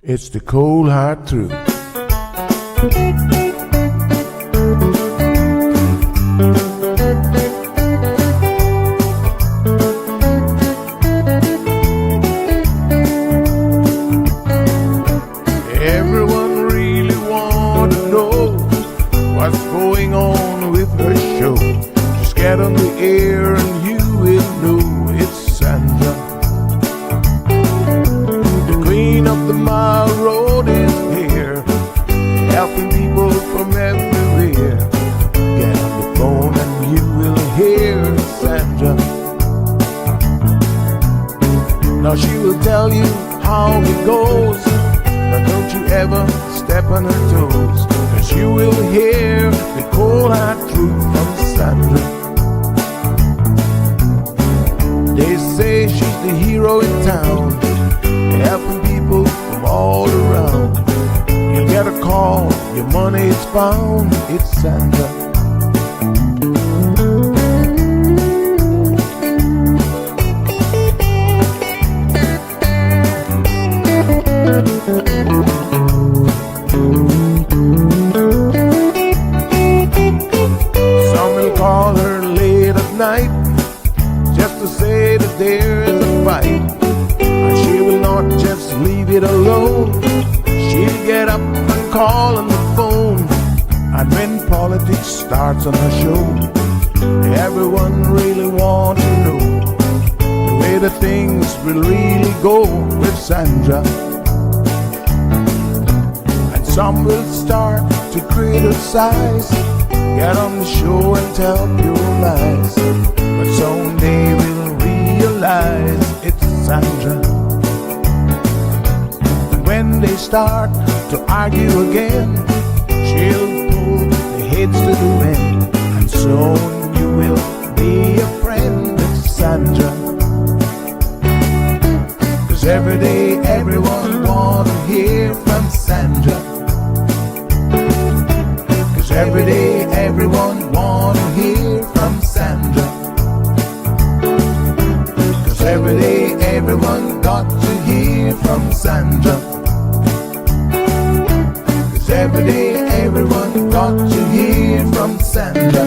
It's the cold hard truth. Everyone really want to know what's going on with her show. Just get on the air and you will know it's Sandra. The queen of the mile road is here, helping people from everywhere. Get on the phone and you will hear Sandra. Now she will tell you how it goes, but don't you ever step on her toes, 'cause you will hear the cold hard truth from Sandra. They say she's the hero in town, helping people from all around. You get a call, your money is found, it's Sandra. Some will call her late at night just to say that there is a fight, and she will not just leave it alone. She'll get up and call on the phone, and when politics starts on her show, everyone really wants to know the way the things will really go with Sandra. Some will start to criticize, get on the show and tell pure lies, but someday we'll realize it's Sandra. And when they start to argue again, she'll pull the heads to the wind, and soon you will be a friend of Sandra. 'Cause every day everyone wanna hear from Sandra. Every day everyone wanna hear from Sandra. 'Cause every day everyone got to hear from Sandra. 'Cause every day everyone got to hear from Sandra.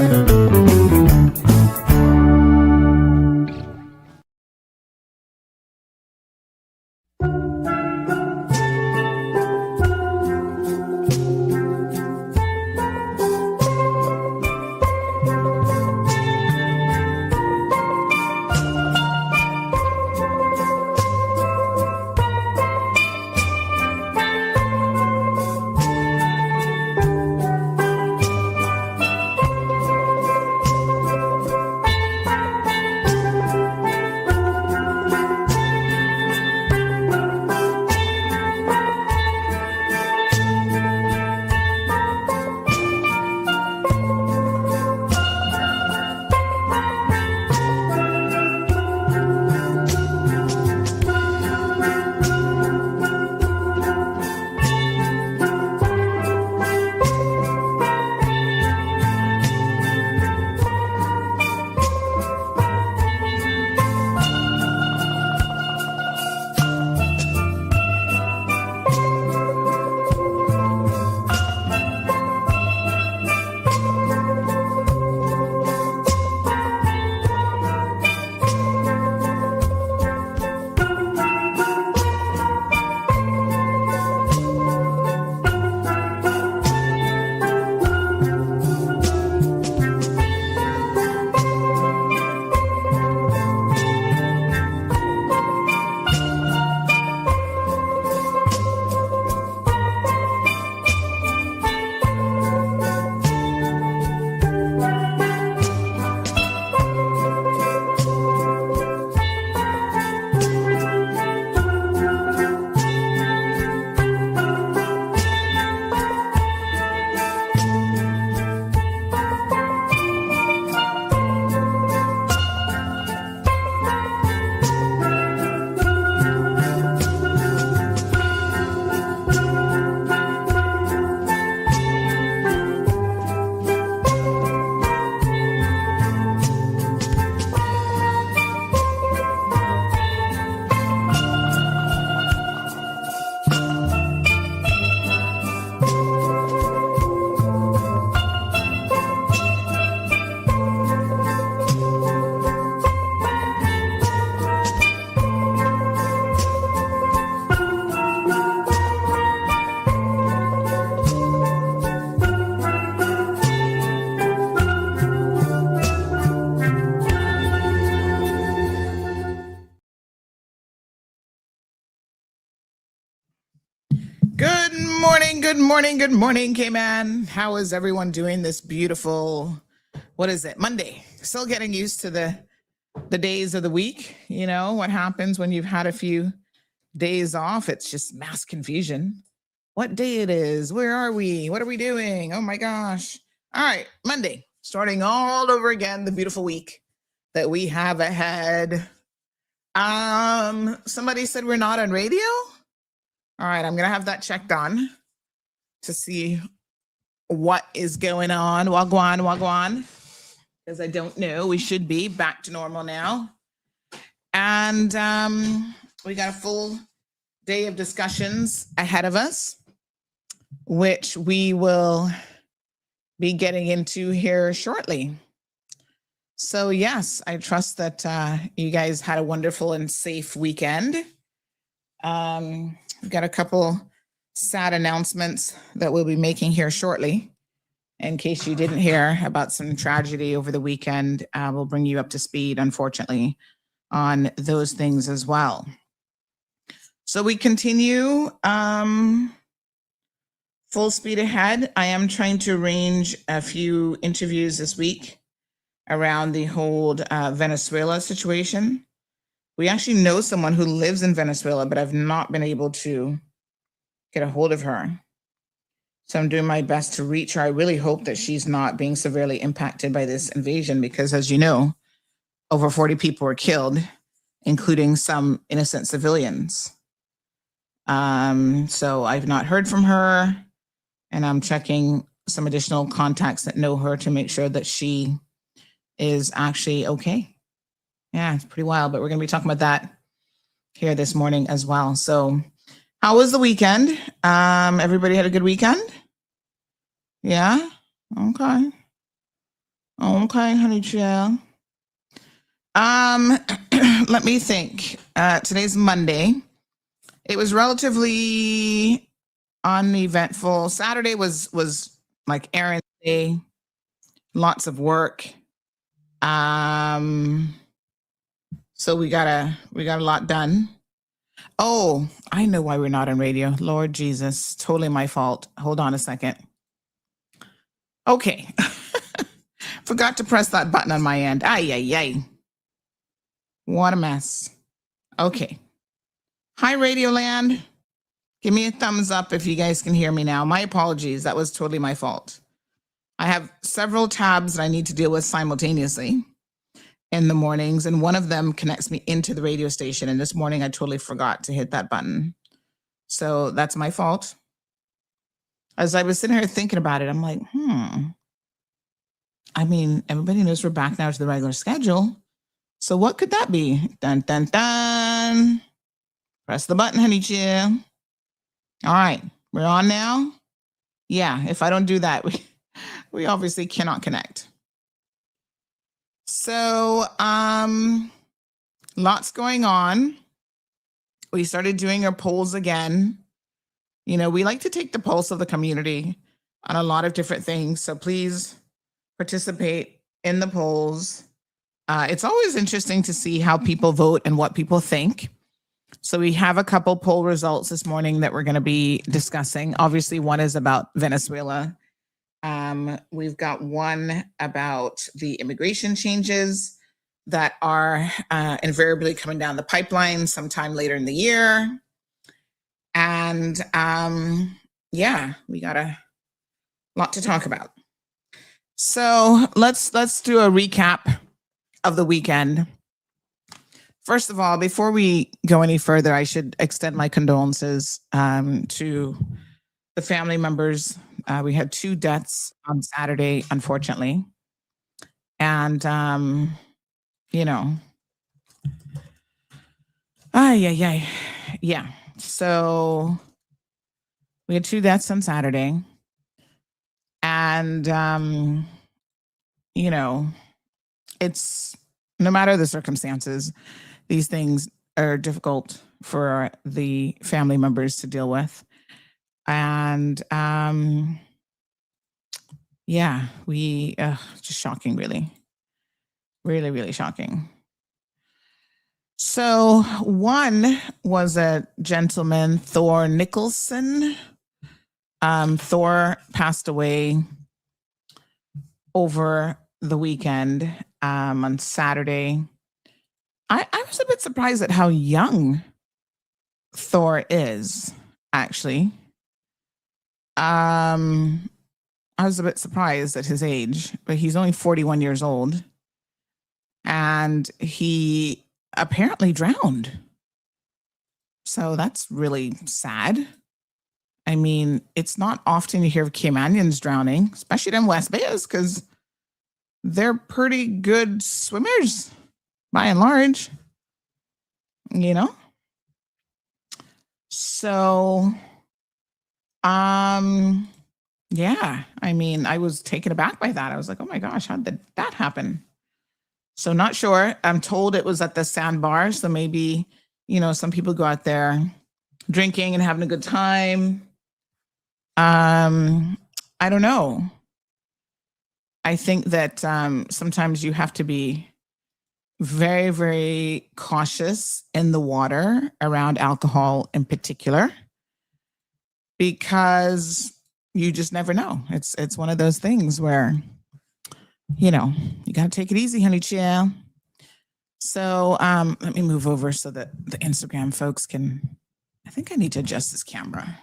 Good morning, good morning, good morning, K-Man. How is everyone doing this beautiful, what is it, Monday? Still getting used to the days of the week. You know, what happens when you've had a few days off? It's just mass confusion. What day it is? Where are we? What are we doing? Oh my gosh. All right, Monday, starting all over again, the beautiful week that we have ahead. Somebody said we're not on radio. All right, I'm gonna have that checked on to see what is going on. Wagwan, because I don't know. We should be back to normal now. And we got a full day of discussions ahead of us, which we will be getting into here shortly. So yes, I trust that you guys had a wonderful and safe weekend. We've got a couple sad announcements that we'll be making here shortly. In case you didn't hear about some tragedy over the weekend, we'll bring you up to speed, unfortunately, on those things as well. So we continue full speed ahead. I am trying to arrange a few interviews this week around the whole Venezuela situation. We actually know someone who lives in Venezuela, but I've not been able to get a hold of her. So I'm doing my best to reach her. I really hope that she's not being severely impacted by this invasion because, as you know, over 40 people were killed, including some innocent civilians. So I've not heard from her, and I'm checking some additional contacts that know her to make sure that she is actually okay. Yeah, it's pretty wild, but we're going to be talking about that here this morning as well. So how was the weekend? Everybody had a good weekend? Yeah? Okay. Okay, honey chill. Let me think. Today's Monday. It was relatively uneventful. Saturday was like errand day, lots of work. So we got a lot done. Oh, I know why we're not on radio. Lord Jesus, totally my fault. Hold on a second. Okay. Forgot to press that button on my end. Ay. What a mess. Okay. Hi, Radio Land. Give me a thumbs up if you guys can hear me now. My apologies. That was totally my fault. I have several tabs that I need to deal with simultaneously in the mornings, and one of them connects me into the radio station. And this morning, I totally forgot to hit that button. So that's my fault. As I was sitting here thinking about it, I'm like, I mean, everybody knows we're back now to the regular schedule. So what could that be? Dun, dun, dun. Press the button, honey chill. All right, we're on now. Yeah, if I don't do that, we obviously cannot connect. So, lots going on. We started doing our polls again. You know, we like to take the pulse of the community on a lot of different things. So please participate in the polls. It's always interesting to see how people vote and what people think. So we have a couple poll results this morning that we're going to be discussing. Obviously, one is about Venezuela. We've got one about the immigration changes that are invariably coming down the pipeline sometime later in the year. And yeah, we got a lot to talk about. So let's do a recap of the weekend. First of all, before we go any further, I should extend my condolences to the family members. We had 2 deaths on Saturday, unfortunately. And, you know, yeah. So we had 2 deaths on Saturday. And, you know, it's no matter the circumstances, these things are difficult for the family members to deal with. And yeah, we just shocking, really, really shocking. So one was a gentleman, Thor Nicholson. Thor passed away over the weekend, on Saturday. I was a bit surprised at how young Thor is, actually. I was a bit surprised at his age, but he's only 41 years old. And he apparently drowned. So that's really sad. I mean, it's not often you hear of Caymanians drowning, especially in West Bayes, because they're pretty good swimmers by and large, you know? So, yeah, I mean, I was taken aback by that. I was like, oh my gosh, how did that happen? So not sure. I'm told it was at the sandbar. So maybe, some people go out there drinking and having a good time. I don't know. I think that sometimes you have to be very, very cautious in the water around alcohol in particular, because you just never know. It's one of those things where, you got to take it easy, honey chill. So let me move over so that the Instagram folks can, I think I need to adjust this camera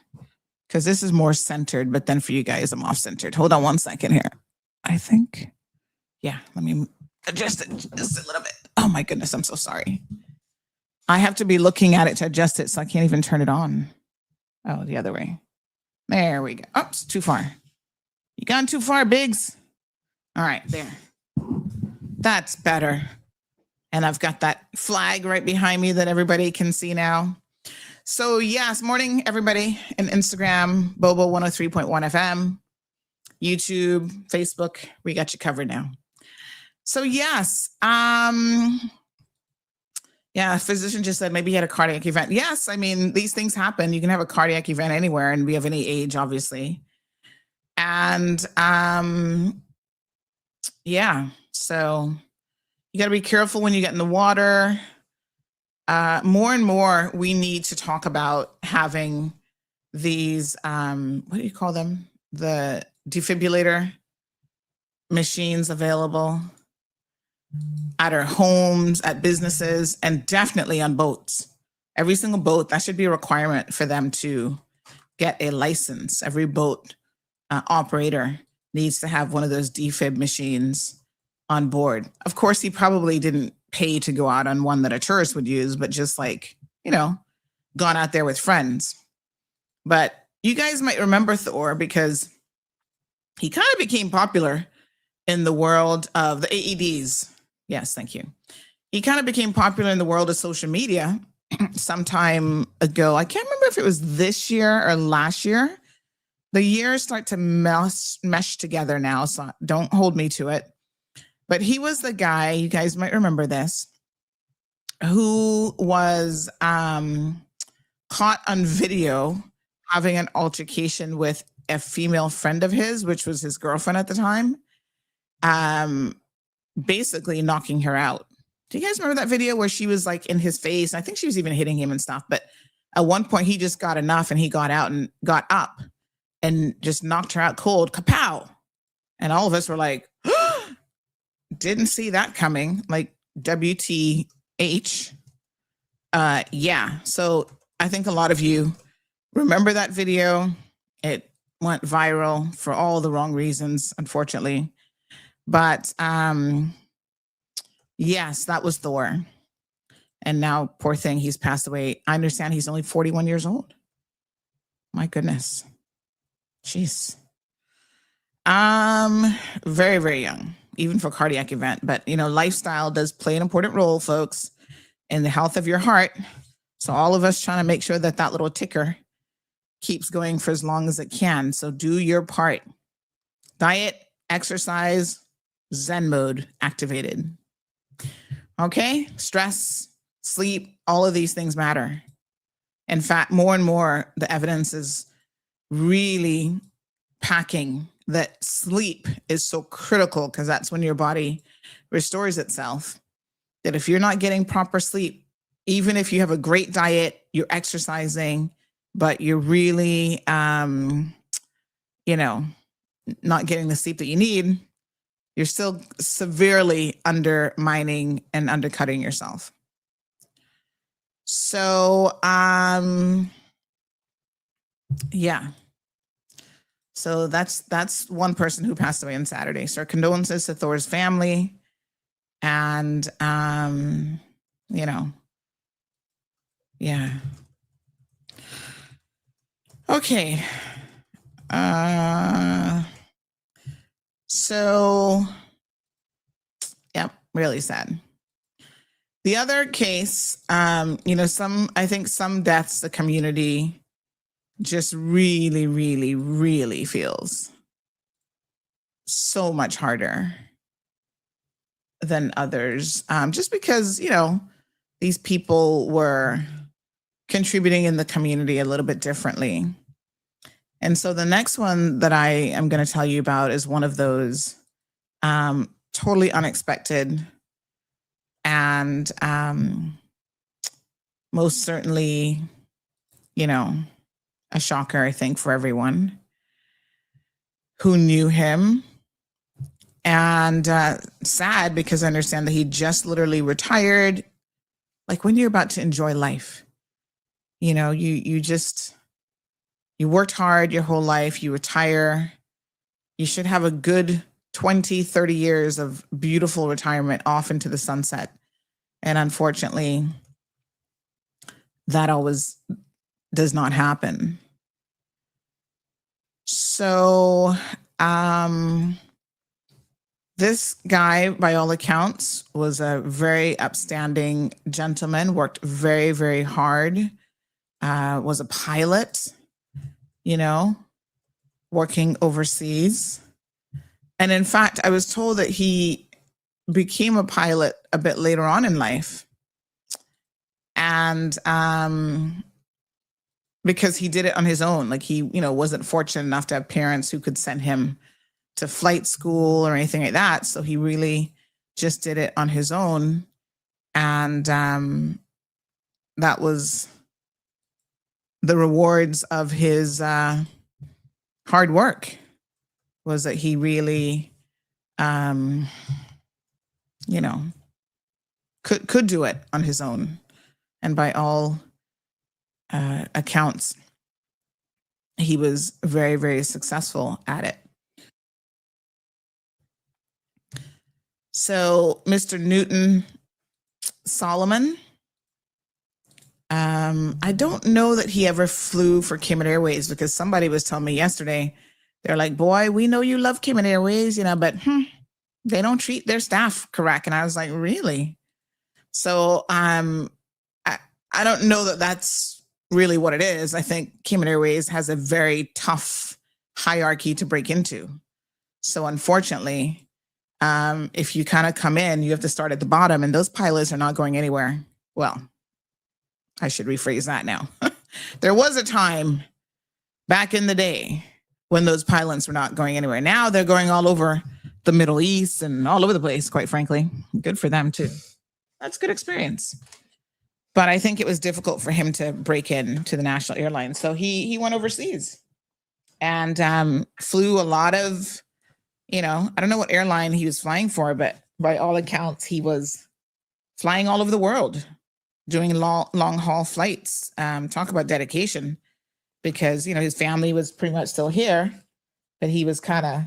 because this is more centered, but then for you guys, I'm off centered. Hold on one second here. I think, yeah, let me adjust it just a little bit. Oh my goodness, I'm so sorry. I have to be looking at it to adjust it, so I can't even turn it on. Oh, the other way. There we go. Oops, too far. You gone too far, Biggs. All right, there. That's better. And I've got that flag right behind me that everybody can see now. So yes, morning, everybody. And Instagram, Bobo 103.1 FM, YouTube, Facebook, we got you covered now. So yes, yeah, a physician just said maybe he had a cardiac event. Yes, I mean, these things happen. You can have a cardiac event anywhere and be of any age, obviously. And yeah, so you got to be careful when you get in the water. More and more, we need to talk about having these, what do you call them? The defibrillator machines available at our homes, at businesses, and definitely on boats. Every single boat, that should be a requirement for them to get a license. Every boat operator needs to have one of those defib machines on board. Of course, he probably didn't pay to go out on one that a tourist would use, but just like, gone out there with friends. But you guys might remember Thor because he kind of became popular in the world of the AEDs. Yes, thank you. He kind of became popular in the world of social media sometime ago. I can't remember if it was this year or last year. The years start to mesh together now, so don't hold me to it. But he was the guy, you guys might remember this, who was caught on video having an altercation with a female friend of his, which was his girlfriend at the time, basically knocking her out. Do you guys remember that video where she was like in his face? I think she was even hitting him and stuff. But at one point he just got enough and he got out and got up and just knocked her out cold. Kapow! And all of us were like, didn't see that coming. Like WTH. Yeah. So I think a lot of you remember that video. It went viral for all the wrong reasons, unfortunately. But yes, that was Thor. And now, poor thing, he's passed away. I understand he's only 41 years old. My goodness. Jeez. Very, very young, even for cardiac event. But, lifestyle does play an important role, folks, in the health of your heart. So all of us trying to make sure that little ticker keeps going for as long as it can. So do your part. Diet, exercise, Zen mode activated. Okay? Stress, sleep, all of these things matter. In fact, more and more, the evidence is really packing that sleep is so critical because that's when your body restores itself. That if you're not getting proper sleep, even if you have a great diet, you're exercising, but you're really not getting the sleep that you need, you're still severely undermining and undercutting yourself. So, yeah. So that's one person who passed away on Saturday. So our condolences to Thor's family. And, yeah. Okay. So, yep, really sad. The other case, I think some deaths the community just really, really, really feels so much harder than others, just because, these people were contributing in the community a little bit differently. And so the next one that I am going to tell you about is one of those totally unexpected and most certainly, a shocker, I think, for everyone who knew him. And sad because I understand that he just literally retired. Like when you're about to enjoy life, you worked hard your whole life, you retire, you should have a good 20, 30 years of beautiful retirement off into the sunset. And unfortunately, that always does not happen. So, this guy, by all accounts, was a very upstanding gentleman, worked very, very hard, was a pilot, working overseas. And in fact, I was told that he became a pilot a bit later on in life. And because he did it on his own, like he, wasn't fortunate enough to have parents who could send him to flight school or anything like that. So he really just did it on his own. And that was the rewards of his hard work, was that he really, could do it on his own. And by all accounts, he was very, very successful at it. So Mr. Newton Solomon, I don't know that he ever flew for Cayman Airways, because somebody was telling me yesterday, they're like, boy, we know you love Cayman Airways, but they don't treat their staff correct. And I was like, really? So I don't know that that's really what it is. I think Cayman Airways has a very tough hierarchy to break into. So unfortunately, if you kind of come in, you have to start at the bottom, and those pilots are not going anywhere. Well, I should rephrase that now. There was a time back in the day when those pilots were not going anywhere. Now they're going all over the Middle East and all over the place, quite frankly. Good for them too. That's good experience. But I think it was difficult for him to break into the national airline. So he went overseas and flew a lot of, I don't know what airline he was flying for, but by all accounts, he was flying all over the world, doing long haul flights. Talk about dedication, because, his family was pretty much still here, but he was kind of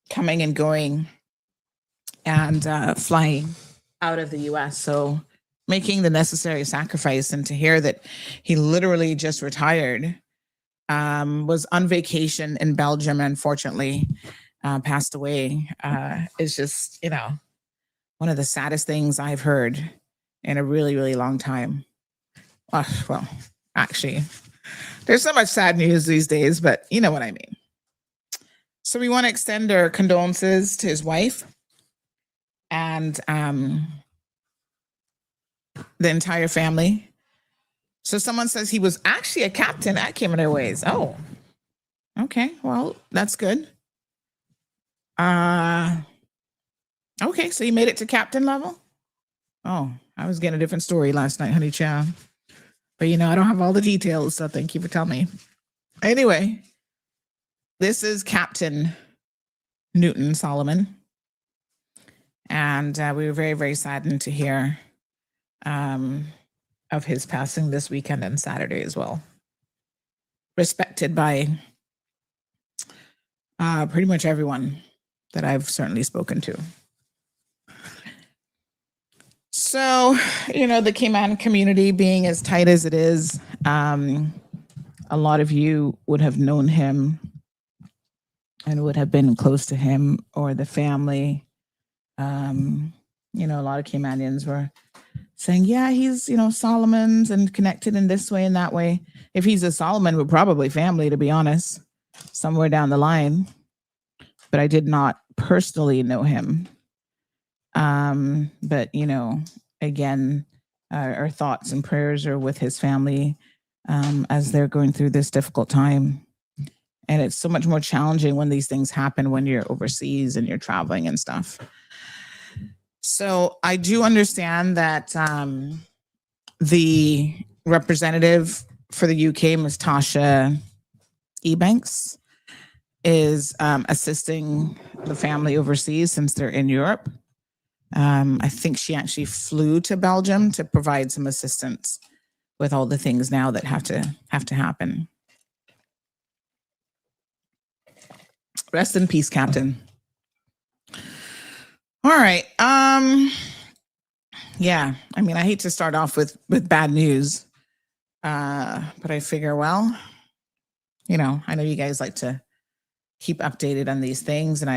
coming and going and flying out of the US. So making the necessary sacrifice. And to hear that he literally just retired, was on vacation in Belgium, and unfortunately passed away, is just, one of the saddest things I've heard in a really, really long time. Well, actually, there's so much sad news these days, but you know what I mean. So we want to extend our condolences to his wife and the entire family. So someone says he was actually a captain at Cayman Airways. Oh, okay. Well, that's good. Okay, so you made it to captain level? Oh, I was getting a different story last night, honey child. But I don't have all the details, so thank you for telling me. Anyway, this is Captain Newton Solomon. And we were very, very saddened to hear of his passing this weekend and Saturday as well. Respected by pretty much everyone that I've certainly spoken to. So, the Cayman community being as tight as it is, a lot of you would have known him and would have been close to him or the family. A lot of Caymanians were saying, yeah, he's, Solomon's and connected in this way and that way. If he's a Solomon, we're probably family, to be honest, somewhere down the line. But I did not personally know him. But, again, our thoughts and prayers are with his family as they're going through this difficult time. And it's so much more challenging when these things happen when you're overseas and you're traveling and stuff. So I do understand that the representative for the UK, Ms. Tasha Ebanks, is assisting the family overseas since they're in Europe. I think she actually flew to Belgium to provide some assistance with all the things now that have to happen. Rest in peace, Captain. All right. Yeah, I mean, I hate to start off with bad news, but I figure, well, I know you guys like to keep updated on these things, and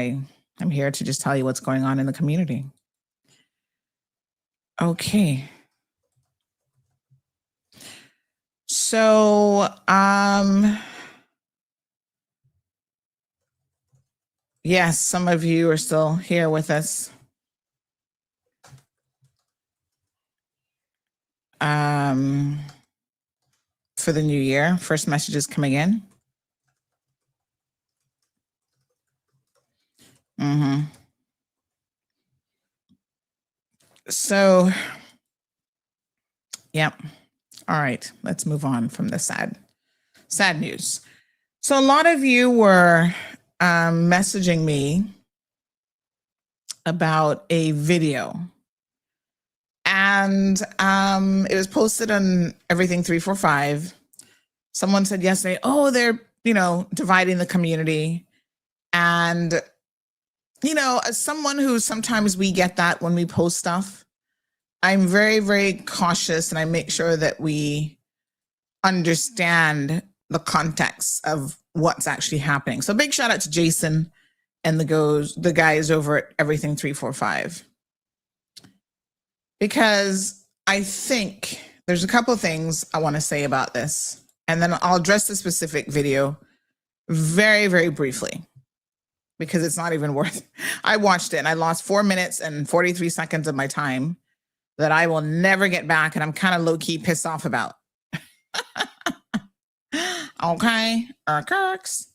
I'm here to just tell you what's going on in the community. Okay. So, yes, some of you are still here with us. For the new year, first messages coming in. So, yeah. All right, let's move on from the sad news. So a lot of you were messaging me about a video, and it was posted on Everything 345. Someone said yesterday, oh, they're, dividing the community. And, as someone who sometimes we get that when we post stuff, I'm very, very cautious, and I make sure that we understand the context of what's actually happening. So big shout out to Jason and the guys over at Everything 345. Because I think there's a couple of things I want to say about this, and then I'll address the specific video very, very briefly, because it's not even worth it. I watched it and I lost 4 minutes and 43 seconds of my time that I will never get back, and I'm kind of low-key pissed off about. Okay, Kirks.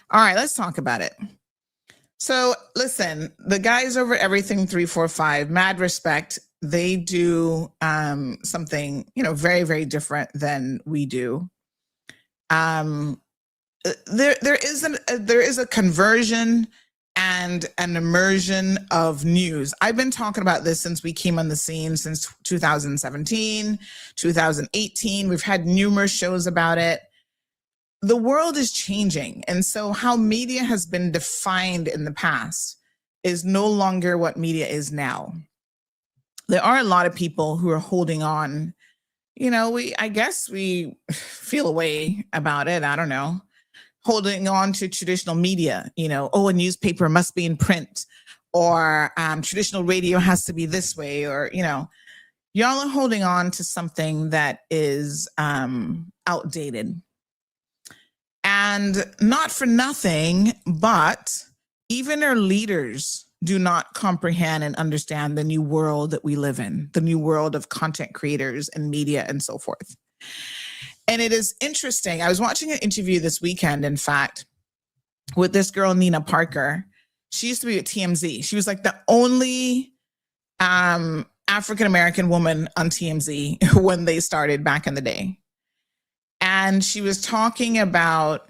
All right, let's talk about it. So listen, the guys over at Everything 345, mad respect, they do something, very, very different than we do. There is a conversion and an immersion of news. I've been talking about this since we came on the scene, since 2017, 2018. We've had numerous shows about it. The world is changing. And so how media has been defined in the past is no longer what media is now. There are a lot of people who are holding on. I guess we feel a way about it. I don't know. Holding on to traditional media, a newspaper must be in print, or traditional radio has to be this way, or, y'all are holding on to something that is outdated. And not for nothing, but even our leaders do not comprehend and understand the new world that we live in, the new world of content creators and media and so forth. And it is interesting. I was watching an interview this weekend, in fact, with this girl, Nina Parker. She used to be at TMZ. She was like the only African-American woman on TMZ when they started back in the day. And she was talking about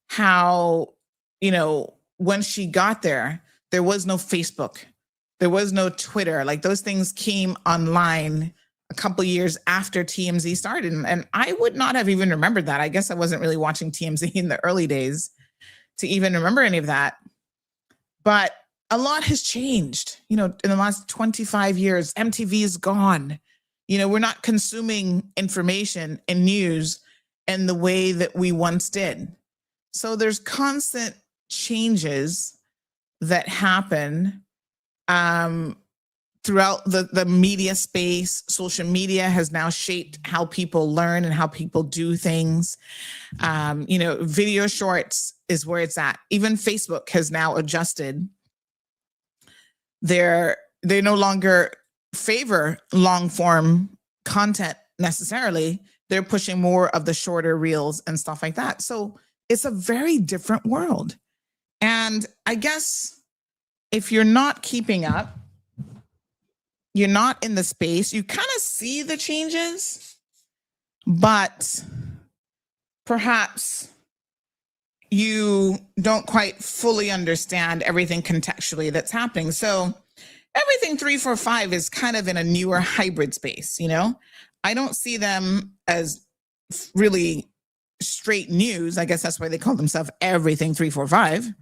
how, when she got there, there was no Facebook, there was no Twitter. Like those things came online a couple years after TMZ started. And I would not have even remembered that. I guess I wasn't really watching TMZ in the early days to even remember any of that. But a lot has changed, in the last 25 years. MTV is gone. We're not consuming information and news in the way that we once did. So there's constant changes that happen throughout the media space. Social media has now shaped how people learn and how people do things. Video shorts is where it's at. Even Facebook has now adjusted. They no longer favor long form content necessarily. They're pushing more of the shorter reels and stuff like that. So it's a very different world. And I guess if you're not keeping up, you're not in the space, you kind of see the changes, but perhaps you don't quite fully understand everything contextually that's happening. So everything 345 is kind of in a newer hybrid space, I don't see them as really straight news. I guess that's why they call themselves Everything 345.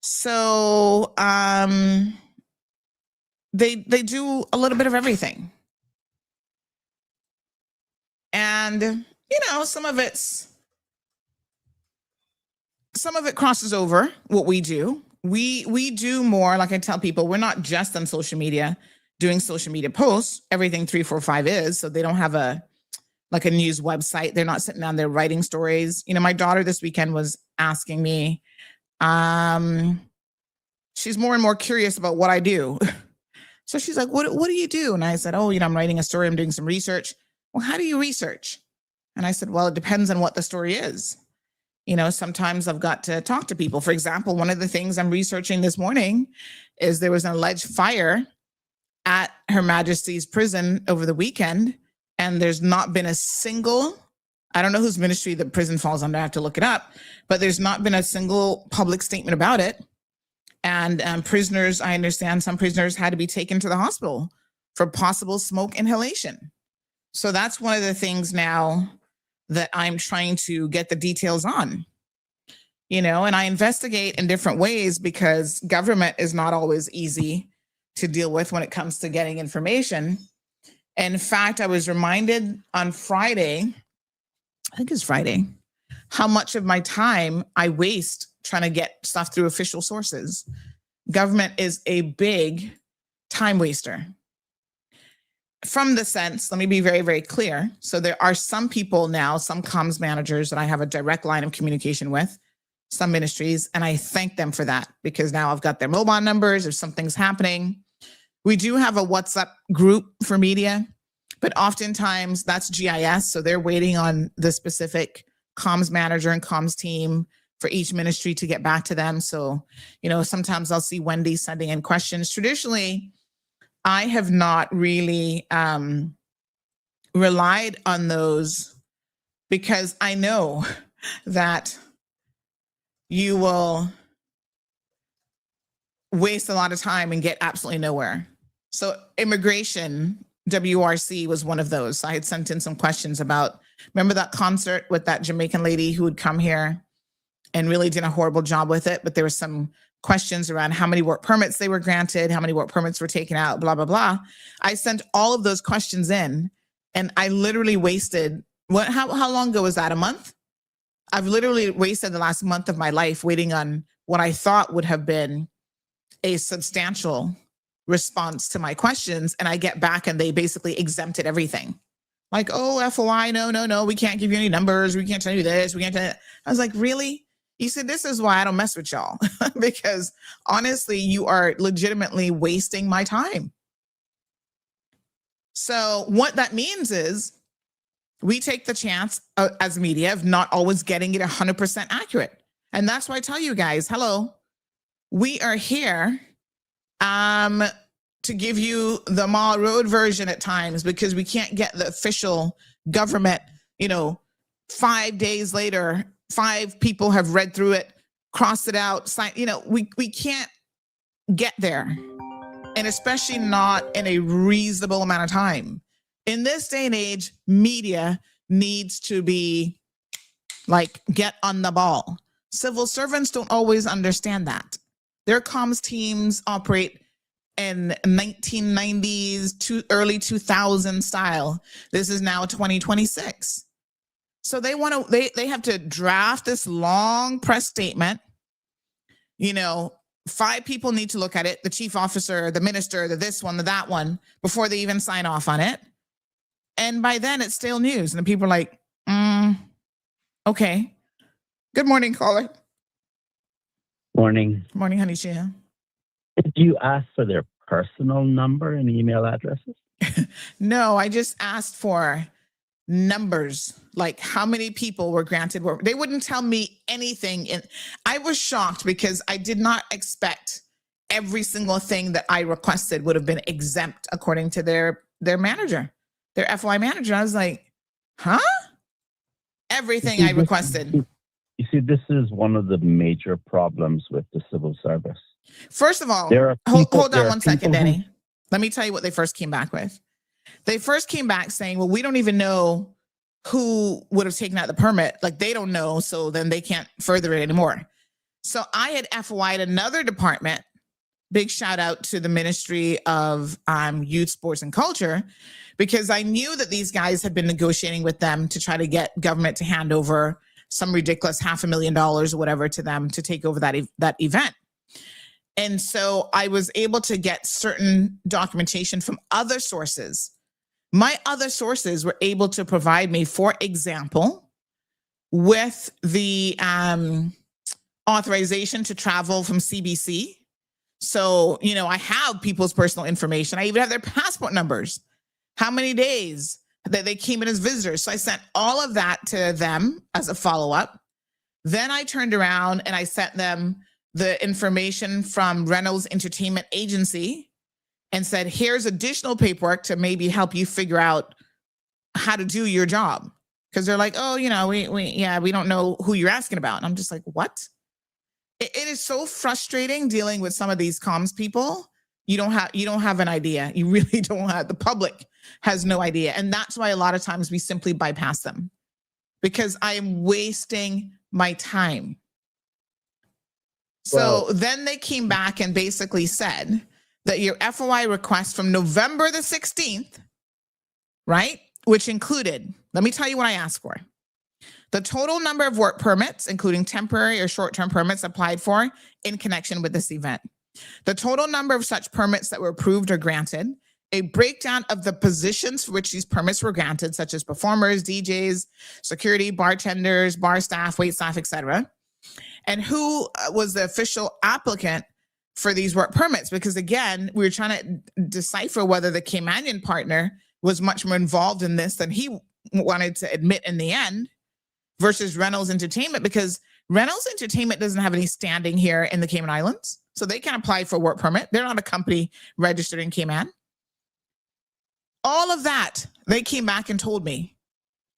So they do a little bit of everything. And, some of it crosses over what we do. We do more, like I tell people, we're not just on social media doing social media posts. Everything 345 is, so they don't have a news website. They're not sitting down there writing stories. My daughter this weekend was asking me, she's more and more curious about what I do. So she's like, what do you do? And I said, I'm writing a story. I'm doing some research. Well, how do you research? And I said, well, it depends on what the story is. Sometimes I've got to talk to people. For example, one of the things I'm researching this morning is there was an alleged fire at Her Majesty's prison over the weekend. And there's not been a single, I don't know whose ministry the prison falls under, I have to look it up, but there's not been a single public statement about it. And prisoners, I understand some prisoners had to be taken to the hospital for possible smoke inhalation. So that's one of the things now that I'm trying to get the details on, and I investigate in different ways because government is not always easy to deal with when it comes to getting information. In fact, I was reminded on Friday, I think it's Friday, how much of my time I waste trying to get stuff through official sources. Government is a big time waster. From the sense, let me be very, very clear. So there are some people now, some comms managers that I have a direct line of communication with, some ministries, and I thank them for that because now I've got their mobile numbers if something's happening. We do have a WhatsApp group for media, but oftentimes that's GIS. So they're waiting on the specific comms manager and comms team for each ministry to get back to them. So, sometimes I'll see Wendy sending in questions. Traditionally, I have not really relied on those because I know that you will waste a lot of time and get absolutely nowhere. So immigration, WRC was one of those. I had sent in some questions about, remember that concert with that Jamaican lady who would come here and really did a horrible job with it, but there were some questions around how many work permits they were granted, how many work permits were taken out, blah, blah, blah. I sent all of those questions in and I literally wasted, how long ago was that, a month? I've literally wasted the last month of my life waiting on what I thought would have been a substantial response to my questions. And I get back and they basically exempted everything. Like, oh, FOI, no, we can't give you any numbers. We can't tell you this. We can't tell you that. I was like, really? You said, this is why I don't mess with y'all. Because honestly, you are legitimately wasting my time. So what that means is we take the chance as media of not always getting it 100% accurate. And that's why I tell you guys, hello, we are here to give you the Mall Road version at times because we can't get the official government, 5 days later, 5 people have read through it, crossed it out, signed. We can't get there, and especially not in a reasonable amount of time. In this day and age, media needs to be like, get on the ball. Civil servants don't always understand that. Their comms teams operate in 1990s to early 2000 style. This is now 2026. So they have to draft this long press statement. 5 people need to look at it, the chief officer, the minister, the this one, the that one, before they even sign off on it. And by then it's stale news. And the people are like, okay. Good morning, caller. Morning. Morning, honey Shia. Did you ask for their personal number and email addresses? No, I just asked for numbers, like how many people were granted. They wouldn't tell me anything. I was shocked because I did not expect every single thing that I requested would have been exempt according to their manager, their FY manager. I was like, huh? Everything I requested. You see, this is one of the major problems with the civil service. First of all, hold on one second, Danny. Let me tell you what they first came back with. They first came back saying, well, we don't even know who would have taken out the permit. Like, they don't know, so then they can't further it anymore. So I had FY'd another department. Big shout out to the Ministry of Youth, Sports, and Culture, because I knew that these guys had been negotiating with them to try to get government to hand over some ridiculous $500,000 or whatever to them to take over that event. And so I was able to get certain documentation from other sources. My other sources were able to provide me, for example, with the authorization to travel from CBC. So, I have people's personal information. I even have their passport numbers, how many days that they came in as visitors. So I sent all of that to them as a follow-up. Then I turned around and I sent them the information from Reynolds Entertainment Agency and said, here's additional paperwork to maybe help you figure out how to do your job. Because they're like, oh, we don't know who you're asking about. And I'm just like, what? It is so frustrating dealing with some of these comms people. You don't have an idea. You really don't have. The public has no idea. And that's why a lot of times we simply bypass them, because I am wasting my time. So then they came back and basically said that your FOI request from November the 16th, right, which included, let me tell you what I asked for. The total number of work permits, including temporary or short-term permits applied for in connection with this event. The total number of such permits that were approved or granted, a breakdown of the positions for which these permits were granted, such as performers, DJs, security, bartenders, bar staff, wait staff, etc., and who was the official applicant for these work permits. Because again, we were trying to decipher whether the Caymanian partner was much more involved in this than he wanted to admit in the end, versus Reynolds Entertainment, because Reynolds Entertainment doesn't have any standing here in the Cayman Islands. So they can't apply for a work permit. They're not a company registered in Cayman. All of that, they came back and told me,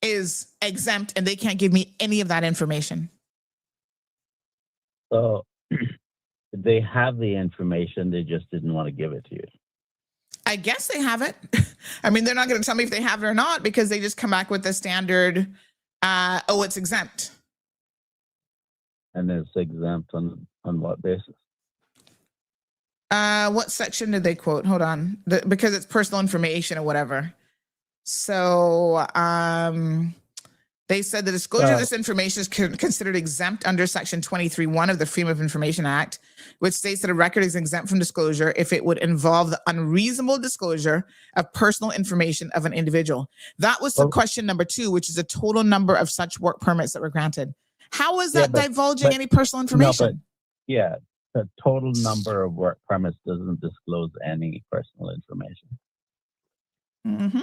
is exempt, and they can't give me any of that information. So they have the information, they just didn't want to give it to you. I guess they have it. I mean, they're not going to tell me if they have it or not, because they just come back with the standard, it's exempt. And it's exempt on what basis? What section did they quote? Hold on. Because it's personal information or whatever. So they said the disclosure of this information is considered exempt under Section 23(1) of the Freedom of Information Act, which states that a record is exempt from disclosure if it would involve the unreasonable disclosure of personal information of an individual. That was the question number 2, which is the total number of such work permits that were granted. How is that divulging any personal information? The total number of work permits doesn't disclose any personal information. Mm-hmm.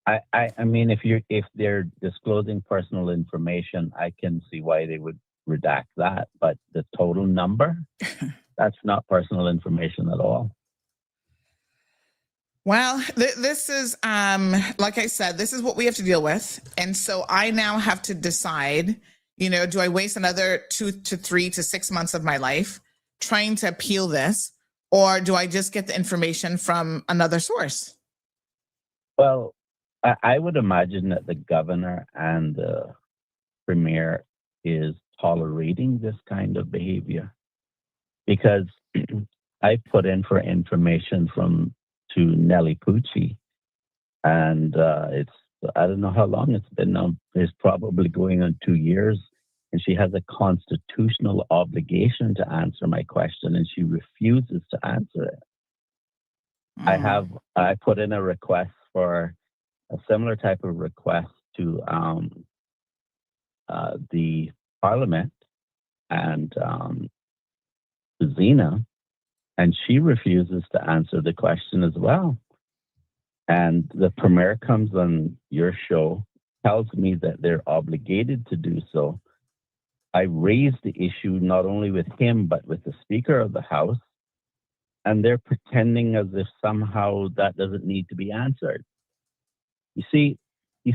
I mean, if they're disclosing personal information, I can see why they would redact that. But the total number, that's not personal information at all. Well, this is, like I said, this is what we have to deal with. And so I now have to decide, do I waste another 2 to 3 to 6 months of my life trying to appeal this, or do I just get the information from another source? Well, I would imagine that the governor and the premier is tolerating this kind of behavior, because I put in for information to Nellie Pucci, and I don't know how long it's been now. It's probably going on 2 years, and she has a constitutional obligation to answer my question, and she refuses to answer it. I put in a request for a similar type of request to the Parliament and Zena, and she refuses to answer the question as well. And the premier comes on your show, tells me that they're obligated to do so. I raised the issue not only with him, but with the Speaker of the House, and they're pretending as if somehow that doesn't need to be answered. You see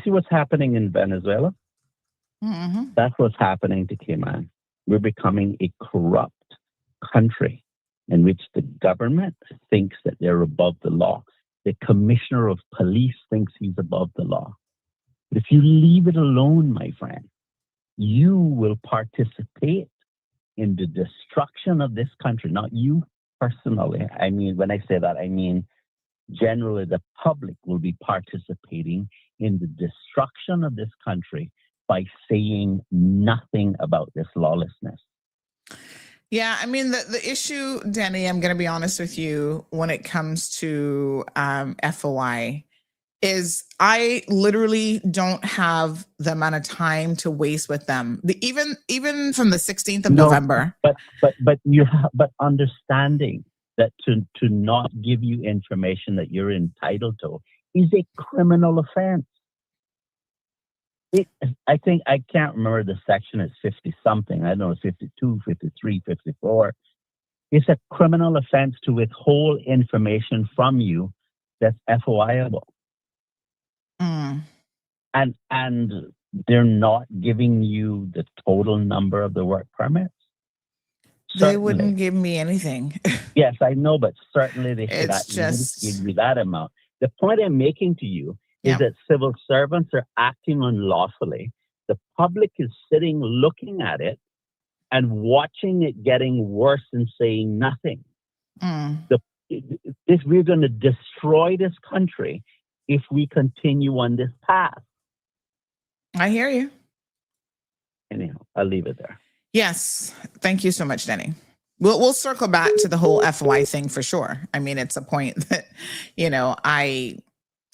what's happening in Venezuela? Mm-hmm. That's what's happening to Cayman. We're becoming a corrupt country in which the government thinks that they're above the law. The commissioner of police thinks he's above the law. But if you leave it alone, my friend, you will participate in the destruction of this country. Not you personally. I mean, when I say that, I mean generally the public will be participating in the destruction of this country by saying nothing about this lawlessness. Yeah, I mean, the issue, Denny, I'm going to be honest with you, when it comes to FOI, is I literally don't have the amount of time to waste with them. Even from the 16th of November. But understanding that to not give you information that you're entitled to is a criminal offense. I think, I can't remember the section, it's 50 something. I don't know, 52, 53, 54. It's a criminal offense to withhold information from you that's FOIable. Mm. And they're not giving you the total number of the work permits. They wouldn't give me anything. Yes, I know, but certainly they should It's just give you that amount. The point I'm making to you is that civil servants are acting unlawfully. The public is sitting, looking at it, and watching it getting worse and saying nothing. We're going to destroy this country if we continue on this path. I hear you. Anyhow, I'll leave it there. Yes. Thank you so much, Denny. We'll circle back to the whole FY thing for sure. I mean, it's a point that,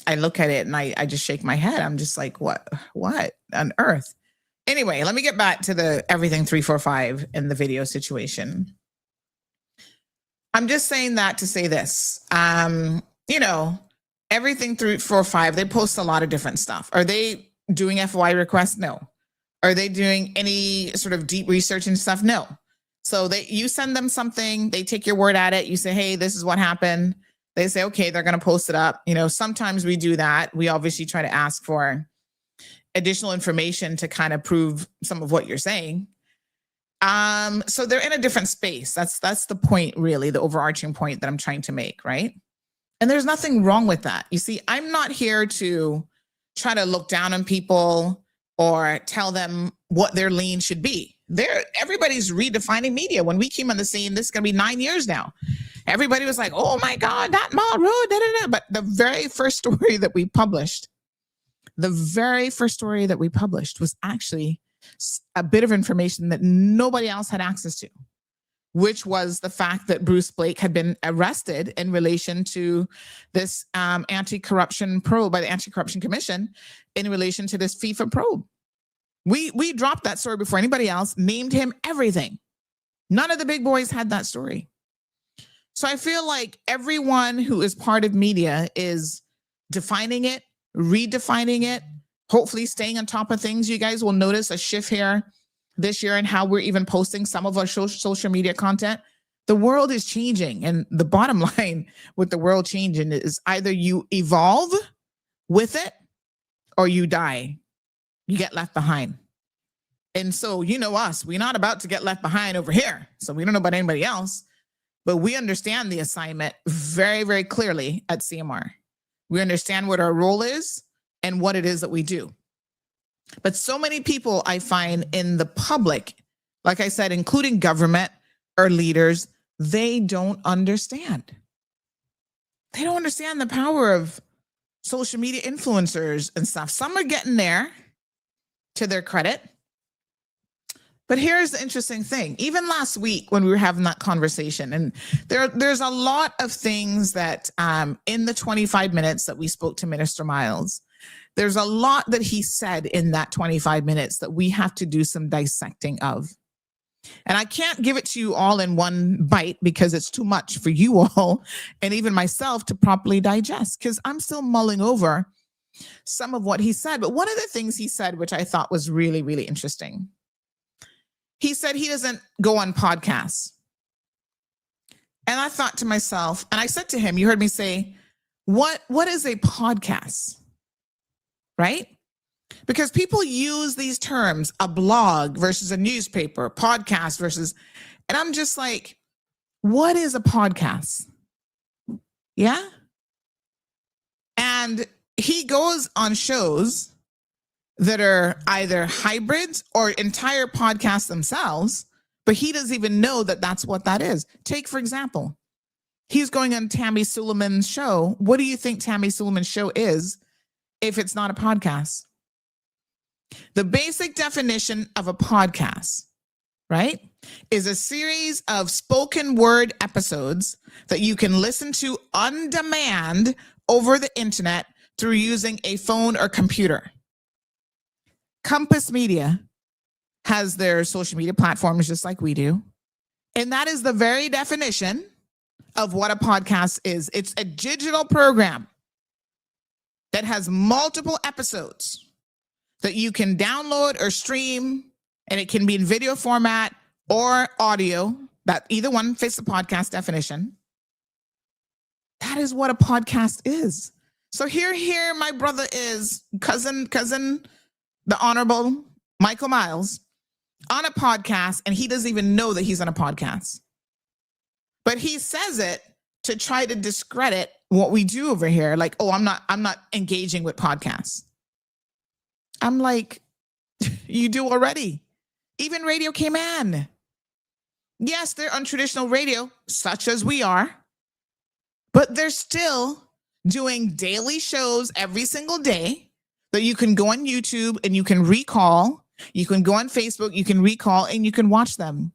I look at it and I just shake my head. I'm just like, what on earth? Anyway, let me get back to the everything 345 in the video situation. I'm just saying that to say this. Everything 345, they post a lot of different stuff. Are they doing FOI requests? No. Are they doing any sort of deep research and stuff? No. So you send them something, they take your word at it. You say, hey, this is what happened. They say, okay, they're going to post it up. Sometimes we do that. We obviously try to ask for additional information to kind of prove some of what you're saying. So they're in a different space. That's the point, really, the overarching point that I'm trying to make, right? And there's nothing wrong with that. You see, I'm not here to try to look down on people or tell them what their lane should be. Everybody's redefining media. When we came on the scene, this is going to be 9 years now. Everybody was like, oh my God, that mall road, da, da, da. But the very first story that we published was actually a bit of information that nobody else had access to, which was the fact that Bruce Blake had been arrested in relation to this anti-corruption probe by the Anti-Corruption Commission in relation to this FIFA probe. We dropped that story before anybody else, named him everything. None of the big boys had that story. So I feel like everyone who is part of media is defining it, redefining it, hopefully staying on top of things. You guys will notice a shift here this year in how we're even posting some of our social media content The world is changing. And the bottom line with the world changing is either you evolve with it or you die. You get left behind. And so, you know us, we're not about to get left behind over here. So we don't know about anybody else, but we understand the assignment very, very clearly at CMR. We understand what our role is and what it is that we do. But so many people I find in the public, like I said, including government or leaders, they don't understand. They don't understand the power of social media influencers and stuff. Some are getting there, to their credit. But here's the interesting thing. Even last week when we were having that conversation, and there's a lot of things that in the 25 minutes that we spoke to Minister Miles, there's a lot that he said in that 25 minutes that we have to do some dissecting of. And I can't give it to you all in one bite because it's too much for you all and even myself to properly digest, because I'm still mulling over some of what he said. But one of the things he said, which I thought was really, really interesting, he said he doesn't go on podcasts. And I thought to myself, and I said to him, you heard me say, what is a podcast? Right? Because people use these terms, a blog versus a newspaper, podcast versus, and I'm just like, what is a podcast? Yeah. And he goes on shows that are either hybrids or entire podcasts themselves, but he doesn't even know that that's what that is. Take, for example, he's going on Tammy Suleiman's show. What do you think Tammy Suleiman's show is if it's not a podcast? The basic definition of a podcast, right, is a series of spoken word episodes that you can listen to on demand over the internet through using a phone or computer. Compass Media has their social media platforms just like we do. And that is the very definition of what a podcast is. It's a digital program that has multiple episodes that you can download or stream, and it can be in video format or audio. That either one fits the podcast definition. That is what a podcast is. So here, my brother is cousin, the Honorable Michael Miles on a podcast, and he doesn't even know that he's on a podcast. But he says it to try to discredit what we do over here. Like, oh, I'm not engaging with podcasts. I'm like, you do already. Even Radio Cayman. Yes, they're on traditional radio, such as we are, but they're still doing daily shows every single day that you can go on YouTube and you can recall. You can go on Facebook, you can recall, and you can watch them.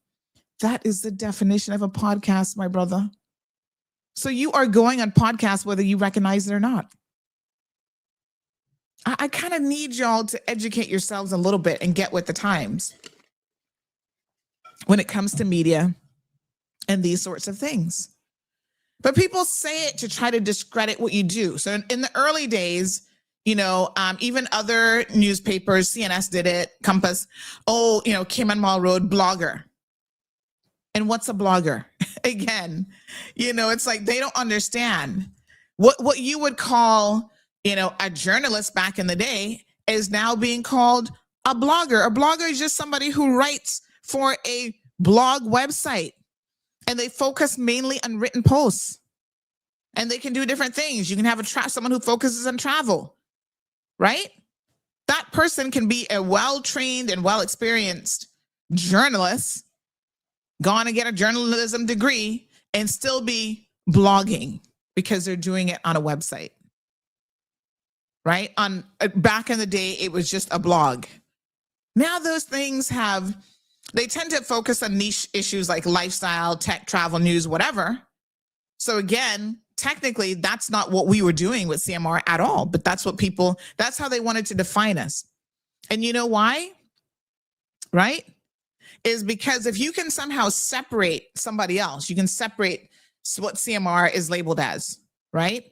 That is the definition of a podcast, my brother. So you are going on podcasts whether you recognize it or not. I kind of need y'all to educate yourselves a little bit and get with the times when it comes to media and these sorts of things. But people say it to try to discredit what you do. So in the early days, even other newspapers, CNS did it, Compass, Cayman Mall Road blogger. And what's a blogger? Again, it's like they don't understand what you would call, a journalist back in the day is now being called a blogger. A blogger is just somebody who writes for a blog website, and they focus mainly on written posts, and they can do different things. You can have someone who focuses on travel, right? That person can be a well-trained and well-experienced journalist, gone and get a journalism degree, and still be blogging because they're doing it on a website, right? Back in the day, it was just a blog. Now those things they tend to focus on niche issues like lifestyle, tech, travel, news, whatever. So again, technically, that's not what we were doing with CMR at all, but that's how they wanted to define us. And you know why? Right? Is because if you can somehow separate somebody else, you can separate what CMR is labeled as, right?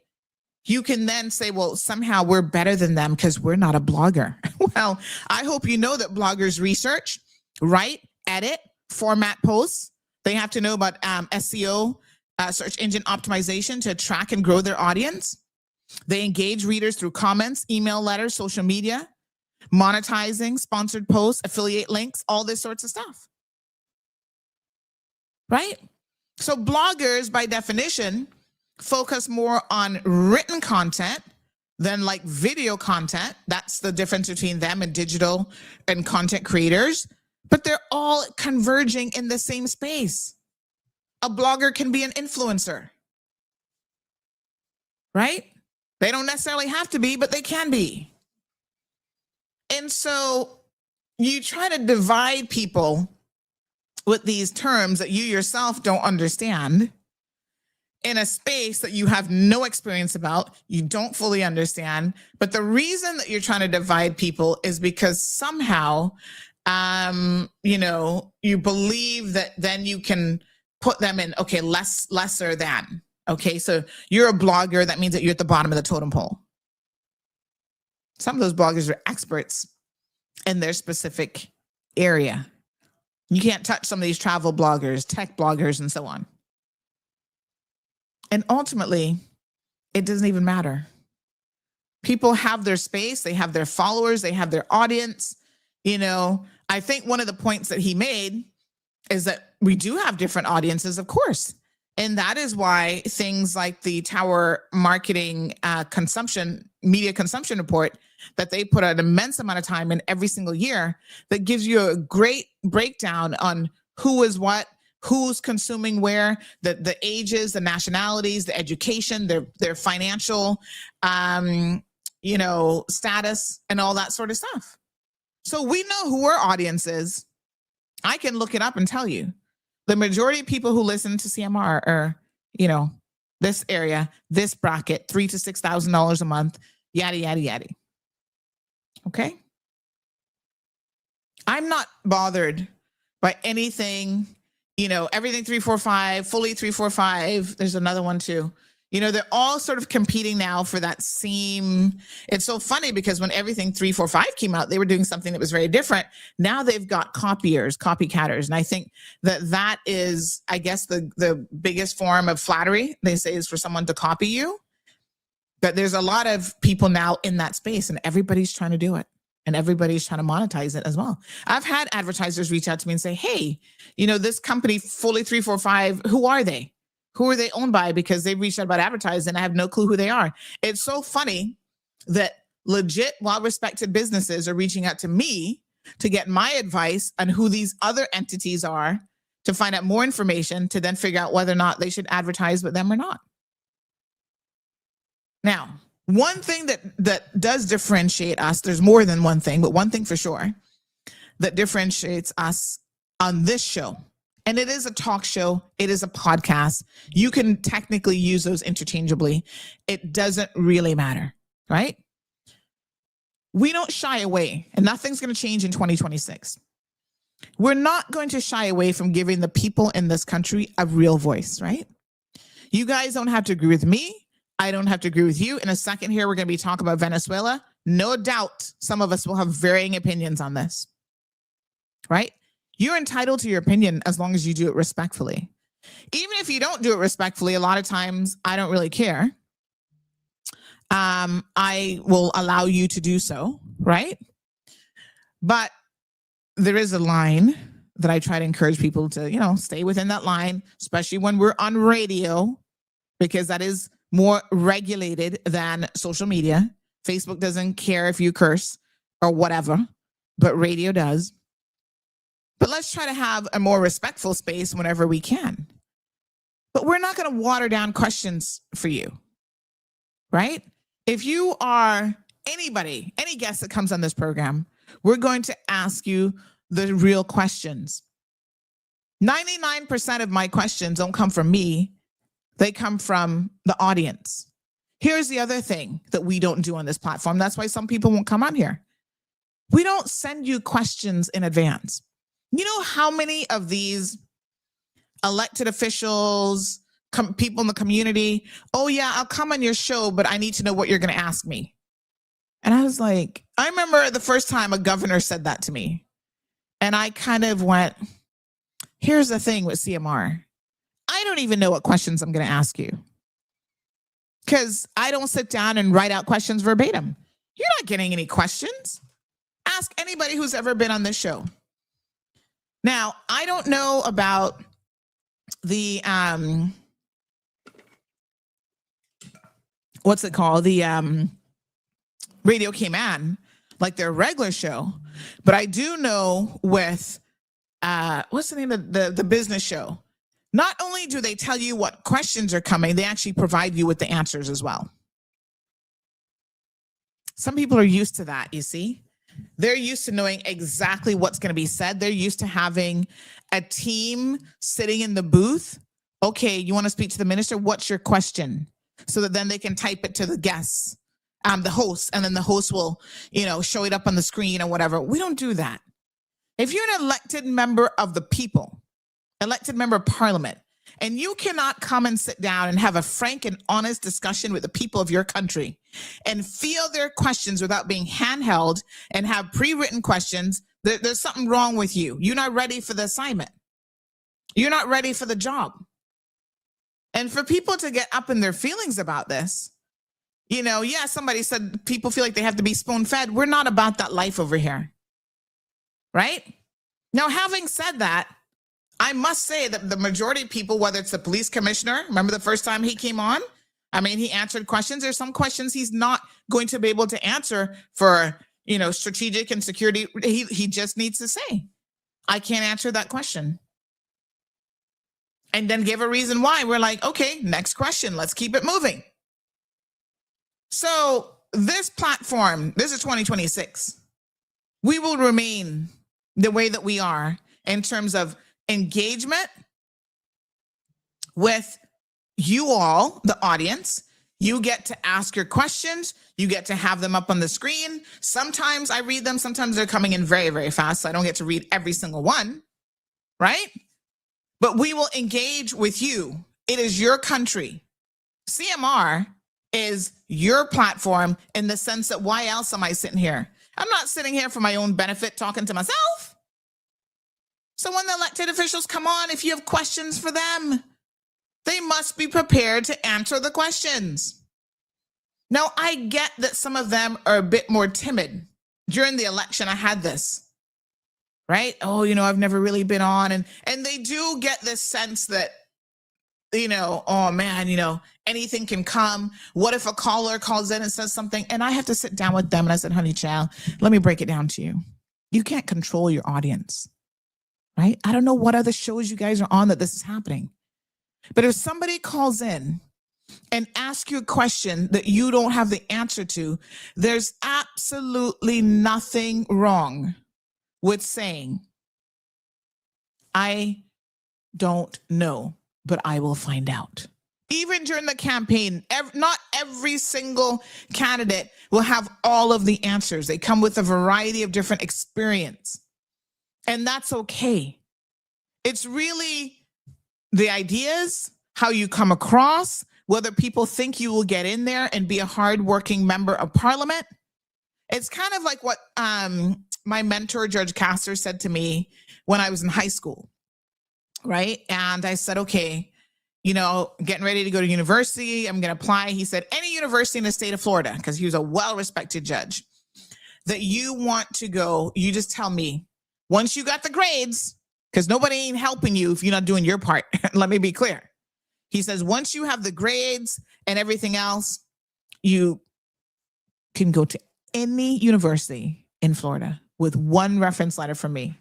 You can then say, well, somehow we're better than them because we're not a blogger. Well, I hope you know that bloggers research, write, edit, format posts, They have to know about SEO, search engine optimization, to track and grow their audience. They engage readers through comments, email, letters, social media, monetizing, sponsored posts, affiliate links, all this sorts of stuff. Right? So bloggers, by definition, focus more on written content than like video content. That's the difference between them and digital and content creators. But they're all converging in the same space. A blogger can be an influencer, right? They don't necessarily have to be, but they can be. And so you try to divide people with these terms that you yourself don't understand in a space that you have no experience about, you don't fully understand. But the reason that you're trying to divide people is because somehow, you believe that then you can put them in, okay, lesser than. Okay, so you're a blogger, that means that you're at the bottom of the totem pole. Some of those bloggers are experts in their specific area. You can't touch some of these travel bloggers, tech bloggers, and so on. And ultimately, it doesn't even matter. People have their space, they have their followers, they have their audience. I think one of the points that he made is that we do have different audiences, of course. And that is why things like the Tower Marketing Media Consumption Report that they put an immense amount of time in every single year, that gives you a great breakdown on who is what, who's consuming where, the ages, the nationalities, the education, their financial, status, and all that sort of stuff. So we know who our audience is. I can look it up and tell you. The majority of people who listen to CMR are, this area, this bracket, $3,000 to $6,000 a month, yada, yada, yada. Okay? I'm not bothered by anything, everything 345, fully 345. There's another one too. They're all sort of competing now for that same. It's so funny because when everything 345 came out, they were doing something that was very different. Now they've got copycatters. And I think that is, I guess, the biggest form of flattery, they say, is for someone to copy you. But there's a lot of people now in that space, and everybody's trying to do it. And everybody's trying to monetize it as well. I've had advertisers reach out to me and say, hey, this company, Fully 345, who are they? Who are they owned by? Because they've reached out about advertising and I have no clue who they are. It's so funny that legit, well-respected businesses are reaching out to me to get my advice on who these other entities are, to find out more information, to then figure out whether or not they should advertise with them or not. Now, one thing that does differentiate us, there's more than one thing, but one thing for sure that differentiates us on this show, and it is a talk show, it is a podcast. You can technically use those interchangeably. It doesn't really matter, right? We don't shy away, and nothing's going to change in 2026. We're not going to shy away from giving the people in this country a real voice, right? You guys don't have to agree with me. I don't have to agree with you. In a second here, we're going to be talking about Venezuela. No doubt some of us will have varying opinions on this, right? You're entitled to your opinion as long as you do it respectfully. Even if you don't do it respectfully, a lot of times I don't really care. I will allow you to do so, right? But there is a line that I try to encourage people to, stay within that line, especially when we're on radio, because that is more regulated than social media. Facebook doesn't care if you curse or whatever, but radio does. But let's try to have a more respectful space whenever we can. But we're not going to water down questions for you, right? If you are anybody, any guest that comes on this program, we're going to ask you the real questions. 99% of my questions don't come from me. They come from the audience. Here's the other thing that we don't do on this platform. That's why some people won't come on here. We don't send you questions in advance. You know how many of these elected officials, people in the community, oh yeah, I'll come on your show, but I need to know what you're going to ask me. And I was like, I remember the first time a governor said that to me. And I kind of went, Here's the thing with CMR. I don't even know what questions I'm going to ask you, because I don't sit down and write out questions verbatim. You're not getting any questions. Ask anybody who's ever been on this show. Now, I don't know about the what's it called? The Radio Cayman, like their regular show. But I do know with what's the name of the business show? Not only do they tell you what questions are coming, they actually provide you with the answers as well. Some people are used to that, you see. They're used to knowing exactly what's going to be said. They're used to having a team sitting in the booth. Okay, you want to speak to the minister? What's your question? So that then they can type it to the guests, the host, and then the host will, show it up on the screen or whatever. We don't do that. If you're an elected member of the people, elected member of parliament, and you cannot come and sit down and have a frank and honest discussion with the people of your country and feel their questions without being handheld and have pre-written questions, there's something wrong with you. You're not ready for the assignment. You're not ready for the job. And for people to get up in their feelings about this, somebody said people feel like they have to be spoon-fed. We're not about that life over here. Right? Now, having said that, I must say that the majority of people, whether it's the police commissioner, remember the first time he came on? I mean, he answered questions. There's some questions he's not going to be able to answer for, strategic and security. He just needs to say, I can't answer that question. And then give a reason why. We're like, okay, next question. Let's keep it moving. So this platform, this is 2026. We will remain the way that we are in terms of engagement with you all, the audience. You get to ask your questions. You get to have them up on the screen. Sometimes I read them. Sometimes they're coming in very, very fast. So I don't get to read every single one, right? But we will engage with you. It is your country. CMR is your platform in the sense that why else am I sitting here? I'm not sitting here for my own benefit talking to myself. So when the elected officials come on, if you have questions for them, they must be prepared to answer the questions. Now, I get that some of them are a bit more timid. During the election, I had this, right? Oh, I've never really been on. And they do get this sense that, oh man, anything can come. What if a caller calls in and says something? And I have to sit down with them. And I said, honey child, let me break it down to you. You can't control your audience. Right? I don't know what other shows you guys are on that this is happening. But if somebody calls in and asks you a question that you don't have the answer to, there's absolutely nothing wrong with saying, I don't know, but I will find out. Even during the campaign, not every single candidate will have all of the answers. They come with a variety of different experience. And that's okay. It's really the ideas, how you come across, whether people think you will get in there and be a hardworking member of parliament. It's kind of like what my mentor, George Castor, said to me when I was in high school, right? And I said, okay, getting ready to go to university, I'm going to apply. He said, any university in the state of Florida, because he was a well-respected judge, that you want to go, you just tell me. Once you got the grades, because nobody ain't helping you if you're not doing your part. Let me be clear. He says, once you have the grades and everything else, you can go to any university in Florida with one reference letter from me.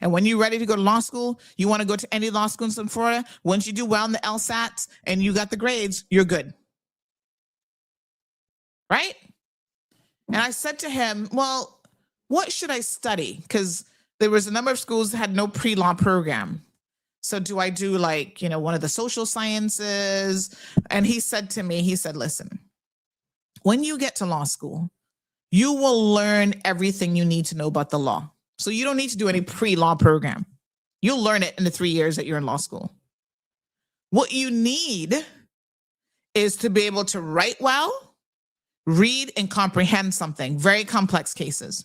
And when you're ready to go to law school, you want to go to any law schools in Florida. Once you do well in the LSATs and you got the grades, you're good. Right? And I said to him, well, what should I study? Because there was a number of schools that had no pre-law program. So do I do one of the social sciences? And he said to me, listen, when you get to law school, you will learn everything you need to know about the law. So you don't need to do any pre-law program. You'll learn it in the 3 years that you're in law school. What you need is to be able to write well, read and comprehend something, very complex cases.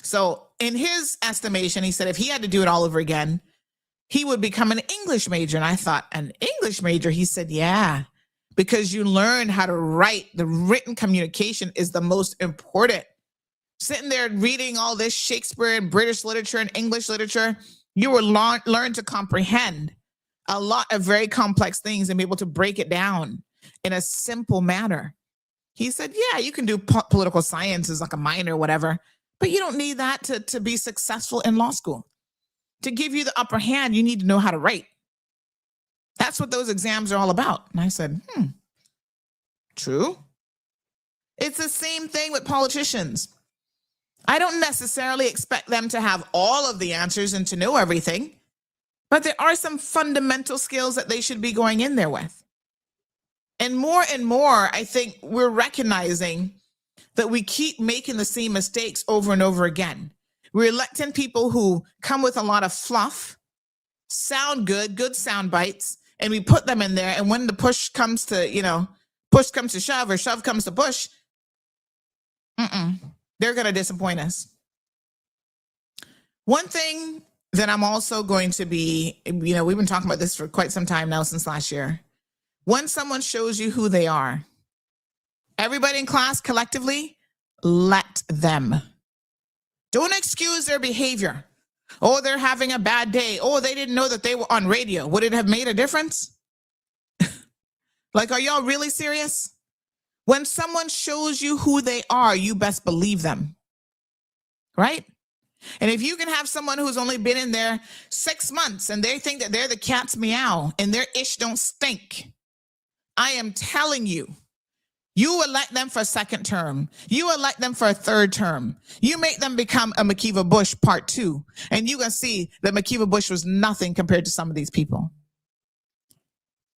So in his estimation, he said if he had to do it all over again, he would become an English major. And I thought, an English major? He said, yeah, because you learn how to write. The written communication is the most important. Sitting there reading all this Shakespeare and British literature and English literature, you will learn to comprehend a lot of very complex things and be able to break it down in a simple manner. He said, yeah, you can do political science as like a minor or whatever, but you don't need that to be successful in law school. To give you the upper hand, you need to know how to write. That's what those exams are all about. And I said, true. It's the same thing with politicians. I don't necessarily expect them to have all of the answers and to know everything, but there are some fundamental skills that they should be going in there with. And more, I think we're recognizing that we keep making the same mistakes over and over again. We're electing people who come with a lot of fluff, sound good sound bites, and we put them in there. And when the push comes to, push comes to shove or shove comes to push, they're going to disappoint us. One thing that I'm also going to be, we've been talking about this for quite some time now, since last year. When someone shows you who they are, everybody in class collectively, let them. Don't excuse their behavior. Oh, they're having a bad day. Oh, they didn't know that they were on radio. Would it have made a difference? Like, are y'all really serious? When someone shows you who they are, you best believe them, right? And if you can have someone who's only been in there 6 months and they think that they're the cat's meow and their ish don't stink, I am telling you, you elect them for a second term. You elect them for a third term. You make them become a McKeever Bush part 2, and you can see that McKeever Bush was nothing compared to some of these people.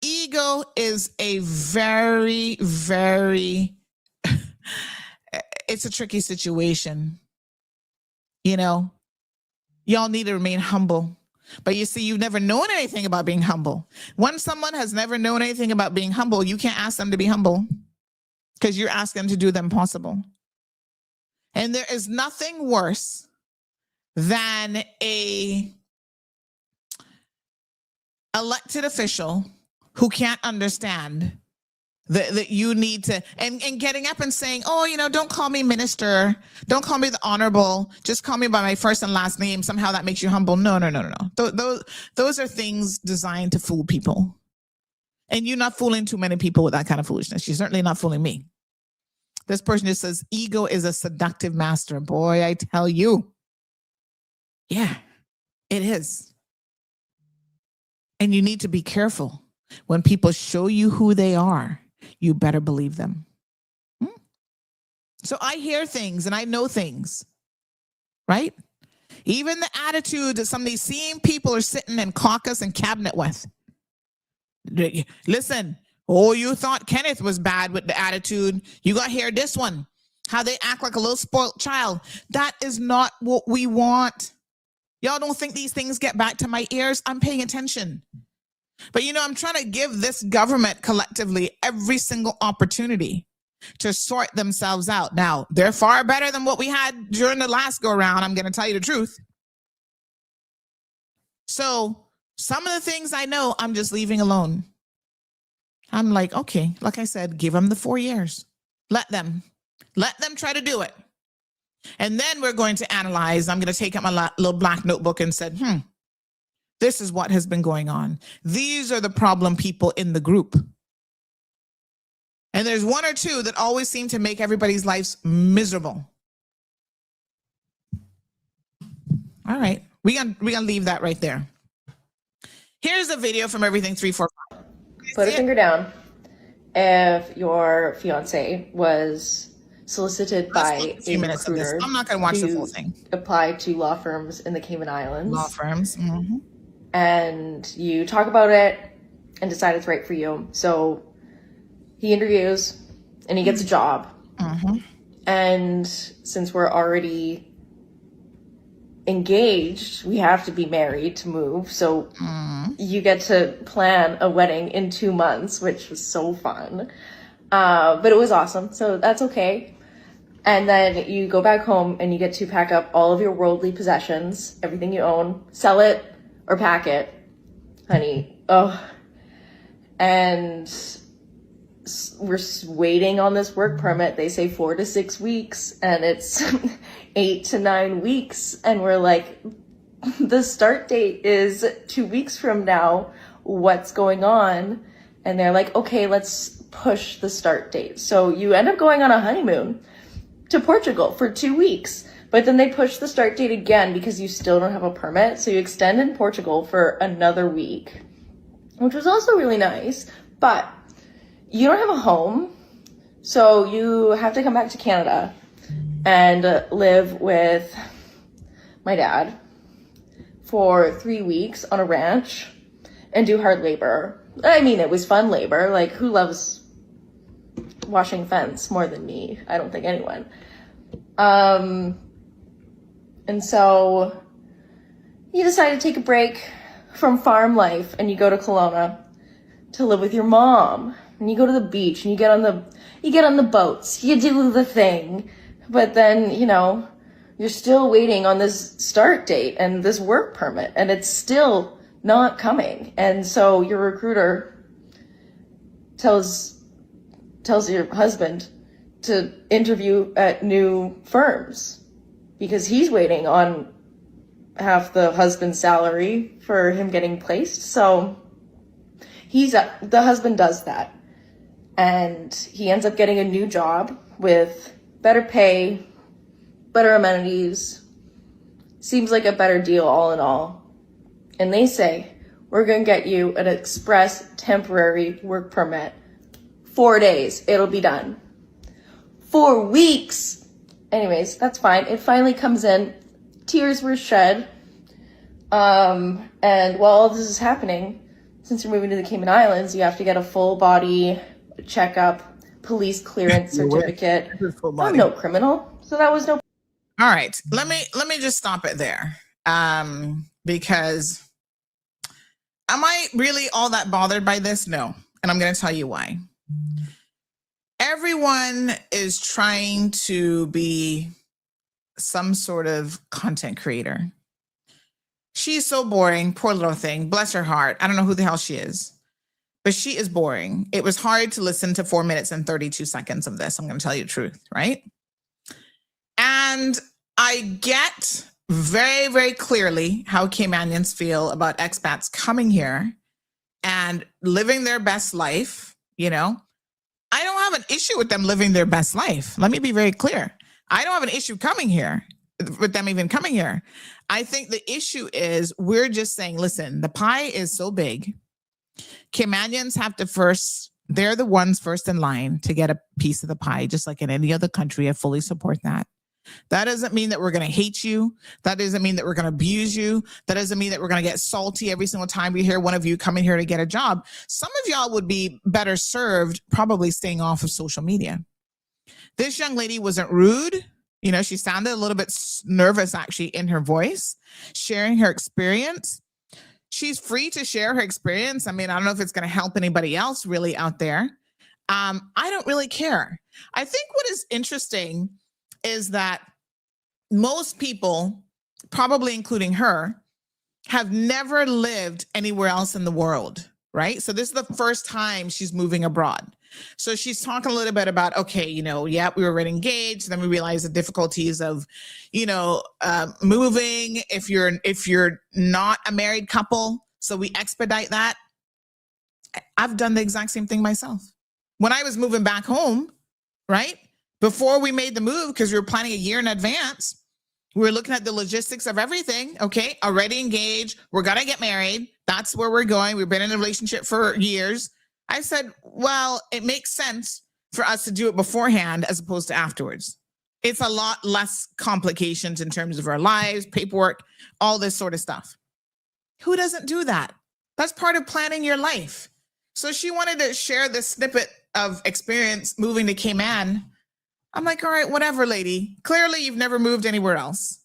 Ego is a very, very, it's a tricky situation. Y'all need to remain humble. But you see, you've never known anything about being humble. When someone has never known anything about being humble, you can't ask them to be humble because you're asking them to do the impossible. And there is nothing worse than a elected official who can't understand that you need to, and getting up and saying, oh, don't call me minister. Don't call me the honorable. Just call me by my first and last name. Somehow that makes you humble. No. Those are things designed to fool people. And you're not fooling too many people with that kind of foolishness. You're certainly not fooling me. This person just says, ego is a seductive master. Boy, I tell you. Yeah, it is. And you need to be careful. When people show you who they are, you better believe them. So I hear things and I know things, right? Even the attitude that some of these same people are sitting in caucus and cabinet with. Listen, you thought Kenneth was bad with the attitude. You got to hear this one, how they act like a little spoiled child. That is not what we want. Y'all don't think these things get back to my ears? I'm paying attention. But I'm trying to give this government collectively every single opportunity to sort themselves out. Now, they're far better than what we had during the last go around. I'm going to tell you the truth. So some of the things I know, I'm just leaving alone. I'm like, okay, like I said, give them the 4 years. Let them try to do it. And then we're going to analyze. I'm going to take out my little black notebook and said, this is what has been going on. These are the problem people in the group. And there's one or two that always seem to make everybody's lives miserable. All right, we're gonna leave that right there. Here's a video from Everything 345. Put a finger down if your fiance was solicited by a recruiter. I'm not gonna watch the whole thing. Apply to law firms in the Cayman Islands. Law firms. Mm-hmm. And you talk about it and decide it's right for you. So he interviews and he gets a job. Mm-hmm. And since we're already engaged, we have to be married to move. So you get to plan a wedding in 2 months, which was so fun. But it was awesome. So that's okay. And then you go back home and you get to pack up all of your worldly possessions, everything you own, sell it or pack it, honey. Oh, and we're waiting on this work permit. They say 4 to 6 weeks, and it's 8 to 9 weeks. And we're like, the start date is 2 weeks from now. What's going on? And they're like, okay, let's push the start date. So you end up going on a honeymoon to Portugal for 2 weeks, but then they push the start date again because you still don't have a permit. So you extend in Portugal for another week, which was also really nice, but you don't have a home. So you have to come back to Canada and live with my dad for 3 weeks on a ranch and do hard labor. I mean, it was fun labor. Like, who loves washing fence more than me? I don't think anyone. And so you decide to take a break from farm life and you go to Kelowna to live with your mom. And you go to the beach and you get on the boats, you do the thing. But then, you know, you're still waiting on this start date and this work permit, and it's still not coming. And so your recruiter tells your husband to interview at new firms because he's waiting on half the husband's salary for him getting placed. So the husband does that, and he ends up getting a new job with better pay, better amenities, seems like a better deal all in all. And they say, we're going to get you an express temporary work permit. 4 days, it'll be done. 4 weeks. Anyways, that's fine. It finally comes in. Tears were shed. And while all this is happening, since you're moving to the Cayman Islands, you have to get a full body checkup, police clearance certificate. I'm no criminal, so that was no. All right, let me just stop it there, because am I really all that bothered by this? No, and I'm going to tell you why. Everyone is trying to be some sort of content creator. She's so boring, poor little thing, bless her heart. I don't know who the hell she is, but she is boring. It was hard to listen to 4 minutes and 32 seconds of this. I'm going to tell you the truth, right? And I get very, very clearly how Caymanians feel about expats coming here and living their best life. You know, I don't have an issue with them living their best life. Let me be very clear. I don't have an issue coming here with them even coming here. I think the issue is we're just saying, listen, the pie is so big. Caymanians have to they're the ones first in line to get a piece of the pie, just like in any other country. I fully support that. That doesn't mean that we're going to hate you. That doesn't mean that we're going to abuse you. That doesn't mean that we're going to get salty every single time we hear one of you coming here to get a job. Some of y'all would be better served probably staying off of social media. This young lady wasn't rude. You know, she sounded a little bit nervous actually in her voice, sharing her experience. She's free to share her experience. I mean, I don't know if it's going to help anybody else really out there. I don't really care. I think what is interesting is that most people, probably including her, have never lived anywhere else in the world, right? So this is the first time she's moving abroad. So she's talking a little bit about, okay, you know, yeah, we were already engaged. Then we realized the difficulties of, you know, moving if you're not a married couple. So we expedite that. I've done the exact same thing myself. When I was moving back home, right? Before we made the move, because we were planning a year in advance, we were looking at the logistics of everything. Okay, already engaged. We're going to get married. That's where we're going. We've been in a relationship for years. I said, well, it makes sense for us to do it beforehand as opposed to afterwards. It's a lot less complications in terms of our lives, paperwork, all this sort of stuff. Who doesn't do that? That's part of planning your life. So she wanted to share this snippet of experience moving to Cayman. I'm like, all right, whatever, lady. Clearly, you've never moved anywhere else.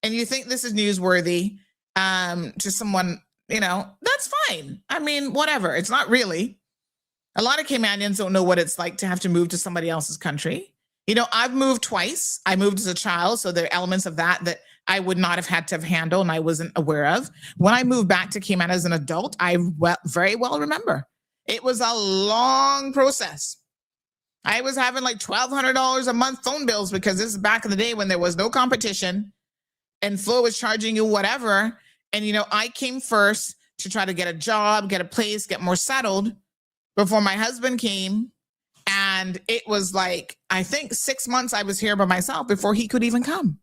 And you think this is newsworthy to someone, you know, that's fine. I mean, whatever. It's not really. A lot of Caymanians don't know what it's like to have to move to somebody else's country. You know, I've moved twice. I moved as a child, so there are elements of that I would not have had to have handled and I wasn't aware of. When I moved back to Cayman as an adult, I very well remember. It was a long process. I was having like $1,200 a month phone bills because this is back in the day when there was no competition and Flo was charging you whatever. And, you know, I came first to try to get a job, get a place, get more settled before my husband came. And it was like, I think 6 months I was here by myself before he could even come.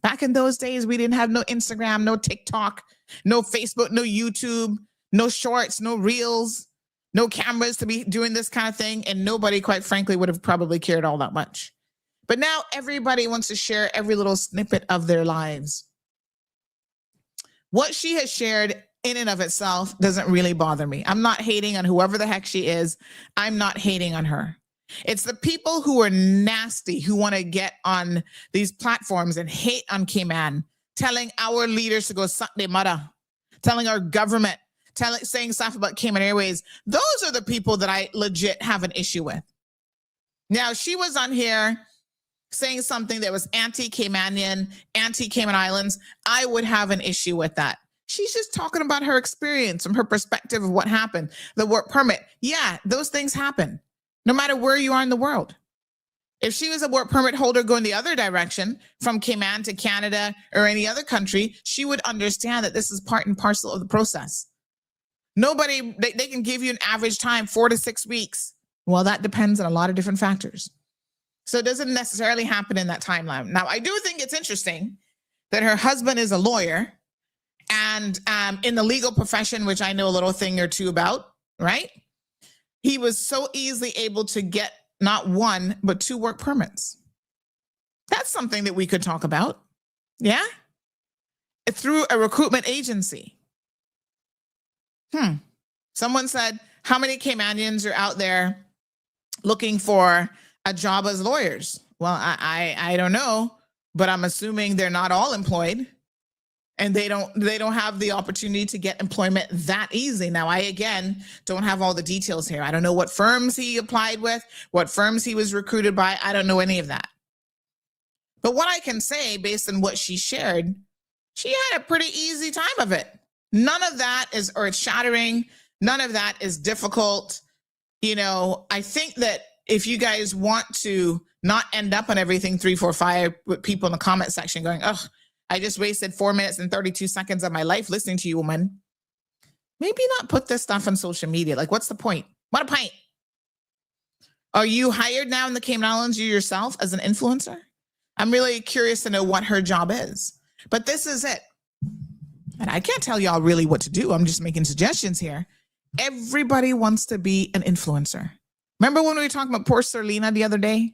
Back in those days, we didn't have no Instagram, no TikTok, no Facebook, no YouTube, no shorts, no reels, no cameras to be doing this kind of thing. And nobody, quite frankly, would have probably cared all that much. But now everybody wants to share every little snippet of their lives. What she has shared in and of itself doesn't really bother me. I'm not hating on whoever the heck she is. I'm not hating on her. It's the people who are nasty, who want to get on these platforms and hate on Cayman, telling our leaders to go suck their mother, telling our government, saying stuff about Cayman Airways. Those are the people that I legit have an issue with. Now, she was on here saying something that was anti-Caymanian, anti-Cayman Islands. I would have an issue with that. She's just talking about her experience from her perspective of what happened. The work permit. Yeah, those things happen no matter where you are in the world. If she was a work permit holder going the other direction from Cayman to Canada or any other country, she would understand that this is part and parcel of the process. They can give you an average time, 4 to 6 weeks. Well, that depends on a lot of different factors. So it doesn't necessarily happen in that timeline. Now, I do think it's interesting that her husband is a lawyer and in the legal profession, which I know a little thing or two about, right? He was so easily able to get not 1, but 2 work permits. That's something that we could talk about. Yeah? Through a recruitment agency. Someone said, how many Caymanians are out there looking for a job as lawyers? Well, I don't know, but I'm assuming they're not all employed. And they don't have the opportunity to get employment that easy. Now, I, again, don't have all the details here. I don't know what firms he applied with, what firms he was recruited by. I don't know any of that. But what I can say, based on what she shared, she had a pretty easy time of it. None of that is earth-shattering. None of that is difficult. You know, I think that if you guys want to not end up on everything 3, 4, 5 with people in the comment section going, ugh, I just wasted 4 minutes and 32 seconds of my life listening to you, woman. Maybe not put this stuff on social media. Like, what's the point? What a pint. Are you hired now in the Cayman Islands, you yourself, as an influencer? I'm really curious to know what her job is. But this is it. And I can't tell y'all really what to do. I'm just making suggestions here. Everybody wants to be an influencer. Remember when we were talking about poor Serlina the other day?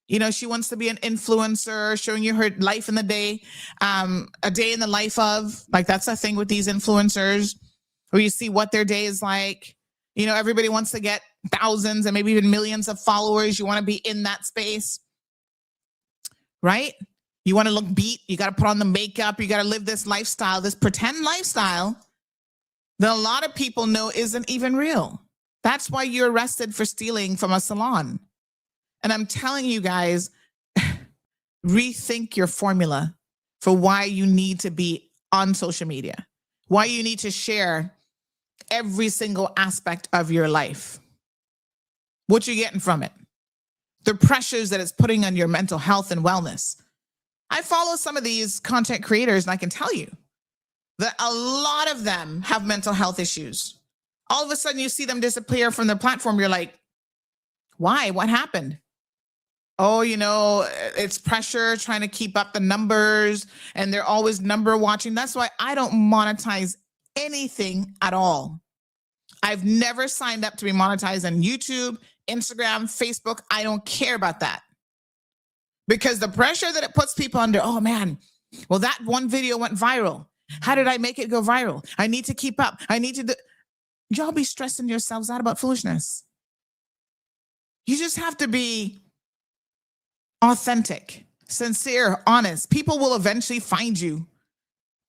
You know, she wants to be an influencer, showing you her life in the day, a day in the life of. Like, that's the thing with these influencers, where you see what their day is like. You know, everybody wants to get thousands and maybe even millions of followers. You want to be in that space, right? You want to look beat. You got to put on the makeup. You got to live this lifestyle, this pretend lifestyle that a lot of people know isn't even real. That's why you're arrested for stealing from a salon. And I'm telling you guys, rethink your formula for why you need to be on social media, why you need to share every single aspect of your life. What you're getting from it, the pressures that it's putting on your mental health and wellness. I follow some of these content creators, and I can tell you that a lot of them have mental health issues. All of a sudden, you see them disappear from their platform. You're like, why? What happened? Oh, you know, it's pressure trying to keep up the numbers, and they're always number watching. That's why I don't monetize anything at all. I've never signed up to be monetized on YouTube, Instagram, Facebook. I don't care about that. Because the pressure that it puts people under, oh man, well, that one video went viral. How did I make it go viral? I need to keep up. I need to do. Y'all be stressing yourselves out about foolishness. You just have to be authentic, sincere, honest. People will eventually find you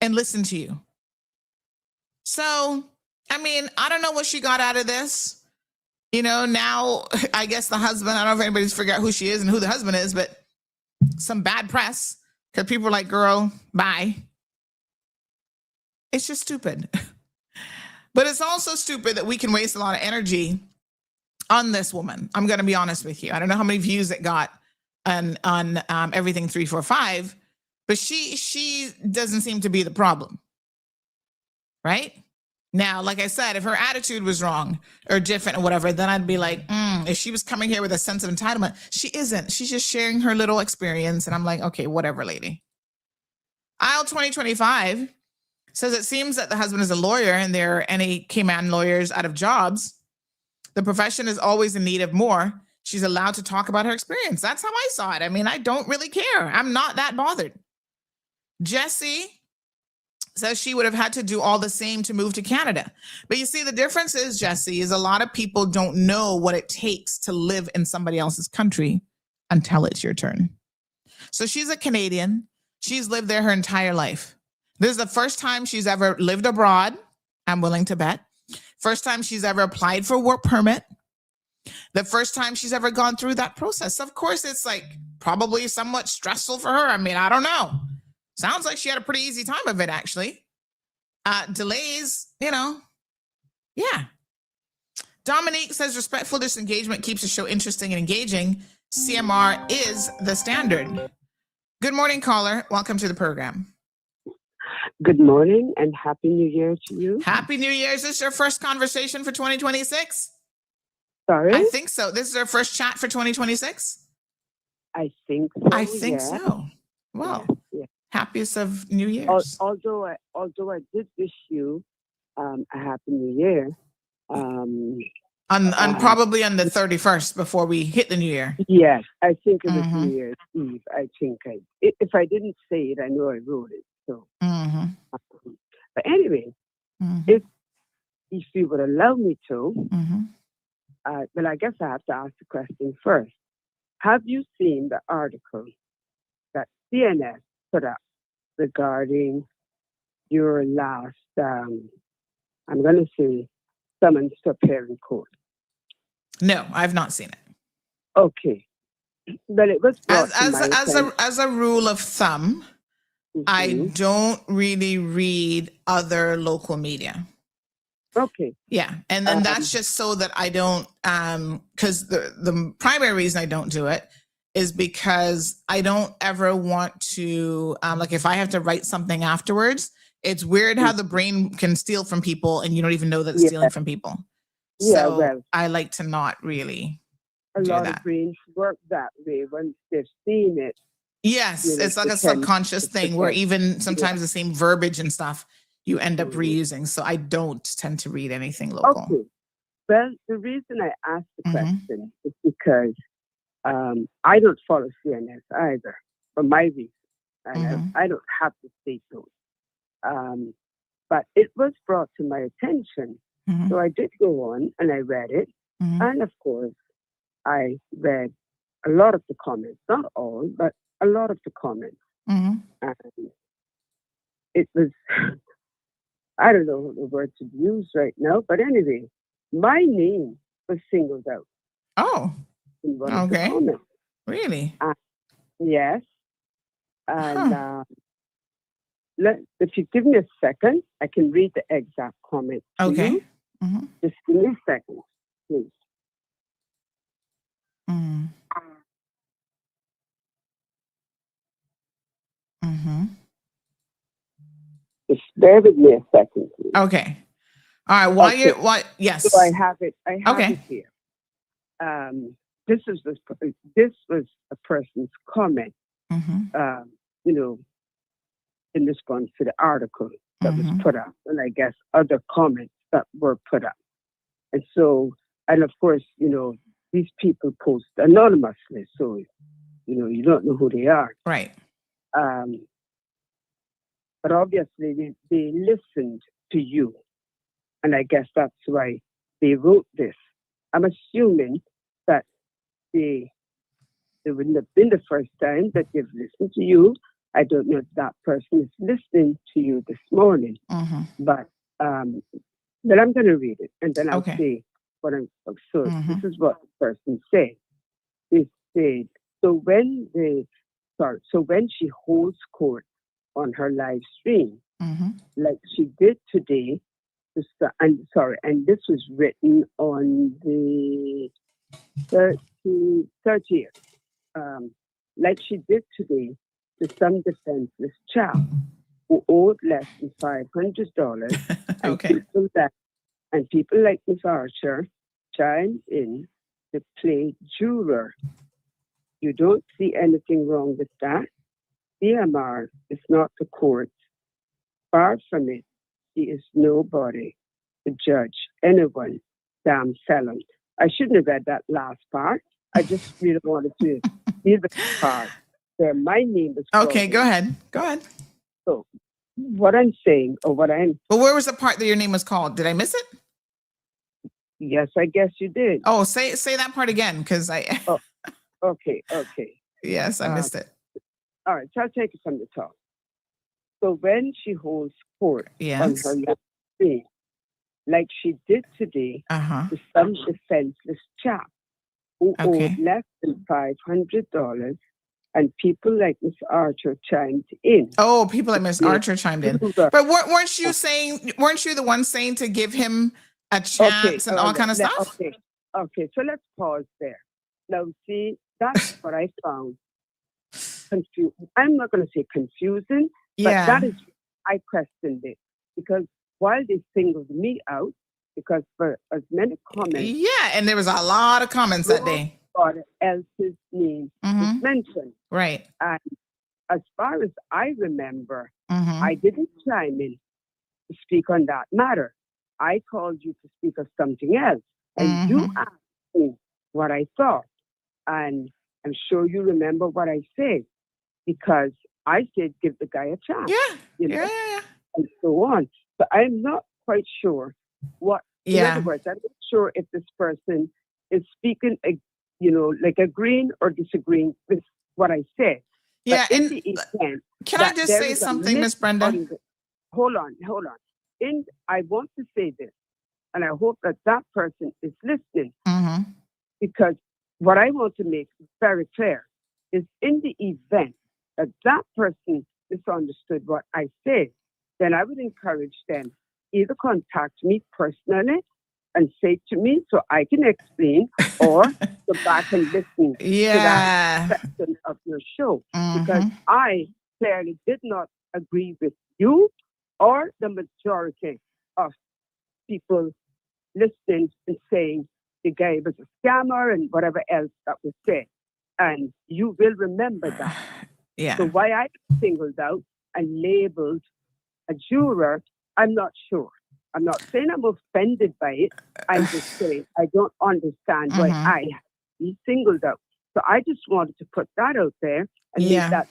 and listen to you. So, I mean, I don't know what she got out of this. Now I guess the husband, I don't know if anybody's figured out who she is and who the husband is, but some bad press because people are like, girl, bye. It's just stupid. But it's also stupid that we can waste a lot of energy on this woman. I'm going to be honest with you. I don't know how many views it got on everything 345, but she doesn't seem to be the problem. Right? Now, like I said, if her attitude was wrong or different or whatever, then I'd be like, if she was coming here with a sense of entitlement, she isn't. She's just sharing her little experience. And I'm like, okay, whatever, lady. Aisle 2025 says it seems that the husband is a lawyer and there are any Cayman lawyers out of jobs. The profession is always in need of more. She's allowed to talk about her experience. That's how I saw it. I mean, I don't really care. I'm not that bothered. Jessie says she would have had to do all the same to move to Canada. But you see, the difference is, Jessie, is a lot of people don't know what it takes to live in somebody else's country until it's your turn. So she's a Canadian. She's lived there her entire life. This is the first time she's ever lived abroad, I'm willing to bet. First time she's ever applied for a work permit. The first time she's ever gone through that process. Of course, it's like probably somewhat stressful for her. I mean, I don't know. Sounds like she had a pretty easy time of it, actually. Delays, yeah. Dominique says respectful disengagement keeps the show interesting and engaging. CMR is the standard. Good morning, caller. Welcome to the program. Good morning and Happy New Year to you. Happy New Year. Is this your first conversation for 2026? Sorry? I think so. This is our first chat for 2026? I think so. I think so. Well, yeah. Happiest of New Year's. Although I did wish you a Happy New Year. Probably on the 31st before we hit the New Year. Yes, I think it was New Year's Eve. I think if I didn't say it, I know I wrote it. So, but anyway, if you would allow me to, well, I guess I have to ask the question first. Have you seen the article that CNS put up regarding your last, I'm going to say, summons to appear in court? No, I've not seen it. Okay. But it was as a rule of thumb, I don't really read other local media. Okay. Yeah. And then that's just so that I don't, because the primary reason I don't do it is because I don't ever want to, like if I have to write something afterwards, it's weird how the brain can steal from people and you don't even know that it's stealing from people. Yeah, so well, I like to not really do lot that. Of brains work that way once they've seen it. Yes, it's like a subconscious thing where even sometimes the same verbiage and stuff you end up reusing. So I don't tend to read anything local. Okay. Well, the reason I asked the question is because I don't follow CNS either, for my reason. I don't have to say so. But it was brought to my attention. So I did go on and I read it. And of course, I read a lot of the comments, not all, but a lot of the comments. And it was, I don't know the word to use right now, but anyway, my name was singled out. Oh, in one of the comments. Really? Yes. And if you give me a second, I can read the exact comment. Okay. Just give me a second, please. Just bear with me a second, please. Okay. All right. Yes. So I have it here. This was a person's comment, in response to the article that was put up, and I guess other comments that were put up. And so, and of course, these people post anonymously, so, you don't know who they are. Right. But obviously, they listened to you. And I guess that's why they wrote this. I'm assuming that they wouldn't have been the first time that they've listened to you. I don't know if that person is listening to you this morning. But I'm going to read it, and then I'll say This is what the person said. They said, when she holds court on her live stream, like she did today, and this was written on the 30th, like she did today, to some defenseless child who owed less than $500, Okay. and people like Miss Archer chimed in to play juror. You don't see anything wrong with that. BMR is not the court. Far from it. He is nobody to judge anyone. Damn felon. I shouldn't have read that last part. I just really wanted to read the part where my name is. Okay, go ahead. So what I'm saying, or what I'm... Well, where was the part that your name was called? Did I miss it? Yes, I guess you did. Oh, say that part again, because I... Oh, okay. Yes, I missed it. All right, so I'll take it from the top. So when she holds court on her left screen, like she did today, to some defenseless chap who owed less than $500, and people like Miss Archer chimed in. Oh, people like Miss Archer chimed in. But weren't you the one saying to give him a chance and all kind of stuff? Okay, so let's pause there. Now, see, that's what I found confusing. I'm not going to say confusing, but that is, I questioned it. Because while they singled me out, because for as many comments. Yeah, and there was a lot of comments that day. Nobody else's name was mentioned. Right. And as far as I remember, I didn't chime in to speak on that matter. I called you to speak of something else. And you asked me what I thought. And I'm sure you remember what I said, because I said, give the guy a chance. Yeah. And so on. But I'm not quite sure what, in other words, I'm not sure if this person is speaking, like agreeing or disagreeing with what I said. Yeah. But in the event, can I just say something, Miss Brenda? Hold on. I want to say this, and I hope that person is listening, because what I want to make very clear is, in the event that person misunderstood what I said, then I would encourage them either contact me personally and say to me so I can explain, or go back and listen to that section of your show. Because I clearly did not agree with you or the majority of people listening and saying the guy was a scammer and whatever else that was said. And you will remember that. Yeah. So why I singled out and labeled a juror, I'm not sure. I'm not saying I'm offended by it. I'm just saying I don't understand why I have to be singled out. So I just wanted to put that out there and make that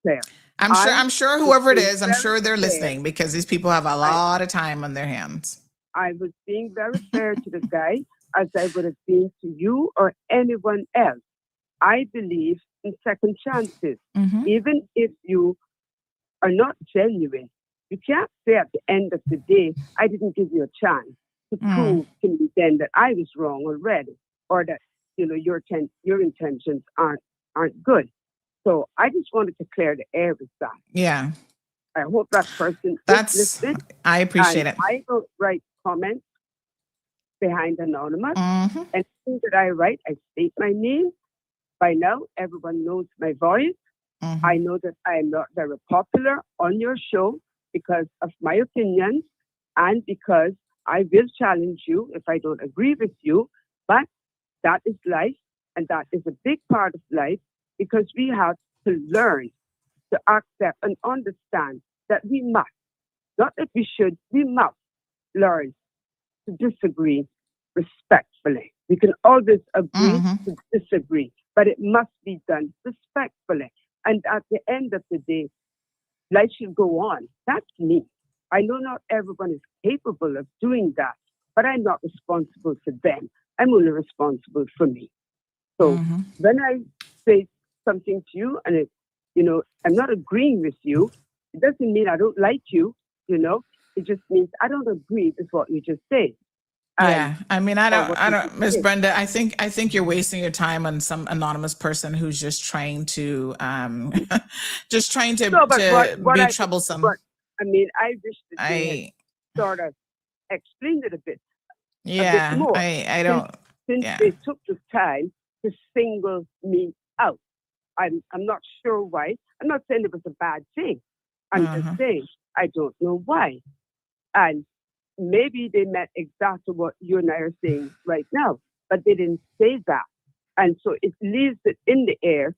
clear. I'm sure whoever it is, I'm sure they're listening, because these people have a lot of time on their hands. I was being very fair to the guy, as I would have been to you or anyone else. I believe in second chances. Even if you are not genuine, you can't say at the end of the day, I didn't give you a chance to prove to me then that I was wrong already, or that your intentions aren't good. So I just wanted to clear the air with that. Yeah. I hope that person is listening. I appreciate it. I don't write comments behind anonymous. Anything that I write, I state my name. By now, everyone knows my voice. I know that I am not very popular on your show because of my opinions, and because I will challenge you if I don't agree with you. But that is life, and that is a big part of life, because we have to learn to accept and understand that we must, not that we should, we must learn to disagree respectfully. We can always agree to disagree, but it must be done respectfully. And at the end of the day, life should go on. That's me. I know not everyone is capable of doing that, but I'm not responsible for them. I'm only responsible for me. So when I say something to you and I'm not agreeing with you, it doesn't mean I don't like you, It just means I don't agree with what you just said. Yeah, I mean, I or what would you don't, Miss say? Brenda. I think you're wasting your time on some anonymous person who's just trying to, just trying No, but to what be I troublesome. but I mean, I wish that they had I, sort of explained it a bit yeah, more I since don't, since yeah. they took the time to single me out. I'm not sure why. I'm not saying it was a bad thing. I'm just saying I don't know why. And maybe they meant exactly what you and I are saying right now, but they didn't say that. And so it leaves it in the air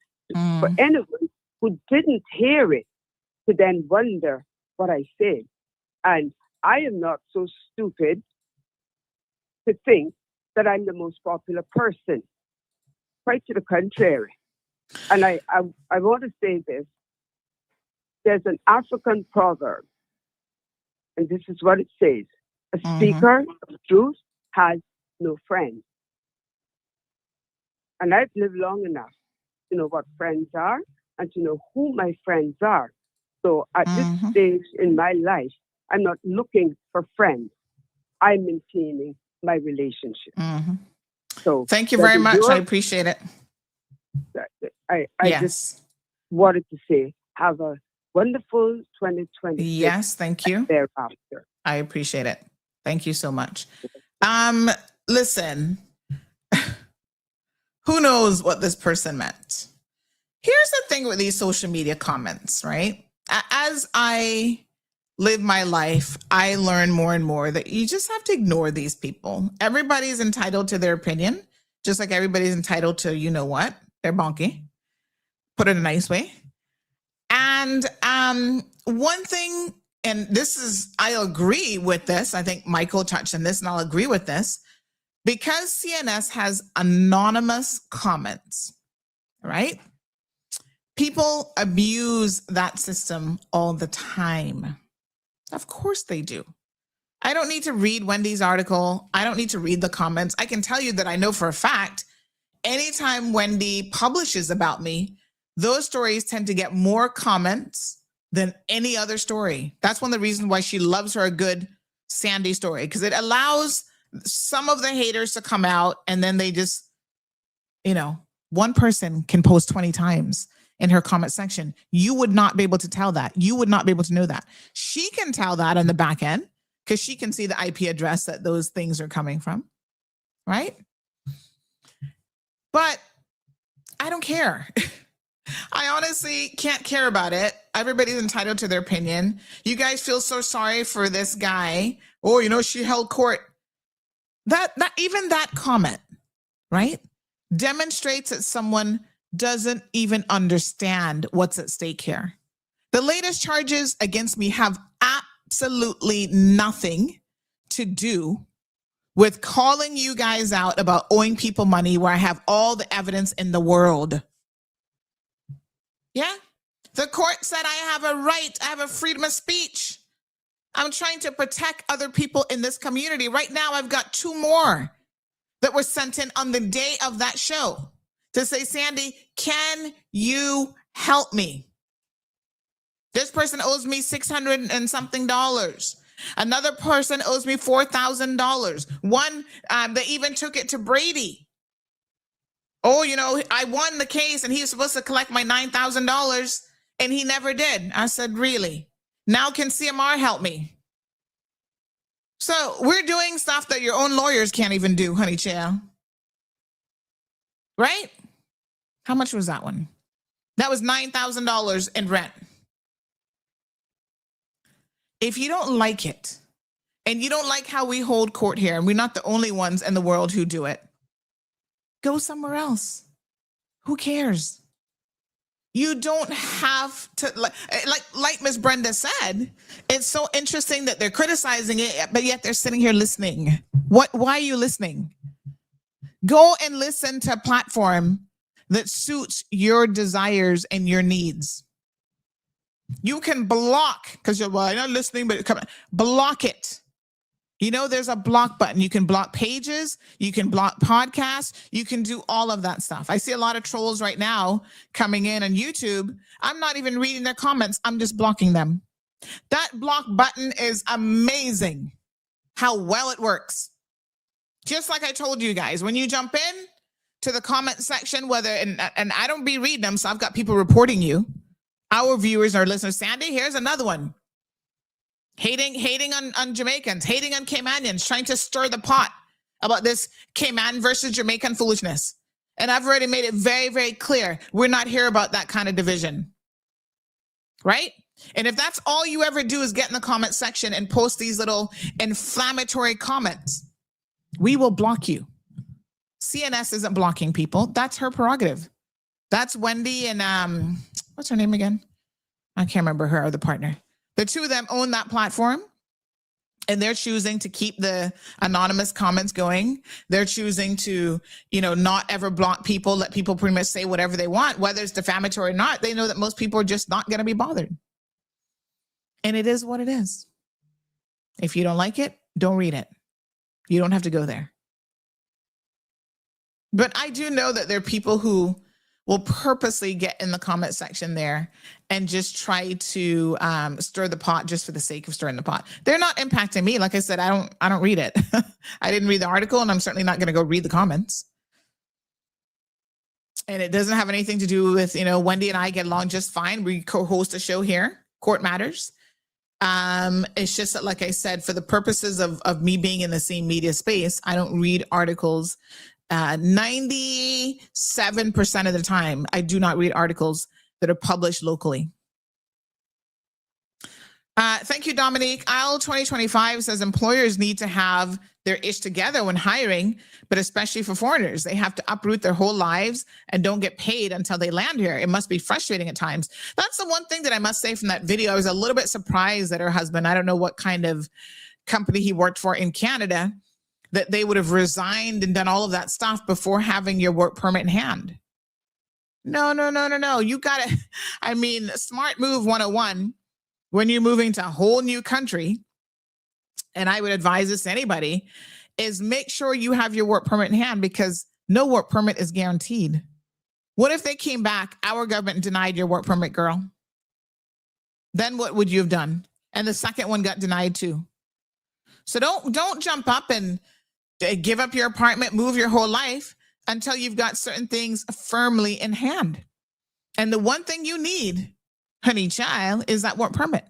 for anyone who didn't hear it to then wonder what I said. And I am not so stupid to think that I'm the most popular person. Quite to the contrary. And I want to say this. There's an African proverb, and this is what it says. A speaker of truth has no friends. And I've lived long enough to know what friends are and to know who my friends are. So at this stage in my life, I'm not looking for friends. I'm maintaining my relationship. So thank you very much. I appreciate it. I just wanted to say, have a wonderful 2020. Yes, thank you. Thereafter. I appreciate it. Thank you so much. Listen, who knows what this person meant? Here's the thing with these social media comments, right? As I live my life, I learn more and more that you just have to ignore these people. Everybody's entitled to their opinion, just like everybody's entitled to, you know what? They're bonky. Put it a nice way. And one thing, and this is, I'll agree with this. I think Michael touched on this, and I'll agree with this. Because CNS has anonymous comments, right? People abuse that system all the time. Of course they do. I don't need to read Wendy's article. I don't need to read the comments. I can tell you that I know for a fact, anytime Wendy publishes about me, those stories tend to get more comments than any other story. That's one of the reasons why she loves her a good Sandy story, because it allows some of the haters to come out, and then they just, one person can post 20 times in her comment section. You would not be able to tell that. You would not be able to know that. She can tell that on the back end because she can see the IP address that those things are coming from, right? But I don't care. I honestly can't care about it. Everybody's entitled to their opinion. You guys feel so sorry for this guy. Oh, she held court. That even that comment, right, demonstrates that someone doesn't even understand what's at stake here. The latest charges against me have absolutely nothing to do with calling you guys out about owing people money where I have all the evidence in the world. Yeah. The court said I have a right. I have a freedom of speech. I'm trying to protect other people in this community. Right now, I've got 2 more that were sent in on the day of that show to say, Sandy, can you help me? This person owes me $600 and something. Another person owes me $4,000. One, they even took it to Brady. Oh, I won the case and he was supposed to collect my $9,000 and he never did. I said, really? Now can CMR help me? So we're doing stuff that your own lawyers can't even do, honey child. Right? How much was that one? That was $9,000 in rent. If you don't like it, and you don't like how we hold court here, and we're not the only ones in the world who do it, go somewhere else. Who cares? You don't have to, like Miss Brenda said, it's so interesting that they're criticizing it, but yet they're sitting here listening. Why are you listening? Go and listen to a platform that suits your desires and your needs. You can block, because you're, I'm not listening, but come on, block it. There's a block button. You can block pages. You can block podcasts. You can do all of that stuff. I see a lot of trolls right now coming in on YouTube. I'm not even reading their comments. I'm just blocking them. That block button is amazing how well it works. Just like I told you guys, when you jump in to the comment section, whether, and I don't be reading them, so I've got people reporting you. Our viewers or listeners. Sandy, here's another one. Hating on Jamaicans, hating on Caymanians, trying to stir the pot about this Cayman versus Jamaican foolishness. And I've already made it very, very clear. We're not here about that kind of division. Right? And if that's all you ever do is get in the comment section and post these little inflammatory comments, we will block you. CNS isn't blocking people. That's her prerogative. That's Wendy and what's her name again? I can't remember her other partner. The two of them own that platform, and they're choosing to keep the anonymous comments going. They're choosing to, not ever block people, let people pretty much say whatever they want, whether it's defamatory or not. They know that most people are just not going to be bothered. And it is what it is. If you don't like it, don't read it. You don't have to go there. But I do know that there are people who will purposely get in the comment section there and just try to stir the pot just for the sake of stirring the pot. They're not impacting me. Like I said, I don't read it. I didn't read the article, and I'm certainly not going to go read the comments. And it doesn't have anything to do with, Wendy and I get along just fine. We co-host a show here, Court Matters. It's just that, like I said, for the purposes of me being in the same media space, I don't read articles. 97% of the time, I do not read articles that are published locally. Thank you, Dominique. IL 2025 says employers need to have their ish together when hiring, but especially for foreigners. They have to uproot their whole lives and don't get paid until they land here. It must be frustrating at times. That's the one thing that I must say from that video. I was a little bit surprised that her husband, I don't know what kind of company he worked for in Canada, that they would have resigned and done all of that stuff before having your work permit in hand. No. You got to, smart move 101 when you're moving to a whole new country, and I would advise this to anybody, is make sure you have your work permit in hand, because no work permit is guaranteed. What if they came back, our government denied your work permit, girl? Then what would you have done? And the second one got denied too. So don't jump up and give up your apartment, move your whole life until you've got certain things firmly in hand. And the one thing you need, honey child, is that work permit.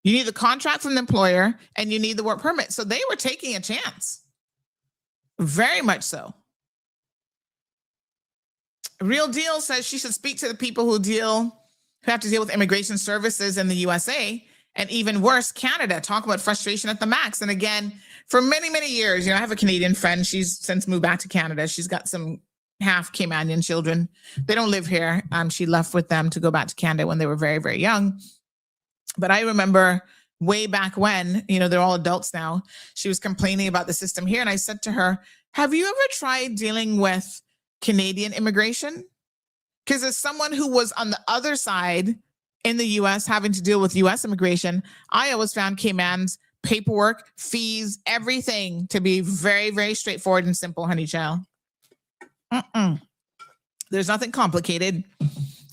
You need the contract from the employer and you need the work permit. So they were taking a chance. Very much so. Real Deal says she should speak to the people who have to deal with immigration services in the USA, and even worse, Canada. Talk about frustration at the max. And again, for many, many years, I have a Canadian friend. She's since moved back to Canada. She's got some half Caymanian children. They don't live here. She left with them to go back to Canada when they were very, very young. But I remember way back when, they're all adults now, she was complaining about the system here. And I said to her, have you ever tried dealing with Canadian immigration? Because as someone who was on the other side in the US having to deal with US immigration, I always found Cayman's paperwork, fees, everything to be very, very straightforward and simple, honey child. There's nothing complicated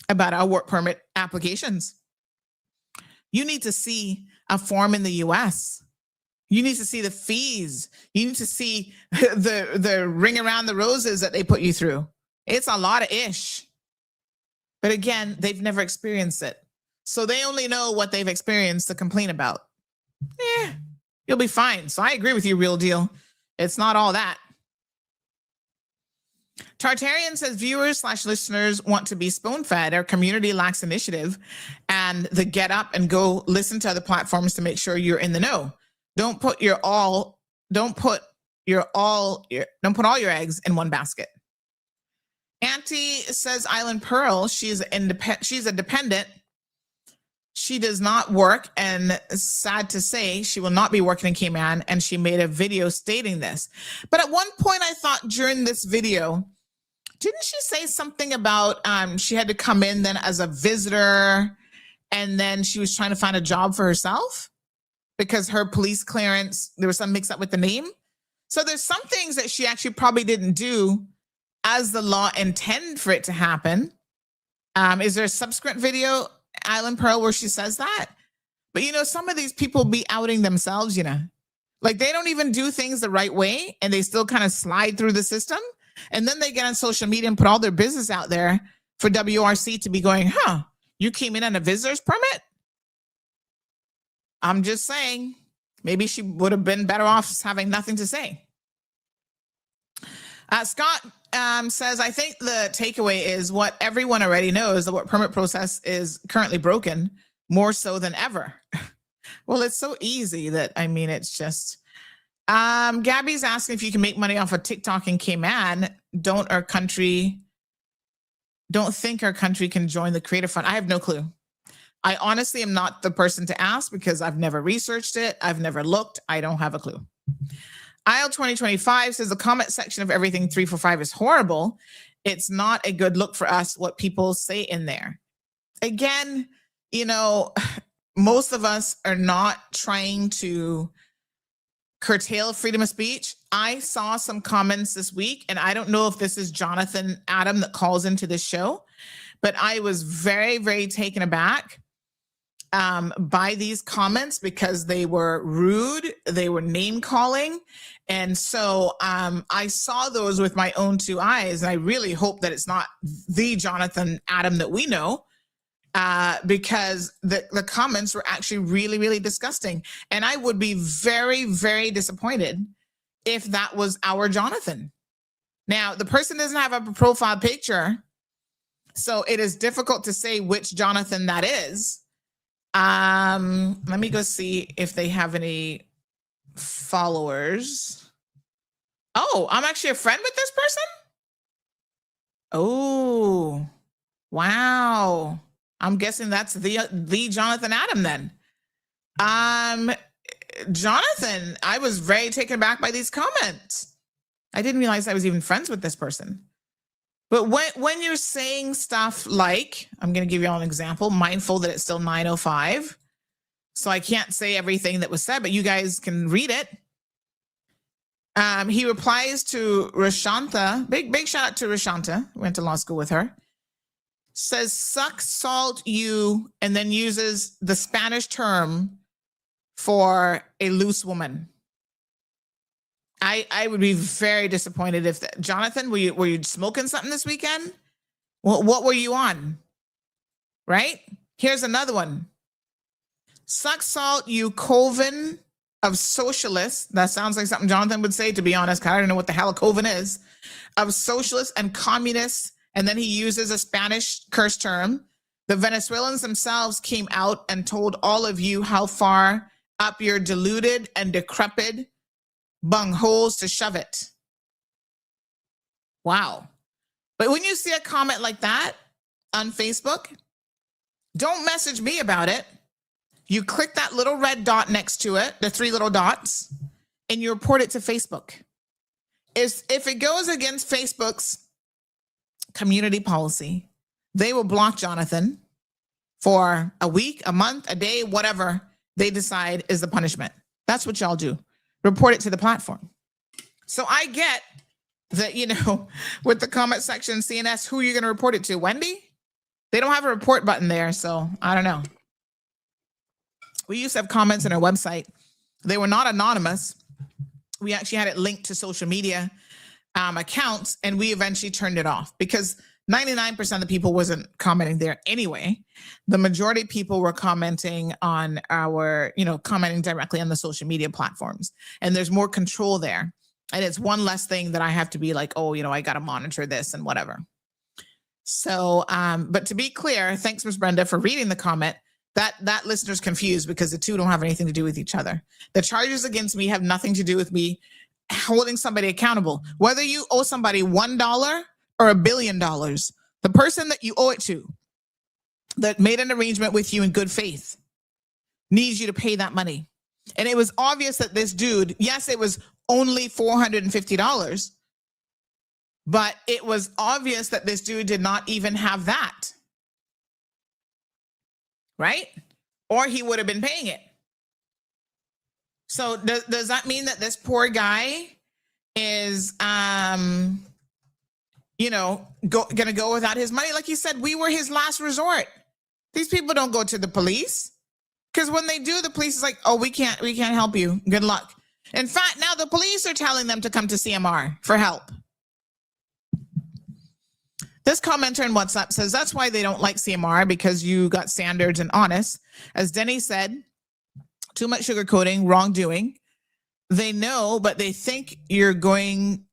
about our work permit applications. You need to see a form in the US. You need to see the fees. You need to see the ring around the roses that they put you through. It's a lot of ish. But again, they've never experienced it. So they only know what they've experienced to complain about. You'll be fine. So I agree with you, Real Deal. It's not all that. Tartarian says viewers/listeners want to be spoon-fed. Our community lacks initiative and the get up and go listen to other platforms to make sure you're in the know. Don't put all your eggs in one basket. Auntie says Island Pearl, she's a dependent. She does not work, and sad to say, she will not be working in Cayman, and she made a video stating this. But at one point, I thought during this video, didn't she say something about she had to come in then as a visitor, and then she was trying to find a job for herself because her police clearance, there was some mix up with the name. So there's some things that she actually probably didn't do as the law intended for it to happen. Is there a subsequent video, Island Pearl, where she says that? But some of these people be outing themselves, Like they don't even do things the right way and they still kind of slide through the system. And then they get on social media and put all their business out there for WRC to be going, you came in on a visitor's permit? I'm just saying, maybe she would have been better off having nothing to say. Scott says, I think the takeaway is what everyone already knows, the work permit process is currently broken more so than ever. Well, it's so easy that, I mean, it's just, Gabby's asking if you can make money off of TikTok in Cayman. Don't think our country can join the Creator Fund. I have no clue. I honestly am not the person to ask because I've never researched it. I've never looked. I don't have a clue. IL 2025 says the comment section of everything 345 is horrible. It's not a good look for us, what people say in there. Again, you know, most of us are not trying to curtail freedom of speech. I saw some comments this week, and I don't know if this is Jonathan Adam that calls into this show, but I was very, very taken aback by these comments because they were rude, they were name calling. And so I saw those with my own two eyes. And I really hope that it's not the Jonathan Adam that we know, because the comments were actually really, really disgusting. And I would be very, very disappointed if that was our Jonathan. Now, the person doesn't have a profile picture, so it is difficult to say which Jonathan that is. Let me go see if they have any followers. Oh, I'm actually a friend with this person? Oh, wow. I'm guessing that's the Jonathan Adam then. Jonathan, I was very taken aback by these comments. I didn't realize I was even friends with this person. But when you're saying stuff like, I'm going to give you all an example, mindful that it's still 9:05, so I can't say everything that was said, but you guys can read it. He replies to Rashanta, big shout out to Rashanta, went to law school with her, says, suck salt you, and then uses the Spanish term for a loose woman. I would be very disappointed if Jonathan, were you smoking something this weekend? What were you on? Right? Here's another one. Suck salt, you coven of socialists. That sounds like something Jonathan would say, to be honest. I don't know what the hell a coven is. Of socialists and communists. And then he uses a Spanish curse term. The Venezuelans themselves came out and told all of you how far up your deluded and decrepit bung holes to shove it. Wow. But when you see a comment like that on Facebook, don't message me about it. You click that little red dot next to it, the three little dots, and you report it to Facebook. If it goes against Facebook's community policy, they will block Jonathan for a week, a month, a day, whatever they decide is the punishment. That's what y'all do. Report it to the platform. So I get that, you know, with the comment section, CNS, who are you going to report it to? Wendy? They don't have a report button there, so I don't know. We used to have comments on our website. They were not anonymous. We actually had it linked to social media accounts, and we eventually turned it off because 99% of the people wasn't commenting there anyway. The majority of people were commenting on our, commenting directly on the social media platforms. And there's more control there. And it's one less thing that I have to be like, oh, I got to monitor this and whatever. So, but to be clear, thanks, Ms. Brenda, for reading the comment. That listener's confused because the two don't have anything to do with each other. The charges against me have nothing to do with me holding somebody accountable. Whether you owe somebody $1 or $1 billion, the person that you owe it to, that made an arrangement with you in good faith, needs you to pay that money. And it was obvious that this dude, yes, it was only $450, but it was obvious that this dude did not even have that. Right? Or he would have been paying it. So does that mean that this poor guy is, gonna go without his money? Like you said, we were his last resort. These people don't go to the police because when they do, the police is like, oh, we can't help you. Good luck. In fact, now the police are telling them to come to CMR for help. This commenter in WhatsApp says that's why they don't like CMR, because you got standards and honest. As Denny said, too much sugarcoating, wrongdoing. They know, but they think they're going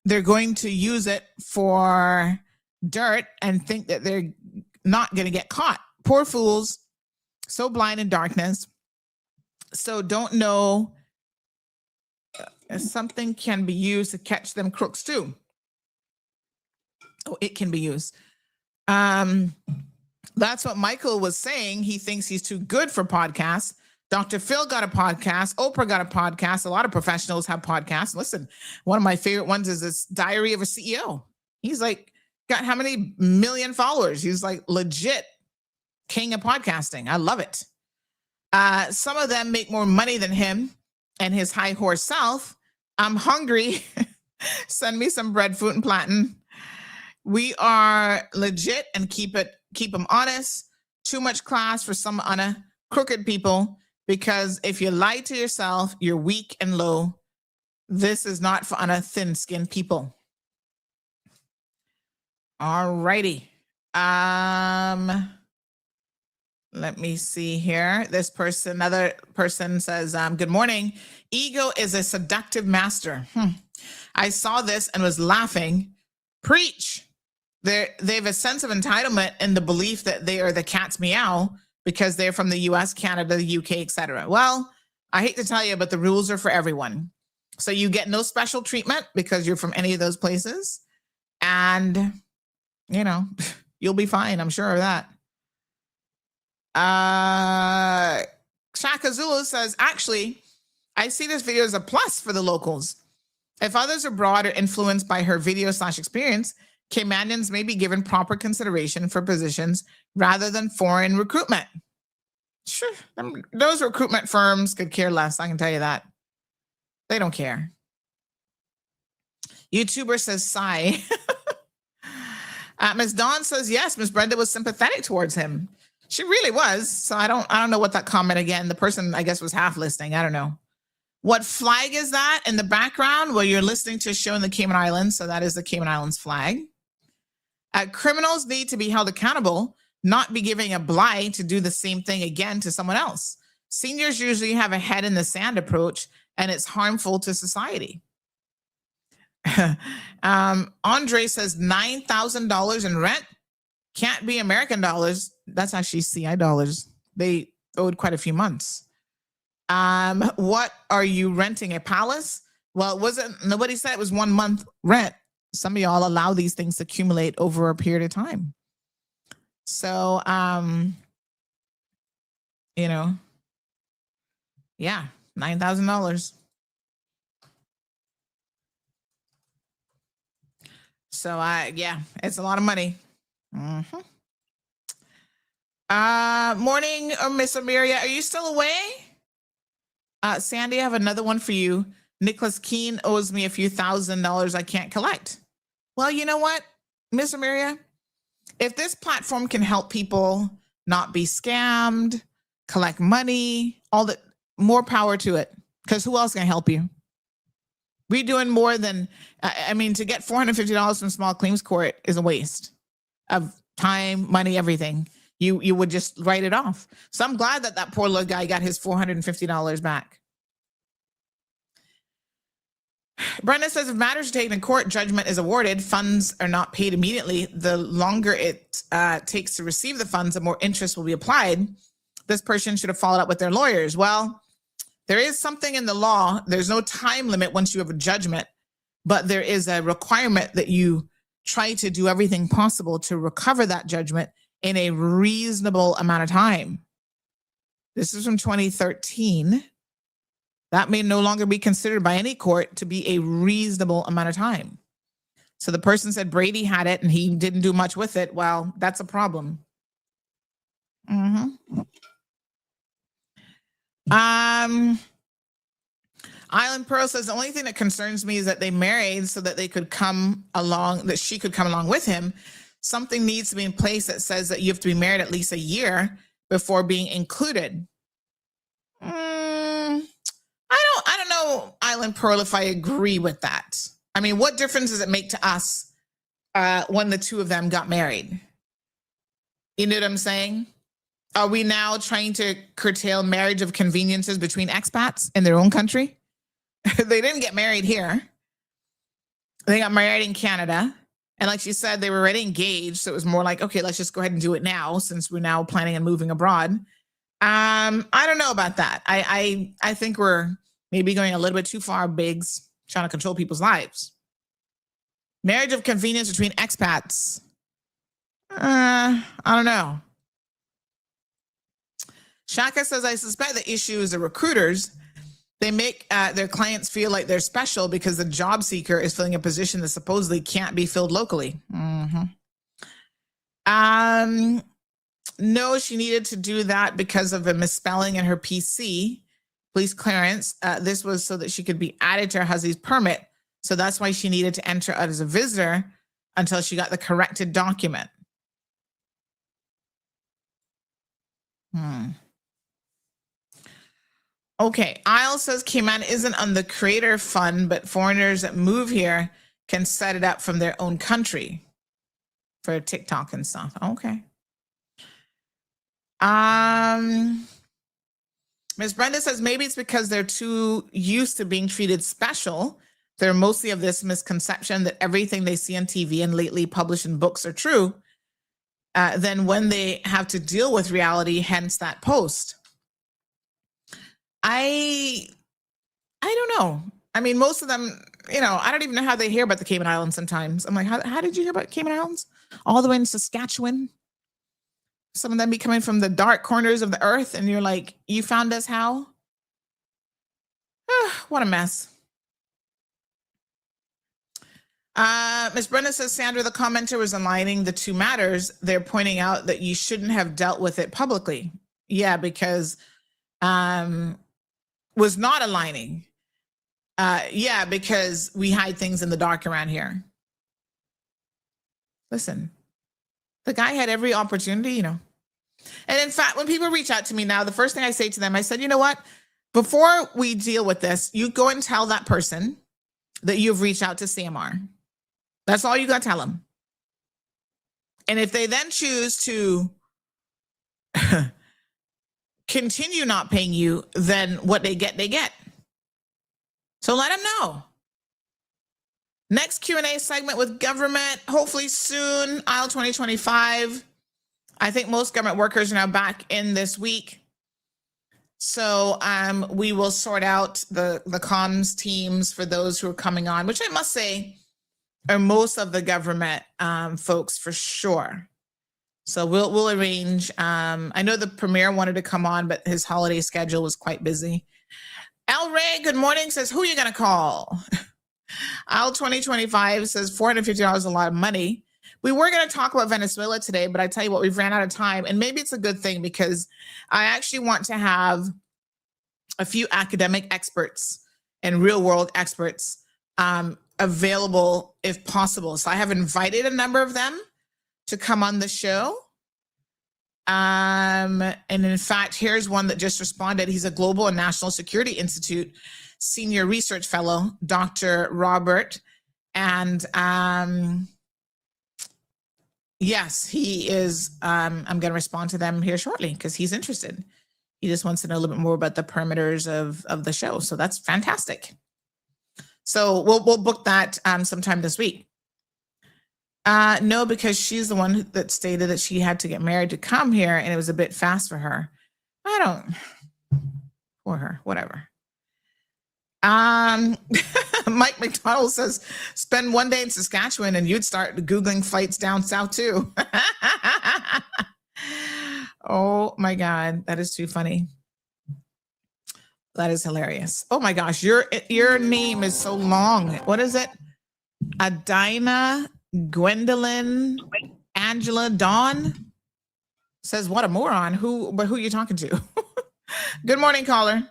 to use it for dirt and think that they're not going to get caught. Poor fools, so blind in darkness. So don't know something can be used to catch them crooks too. Oh, it can be used. That's what Michael was saying. He thinks he's too good for podcasts. Dr. Phil got a podcast. Oprah got a podcast. A lot of professionals have podcasts. Listen, one of my favorite ones is this Diary of a CEO. He's like, got how many million followers? He's like legit king of podcasting. I love it. Some of them make more money than him and his high horse self. I'm hungry. Send me some breadfruit and plantain. We are legit and keep them honest. Too much class for some crooked people, because if you lie to yourself, you're weak and low. This is not for thin-skinned people. All righty. Let me see here. Another person says, good morning. Ego is a seductive master. I saw this and was laughing. Preach. They have a sense of entitlement and the belief that they are the cat's meow because they're from the US, Canada, the UK, etc. Well, I hate to tell you, but the rules are for everyone. So you get no special treatment because you're from any of those places. And, you'll be fine. I'm sure of that. Shaka Zulu says, actually, I see this video as a plus for the locals. If others abroad are influenced by her video/experience, Caymanians may be given proper consideration for positions rather than foreign recruitment. Sure, those recruitment firms could care less, I can tell you that. They don't care. YouTuber says, sigh. Ms. Dawn says, yes, Ms. Brenda was sympathetic towards him. She really was. So I don't know what that comment again. The person, I guess, was half listening. I don't know. What flag is that in the background? Well, you're listening to a show in the Cayman Islands. So that is the Cayman Islands flag. Criminals need to be held accountable, not be giving a blight to do the same thing again to someone else. Seniors usually have a head in the sand approach, and it's harmful to society. Andre says $9,000 in rent can't be American dollars. That's actually CI dollars. They owed quite a few months. What are you renting, a palace? Well, nobody said it was 1 month rent. Some of y'all allow these things to accumulate over a period of time. So, yeah, $9,000. So yeah, it's a lot of money. Mm-hmm. Morning, Miss Amelia. Are you still away? Sandy, I have another one for you. Nicholas Keene owes me a few $1,000s I can't collect. Well, you know what, Miss Amelia? If this platform can help people not be scammed, collect money, all that, more power to it. Because who else can help you? We're doing more than, to get $450 from small claims court is a waste of time, money, everything. You would just write it off. So I'm glad that poor little guy got his $450 back. Brenda says, if matters are taken in court, judgment is awarded, funds are not paid immediately. The longer it takes to receive the funds, the more interest will be applied. This person should have followed up with their lawyers. Well, there is something in the law. There's no time limit once you have a judgment, but there is a requirement that you try to do everything possible to recover that judgment in a reasonable amount of time. This is from 2013. That may no longer be considered by any court to be a reasonable amount of time. So the person said Brady had it and he didn't do much with it. Well, that's a problem. Mm-hmm. Island Pearl says the only thing that concerns me is that they married so that they could come along, that she could come along with him. Something needs to be in place that says that you have to be married at least a year before being included. I I don't know, Island Pearl, if I agree with that. I mean, what difference does it make to us when the two of them got married? You know what I'm saying? Are we now trying to curtail marriage of conveniences between expats in their own country? They didn't get married here. They got married in Canada. And like she said, they were already engaged. So it was more like, okay, let's just go ahead and do it now since we're now planning on moving abroad. I don't know about that. I think we're maybe going a little bit too far, Biggs, trying to control people's lives. Marriage of convenience between expats. I don't know. Shaka says, I suspect the issue is the recruiters. They make their clients feel like they're special because the job seeker is filling a position that supposedly can't be filled locally. Mm-hmm. No, she needed to do that because of a misspelling in her PC, police clearance. This was so that she could be added to her husband's permit. So that's why she needed to enter out as a visitor until she got the corrected document. Okay, Isle says Cayman isn't on the creator fund, but foreigners that move here can set it up from their own country for TikTok and stuff. Okay. Ms. Brenda says maybe it's because they're too used to being treated special. They're mostly of this misconception that everything they see on TV and lately published in books are true. Then when they have to deal with reality, hence that post. I don't know. I mean, most of them, you know, I don't even know how they hear about the Cayman Islands sometimes. I'm like, how did you hear about Cayman Islands? All the way in Saskatchewan? Some of them be coming from the dark corners of the earth, and you're like, you found us how? What a mess. Ms. Brenda says, Sandra, the commenter was aligning the two matters. They're pointing out that you shouldn't have dealt with it publicly. Yeah, because was not aligning. Yeah, because we hide things in the dark around here. Listen, the guy had every opportunity, you know. And in fact, when people reach out to me now, the first thing I say to them, I said, you know what? Before we deal with this, you go and tell that person that you've reached out to CMR. That's all you got to tell them. And if they then choose to continue not paying you, then what they get, they get. So let them know. Next Q&A segment with government, hopefully soon, Aisle 2025. I think most government workers are now back in this week. So we will sort out the comms teams for those who are coming on, which I must say are most of the government folks for sure. So we'll arrange. I know the premier wanted to come on, but his holiday schedule was quite busy. El Ray, good morning, says, who are you going to call? Aisle 2025 says $450 is a lot of money. We were going to talk about Venezuela today, but I tell you what, we've ran out of time. And maybe it's a good thing because I actually want to have a few academic experts and real world experts available if possible. So I have invited a number of them to come on the show. And in fact, here's one that just responded. He's a Global and National Security Institute Senior Research Fellow, Dr. Robert. And yes, he is. I'm going to respond to them here shortly because he's interested. He just wants to know a little bit more about the perimeters of the show. So that's fantastic. So we'll book that sometime this week. No, because she's the one that stated that she had to get married to come here and it was a bit fast for her. For her, whatever. Mike McDonald says, spend one day in Saskatchewan and you'd start Googling flights down south too. Oh my God, that is too funny. That is hilarious. Oh my gosh, your name is so long. What is it? Adina Gwendolyn Angela Dawn says, what a moron. Who are you talking to? Good morning, caller.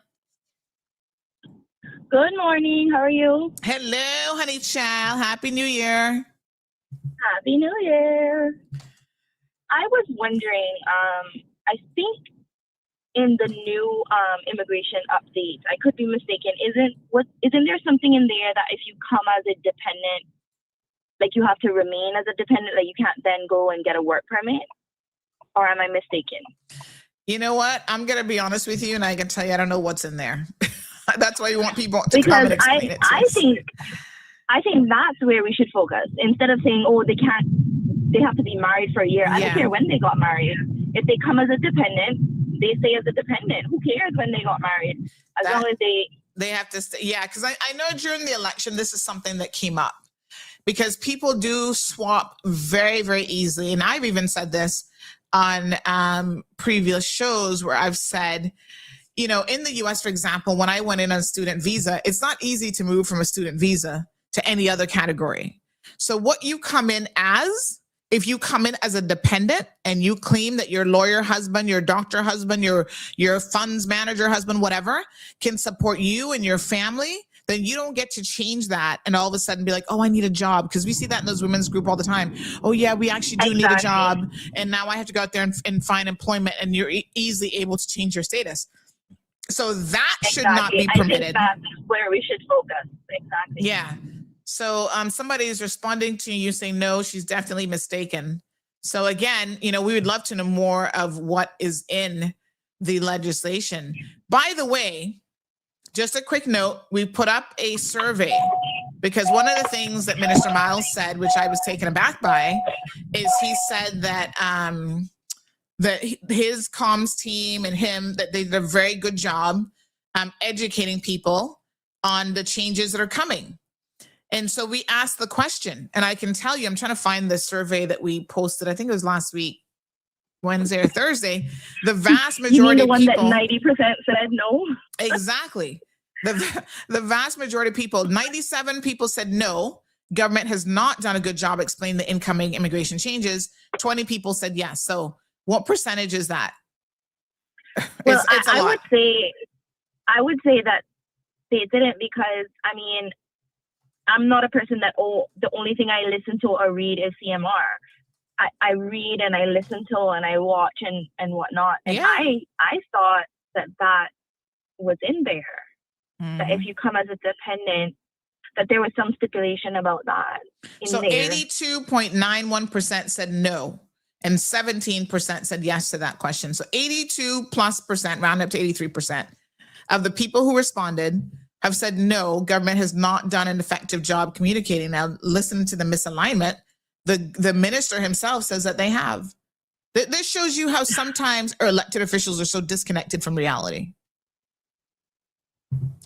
Good morning. How are you? Hello, honey child. Happy New Year. Happy New Year. I was wondering, I think in the new immigration updates, I could be mistaken, isn't there something in there that if you come as a dependent, like you have to remain as a dependent, like you can't then go and get a work permit? Or am I mistaken? You know what? I'm going to be honest with you, and I can tell you I don't know what's in there. That's why we want people to come and explain it to us. I think that's where we should focus. Instead of saying, oh, they have to be married for a year. I don't care when they got married. If they come as a dependent, they stay as a dependent. Who cares when they got married? As long as they have to stay. Yeah, because I know during the election, this is something that came up. Because people do swap very, very easily. And I've even said this on previous shows where I've said, you know, in the US, for example, when I went in on a student visa, it's not easy to move from a student visa to any other category. So what you come in as, if you come in as a dependent and you claim that your lawyer husband, your doctor husband, your funds manager husband, whatever, can support you and your family, then you don't get to change that and all of a sudden be like, oh, I need a job. Because we see that in those women's group all the time. Oh, yeah, we actually do need a job. And now I have to go out there and find employment, and you're easily able to change your status. So that should not be permitted. I think that's where we should focus. Exactly. Yeah. So somebody is responding to you saying, no, she's definitely mistaken. So again, you know, we would love to know more of what is in the legislation. By the way, just a quick note, we put up a survey because one of the things that Minister Miles said, which I was taken aback by, is he said that that his comms team and him, that they did a very good job educating people on the changes that are coming. And so we asked the question, and I can tell you, I'm trying to find the survey that we posted, I think it was last week, Wednesday or Thursday. The vast majority you mean the one of people, that 90% said no? Exactly. The vast majority of people, 97 people said no, government has not done a good job explaining the incoming immigration changes. 20 people said yes. So what percentage is that? Well, it's a lot. I would say that they didn't, because I mean, I'm not a person that the only thing I listen to or read is CMR. I read and I listen to and I watch and whatnot. And I thought that was in there. Mm-hmm. That if you come as a dependent, that there was some stipulation about that. So 82.91% said no, and 17% said yes to that question. So 82+%, round up to 83% of the people who responded have said no, government has not done an effective job communicating. Now, listen to the misalignment. The minister himself says that they have. This shows you how sometimes our elected officials are so disconnected from reality.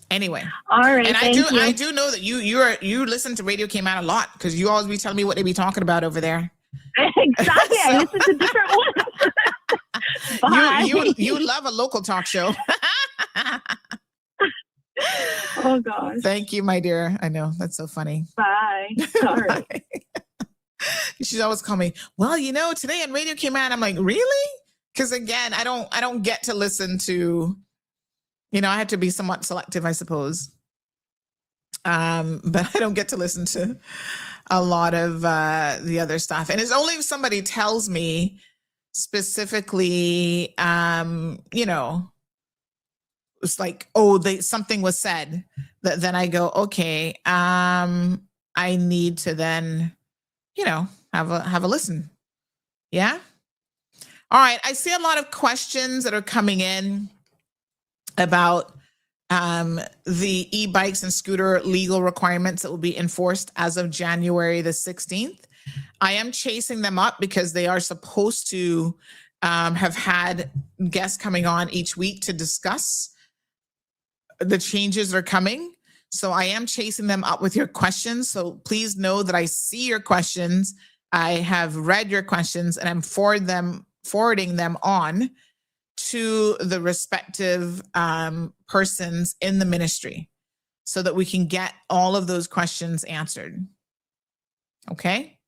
Anyway, all right. And I do know that you listen to Radio Cayman a lot, because you always be telling me what they be talking about over there. Exactly. So, I listen to different ones. You love a local talk show. Oh gosh. Thank you, my dear. I know, that's so funny. Bye. Sorry. Bye. She's always calling me, well, you know, today on Radio Cayman, I'm like, really? Because again, I don't get to listen to, you know, I have to be somewhat selective, I suppose. But I don't get to listen to a lot of the other stuff. And it's only if somebody tells me specifically, you know, it's like, oh, something was said, that then I go, okay, I need to then, you know, have a listen. Yeah. All right. I see a lot of questions that are coming in about the e-bikes and scooter legal requirements that will be enforced as of January the 16th. I am chasing them up because they are supposed to have had guests coming on each week to discuss the changes that are coming. So I am chasing them up with your questions. So please know that I see your questions. I have read your questions, and I'm forwarding them on to the respective persons in the ministry so that we can get all of those questions answered. Okay.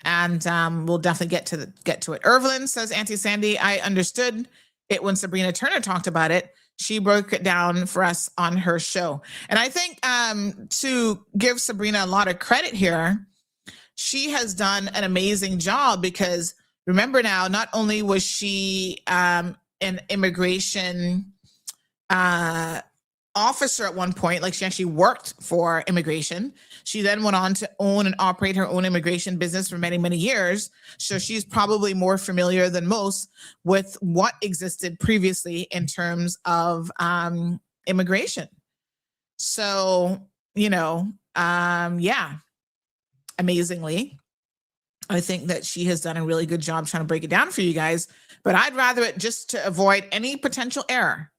And we'll definitely get to it. Irvelyn says, Auntie Sandy, I understood it when Sabrina Turner talked about it. She broke it down for us on her show. And I think to give Sabrina a lot of credit here, she has done an amazing job, because remember now, not only was she an immigration officer at one point. Like, she actually worked for immigration. She then went on to own and operate her own immigration business for many, many years. So she's probably more familiar than most with what existed previously in terms of immigration. So, yeah, amazingly, I think that she has done a really good job trying to break it down for you guys, but I'd rather it just to avoid any potential error.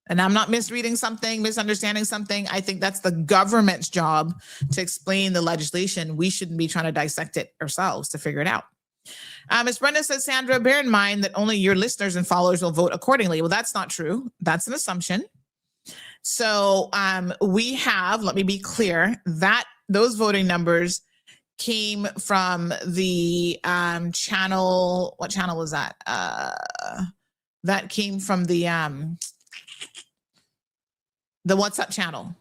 And I'm not misreading something, misunderstanding something. I think that's the government's job to explain the legislation. We shouldn't be trying to dissect it ourselves to figure it out. Ms. Brenda says, Sandra, bear in mind that only your listeners and followers will vote accordingly. Well, that's not true. That's an assumption. So we have, let me be clear, that those voting numbers came from the channel. What channel was that? That came from the WhatsApp channel.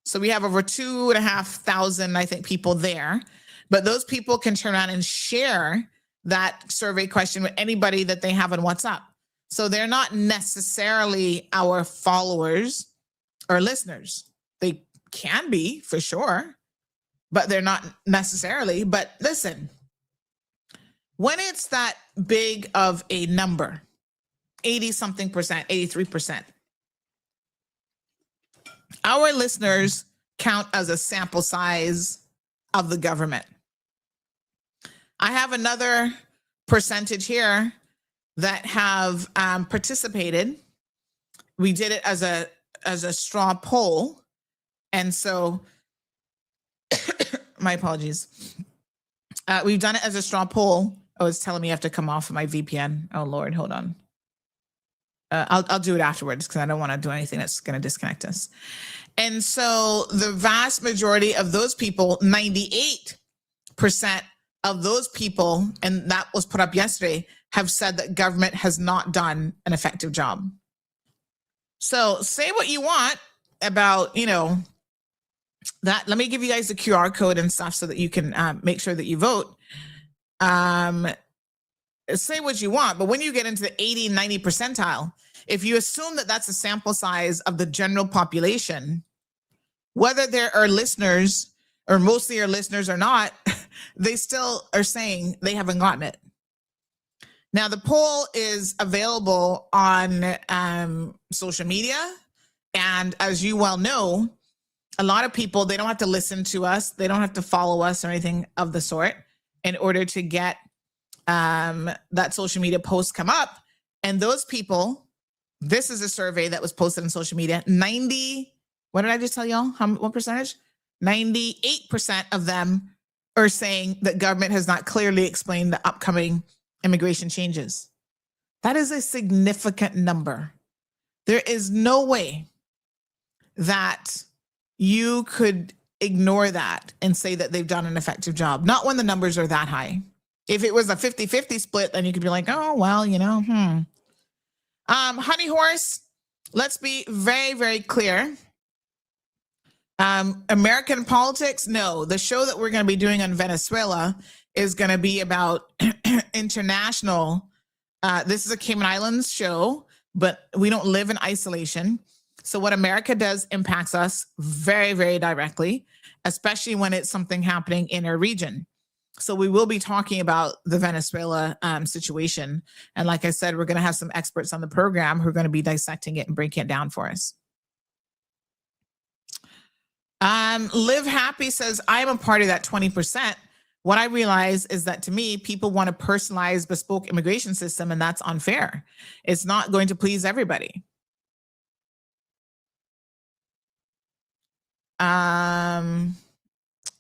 So we have over 2,500, I think, people there. But those people can turn around and share that survey question with anybody that they have on WhatsApp. So they're not necessarily our followers or listeners. They can be, for sure, but they're not necessarily. But listen, when it's that big of a number, 80-something percent, 83%, our listeners count as a sample size of the government. I have another percentage here that have participated. We did it as a straw poll. And so, my apologies. We've done it as a straw poll. Oh, it's telling me I have to come off of my VPN. Oh, Lord, hold on. I'll do it afterwards because I don't want to do anything that's going to disconnect us. And so the vast majority of those people, 98% of those people, and that was put up yesterday, have said that government has not done an effective job. So say what you want about, that. Let me give you guys the QR code and stuff so that you can make sure that you vote. Say what you want, but when you get into the 80, 90 percentile, if you assume that that's a sample size of the general population, whether there are listeners or mostly are listeners or not, they still are saying they haven't gotten it. Now, the poll is available on social media. And as you well know, a lot of people, they don't have to listen to us. They don't have to follow us or anything of the sort in order to get that social media post come up. And those people, this is a survey that was posted on social media. 90, what did I just tell y'all? What percentage? 98% of them are saying that government has not clearly explained the upcoming immigration changes. That is a significant number. There is no way that you could ignore that and say that they've done an effective job. Not when the numbers are that high. If it was a 50-50 split, then you could be like, oh, well, Honey Horse, let's be very, very clear. American politics, no. The show that we're going to be doing on Venezuela is going to be about international. This is a Cayman Islands show, but we don't live in isolation. So what America does impacts us very, very directly, especially when it's something happening in our region. So we will be talking about the Venezuela situation. And like I said, we're going to have some experts on the program who are going to be dissecting it and breaking it down for us. Live Happy says, I'm a part of that 20%. What I realize is that to me, people want a personalized, bespoke immigration system, and that's unfair. It's not going to please everybody.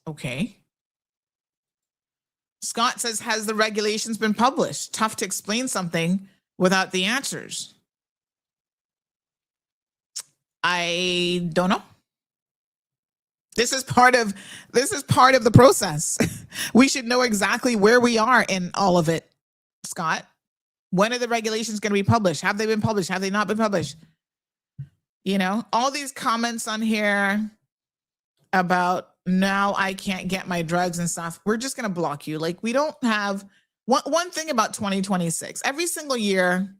Okay. Scott says, has the regulations been published? Tough to explain something without the answers. I don't know. This is part of the process. We should know exactly where we are in all of it, Scott. When are the regulations going to be published? Have they been published? Have they not been published? All these comments on here about now I can't get my drugs and stuff. We're just going to block you. Like, we don't have one thing about 2026. Every single year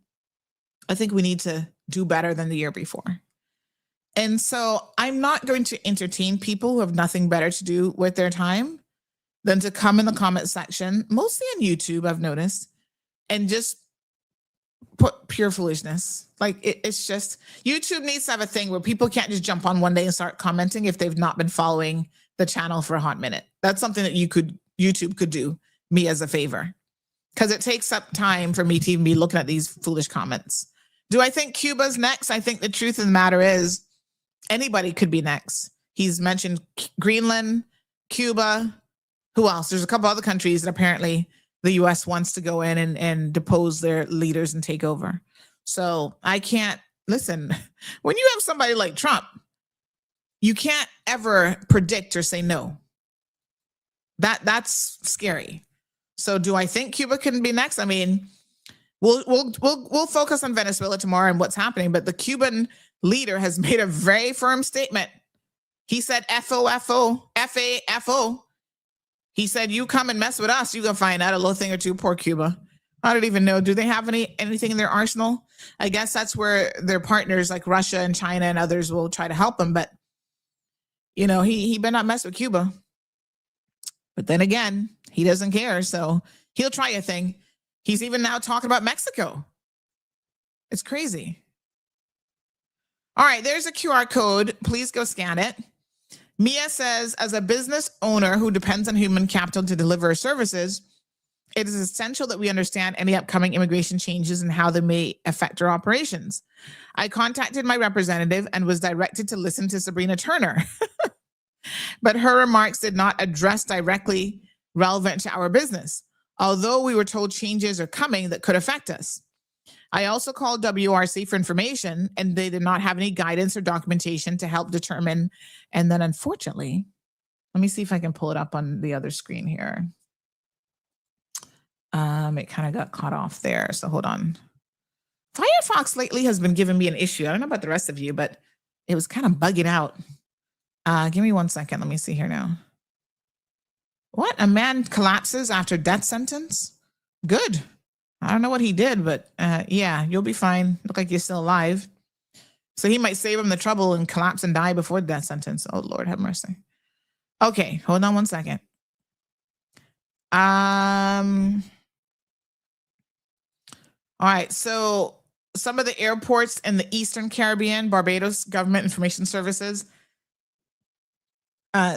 I think we need to do better than the year before. And so I'm not going to entertain people who have nothing better to do with their time than to come in the comment section, mostly on YouTube, I've noticed, and just put pure foolishness. Like it's just, YouTube needs to have a thing where people can't just jump on one day and start commenting if they've not been following the channel for a hot minute. That's something that YouTube could do me as a favor, because it takes up time for me to even be looking at these foolish comments. Do I think Cuba's next? I think the truth of the matter is anybody could be next. He's mentioned Greenland, Cuba. Who else? There's a couple other countries that apparently the US wants to go in and depose their leaders and take over. So I can't, listen, when you have somebody like Trump, you can't ever predict or say no. That's scary. So do I think Cuba can be next? I mean, we'll focus on Venezuela tomorrow and what's happening, but the Cuban leader has made a very firm statement. He said, FOFO, FAFO. He said, you come and mess with us, you're going to find out a little thing or two. Poor Cuba. I don't even know. Do they have anything in their arsenal? I guess that's where their partners like Russia and China and others will try to help them. But, you know, he better not mess with Cuba. But then again, he doesn't care. So he'll try a thing. He's even now talking about Mexico. It's crazy. All right, there's a QR code. Please go scan it. Mia says, as a business owner who depends on human capital to deliver services, it is essential that we understand any upcoming immigration changes and how they may affect our operations. I contacted my representative and was directed to listen to Sabrina Turner, but her remarks did not address directly relevant to our business, although we were told changes are coming that could affect us. I also called WRC for information, and they did not have any guidance or documentation to help determine. And then unfortunately, let me see if I can pull it up on the other screen here. It kind of got caught off there. So hold on. Firefox lately has been giving me an issue. I don't know about the rest of you, but it was kind of bugging out. Give me 1 second. Let me see here now. What? A man collapses after death sentence? Good. I don't know what he did, but yeah, you'll be fine. Look like you're still alive. So he might save him the trouble and collapse and die before the death sentence. Oh, Lord, have mercy. Okay, hold on 1 second. All right, so some of the airports in the Eastern Caribbean, Barbados Government Information Services,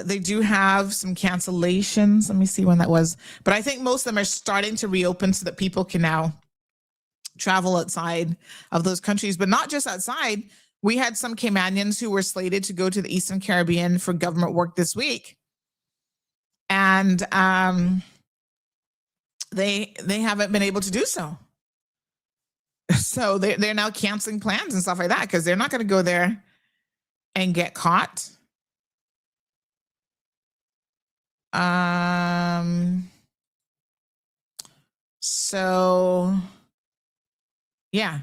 they do have some cancellations. Let me see when that was. But I think most of them are starting to reopen so that people can now travel outside of those countries, but not just outside. We had some Caymanians who were slated to go to the Eastern Caribbean for government work this week. And they haven't been able to do so. So they're now canceling plans and stuff like that because they're not going to go there and get caught. So yeah.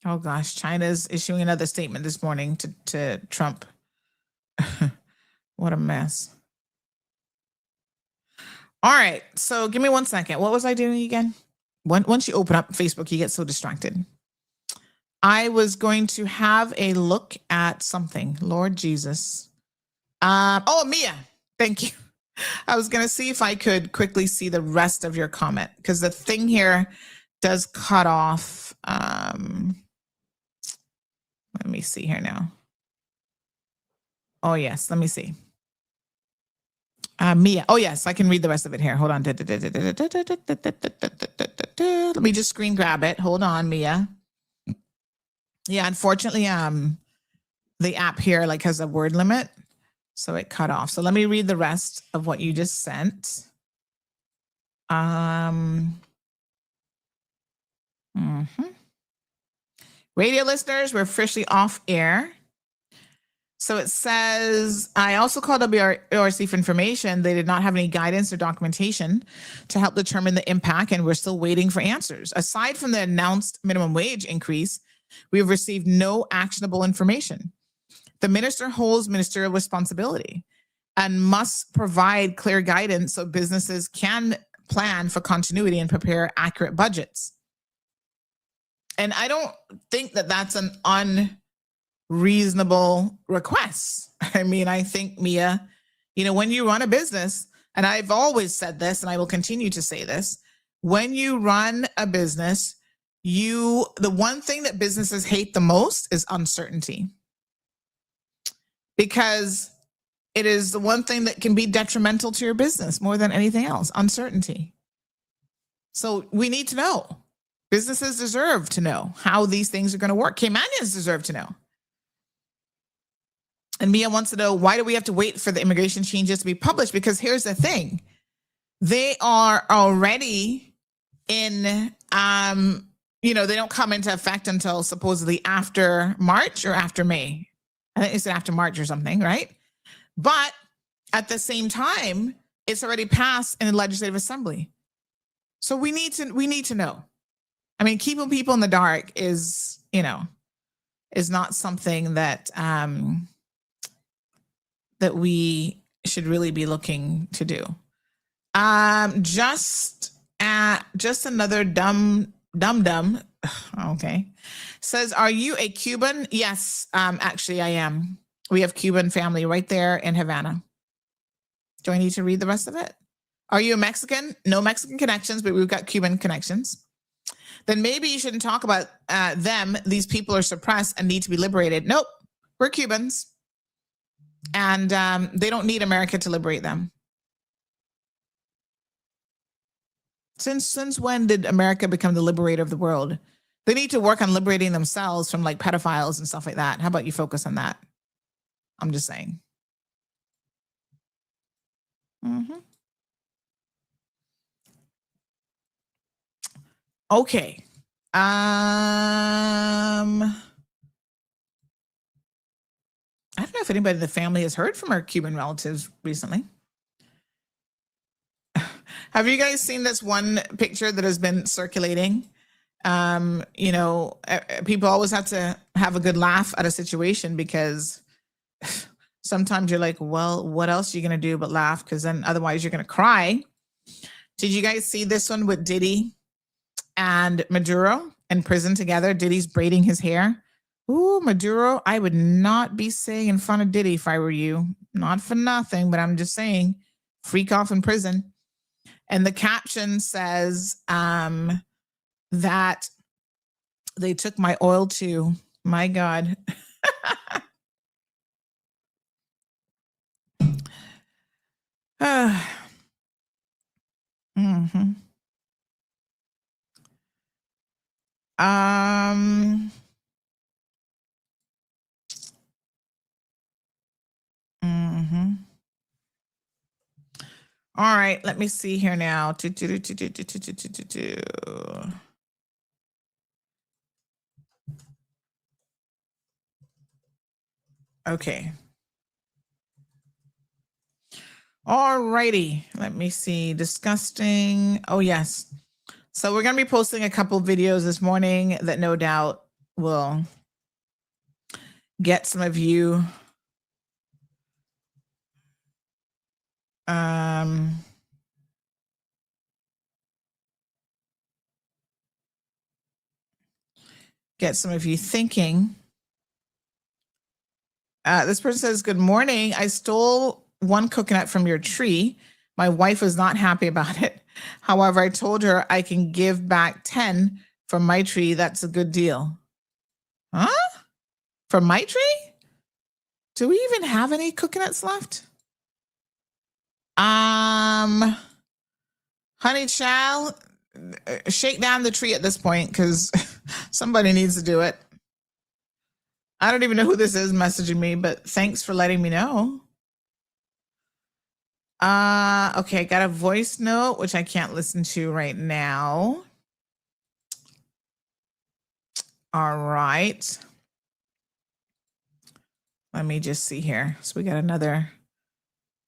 Oh gosh, China's issuing another statement this morning to Trump. What a mess. All right, so give me 1 second. What was I doing again? Once you open up Facebook, you get so distracted. I was going to have a look at something. Lord Jesus. Oh, Mia, thank you. I was going to see if I could quickly see the rest of your comment because the thing here does cut off. Let me see here now. Oh, yes. Let me see. Mia. Oh, yes. I can read the rest of it here. Hold on. Let me just screen grab it. Hold on, Mia. Yeah, unfortunately, the app here like has a word limit. So it cut off. So let me read the rest of what you just sent. Radio listeners, we're officially off air. So it says, I also called WRC for information. They did not have any guidance or documentation to help determine the impact, and we're still waiting for answers. Aside from the announced minimum wage increase, we have received no actionable information. The minister holds ministerial responsibility and must provide clear guidance so businesses can plan for continuity and prepare accurate budgets. And I don't think that that's an unreasonable request. I mean, I think, Mia, you know, when you run a business, and I've always said this, and I will continue to say this, when you run a business, the one thing that businesses hate the most is uncertainty. Because it is the one thing that can be detrimental to your business more than anything else, uncertainty. So we need to know. Businesses deserve to know how these things are going to work. Caymanians deserve to know. And Mia wants to know, why do we have to wait for the immigration changes to be published? Because here's the thing. They are already in, you know, they don't come into effect until supposedly after March or after May. I think it's after March or something, right? But at the same time, it's already passed in the Legislative Assembly. So we need to know. I mean, keeping people in the dark is, you know, is not something that that we should really be looking to do. Just another dumb. Okay. Says, are you a Cuban? Yes, actually I am. We have Cuban family right there in Havana. Do I need to read the rest of it? Are you a Mexican? No Mexican connections, but we've got Cuban connections. Then maybe you shouldn't talk about them. These people are suppressed and need to be liberated. Nope, we're Cubans. And they don't need America to liberate them. Since when did America become the liberator of the world? They need to work on liberating themselves from like pedophiles and stuff like that. How about you focus on that? I'm just saying. Okay. I don't know if anybody in the family has heard from our Cuban relatives recently. Have you guys seen this one picture that has been circulating? You know, people always have to have a good laugh at a situation because sometimes you're like, well, what else are you going to do but laugh? Because then otherwise you're going to cry. Did you guys see this one with Diddy and Maduro in prison together? Diddy's braiding his hair. Ooh, Maduro, I would not be saying in front of Diddy if I were you. Not for nothing, but I'm just saying, freak off in prison. And the caption says that they took my oil too. My God. All right, let me see here now. Okay. All righty. Let me see. Disgusting. Oh, yes. So we're going to be posting a couple videos this morning that no doubt will get some of you thinking. This person says, good morning. I stole one coconut from your tree. My wife was not happy about it. However, I told her I can give back 10 from my tree. That's a good deal. Huh? From my tree? Do we even have any coconuts left? Honey child, shake down the tree at this point because somebody needs to do it. I don't even know who this is messaging me, but thanks for letting me know. Okay, I got a voice note, which I can't listen to right now. All right. Let me just see here. So we got another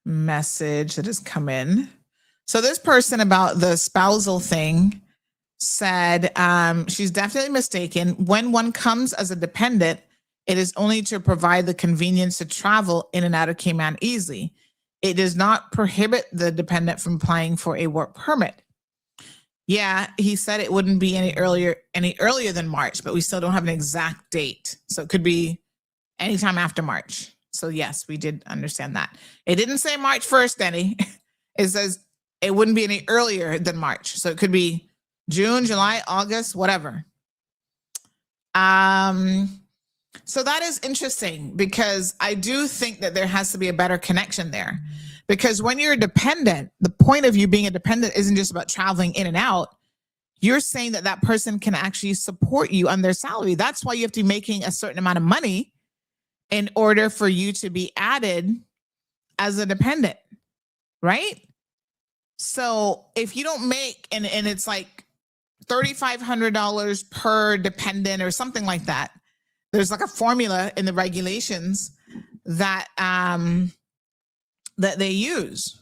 message that has come in. So this person about the spousal thing said she's definitely mistaken. When one comes as a dependent, it is only to provide the convenience to travel in and out of Cayman easily. It does not prohibit the dependent from applying for a work permit. Yeah, he said it wouldn't be any earlier than March, but we still don't have an exact date. So it could be anytime after March. So yes, we did understand that. It didn't say March 1st, Denny. It says it wouldn't be any earlier than March. So it could be June, July, August, whatever. So that is interesting because I do think that there has to be a better connection there. Because when you're dependent, the point of you being a dependent isn't just about traveling in and out. You're saying that that person can actually support you on their salary. That's why you have to be making a certain amount of money in order for you to be added as a dependent, right? So if you don't make, and it's like $3,500 per dependent or something like that, there's like a formula in the regulations that that they use.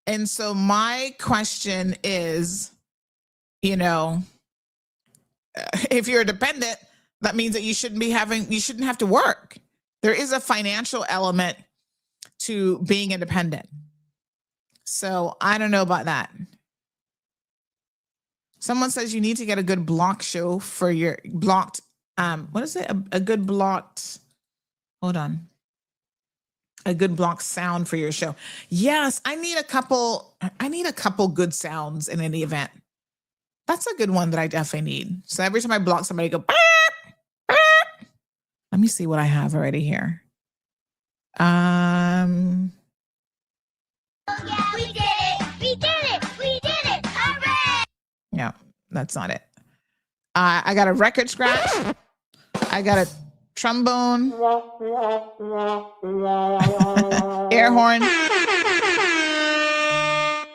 And so my question is, you know, if you're a dependent, that means that you shouldn't have to work. There is a financial element to being independent. So I don't know about that. Someone says you need to get a good block show for your blocked, what is it? A good blocked, hold on. A good block sound for your show. Yes, I need a couple good sounds in any event. That's a good one that I definitely need. So every time I block somebody, I go, bah, bah. Let me see what I have already here. Yeah, we did it! We did it! We did it! Hooray! No, that's not it. I got a record scratch. I got a trombone. Air horn.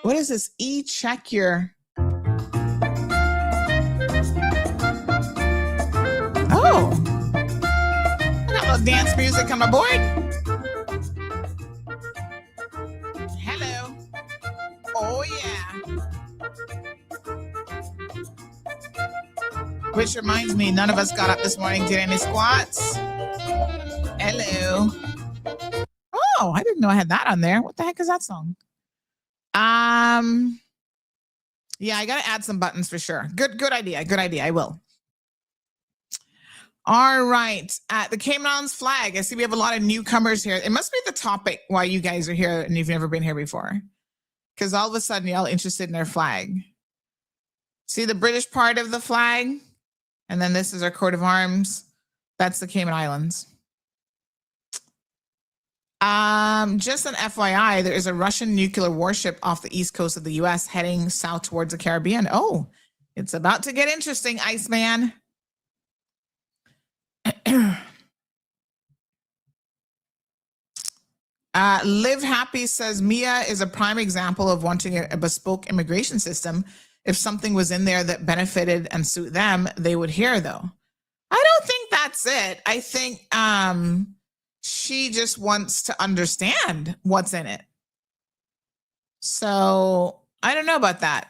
What is this? Check your. Oh. I got a little dance music on my board. Hello. Oh, yeah. Which reminds me, none of us got up this morning, did any squats. Hello. Oh, I didn't know I had that on there. What the heck is that song? Yeah, I got to add some buttons for sure. Good idea. Good idea. I will. All right. The Cayman Islands flag. I see we have a lot of newcomers here. It must be the topic why you guys are here and you've never been here before. Because all of a sudden y'all interested in their flag. See the British part of the flag? And then this is our coat of arms. That's the Cayman Islands. Just an FYI, there is a Russian nuclear warship off the east coast of the US heading south towards the Caribbean. Oh, it's about to get interesting, Iceman. Live Happy says Mia is a prime example of wanting a bespoke immigration system. If something was in there that benefited and suit them, they would hear though. I don't think that's it. I think she just wants to understand what's in it. So I don't know about that.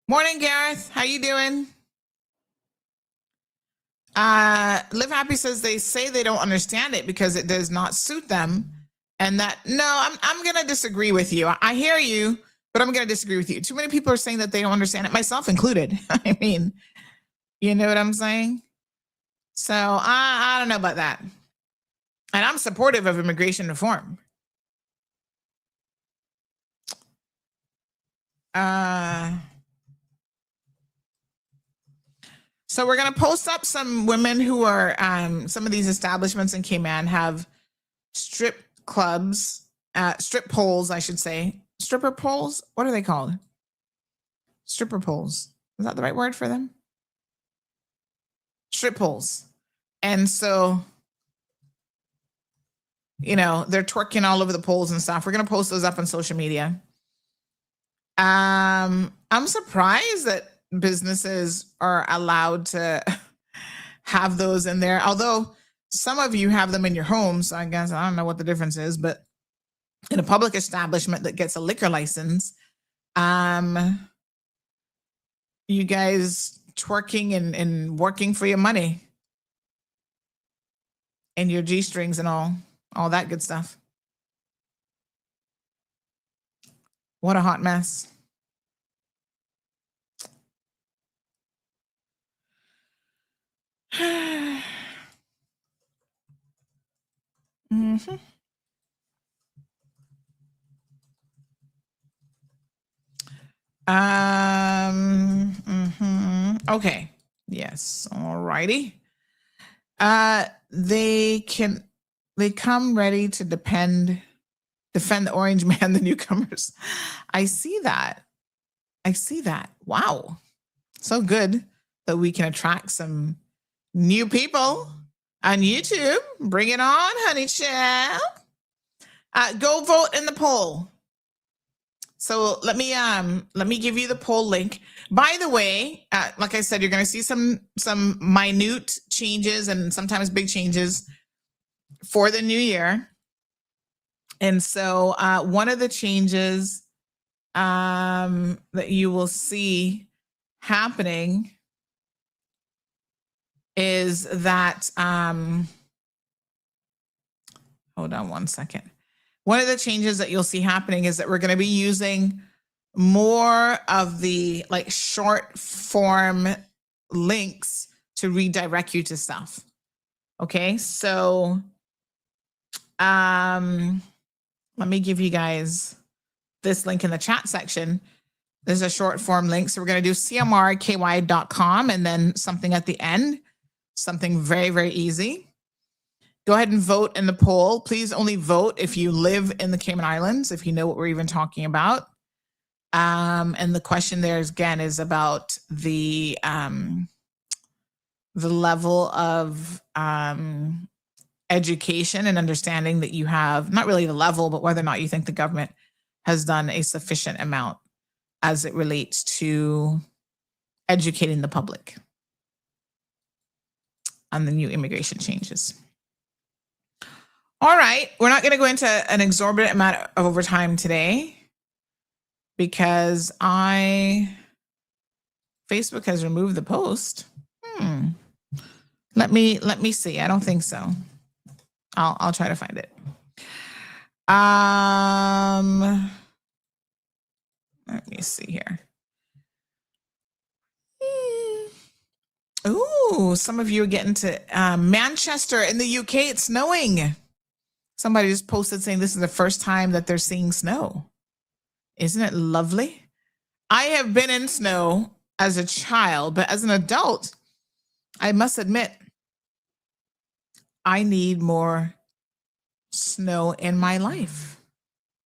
Morning, Gareth. How you doing? Live Happy says they say they don't understand it because it does not suit them. And that, no, I'm going to disagree with you. I hear you, but I'm going to disagree with you. Too many people are saying that they don't understand it, myself included. I mean, you know what I'm saying? So I don't know about that. And I'm supportive of immigration reform. So we're going to post up some women who are, some of these establishments in Cayman have strip clubs, strip poles, I should say. Stripper poles? What are they called? Stripper poles. Is that the right word for them? Strip poles. And so, you know, they're twerking all over the poles and stuff. We're going to post those up on social media. I'm surprised that businesses are allowed to have those in there. Although some of you have them in your homes. So I guess I don't know what the difference is, but in a public establishment that gets a liquor license, you guys twerking and working for your money and your G-strings and all that good stuff. What a hot mess. Mhm. Okay. Yes. All righty. They come ready to defend the orange man, the newcomers. I see that. Wow. So good that we can attract some new people on YouTube. Bring it on, honey child. Go vote in the poll. So let me give you the poll link. By the way, like I said, you're going to see some minute changes and sometimes big changes for the new year. And so one of the changes that you will see happening is that hold on one second. One of the changes that you'll see happening is that we're going to be using more of the like short form links to redirect you to stuff. Okay, so let me give you guys this link in the chat section. There's a short form link. So we're going to do cmrky.com and then something at the end, something very, very easy. Go ahead and vote in the poll. Please only vote if you live in the Cayman Islands, if you know what we're even talking about. And the question there is, again, is about the level of education and understanding that you have, not really the level, but whether or not you think the government has done a sufficient amount as it relates to educating the public on the new immigration changes. All right, we're not going to go into an exorbitant amount of overtime today because Facebook has removed the post. Let me see. I don't think so. I'll try to find it. Let me see here. Ooh, some of you are getting to Manchester in the UK. It's snowing. Somebody just posted saying this is the first time that they're seeing snow. Isn't it lovely? I have been in snow as a child, but as an adult, I must admit, I need more snow in my life,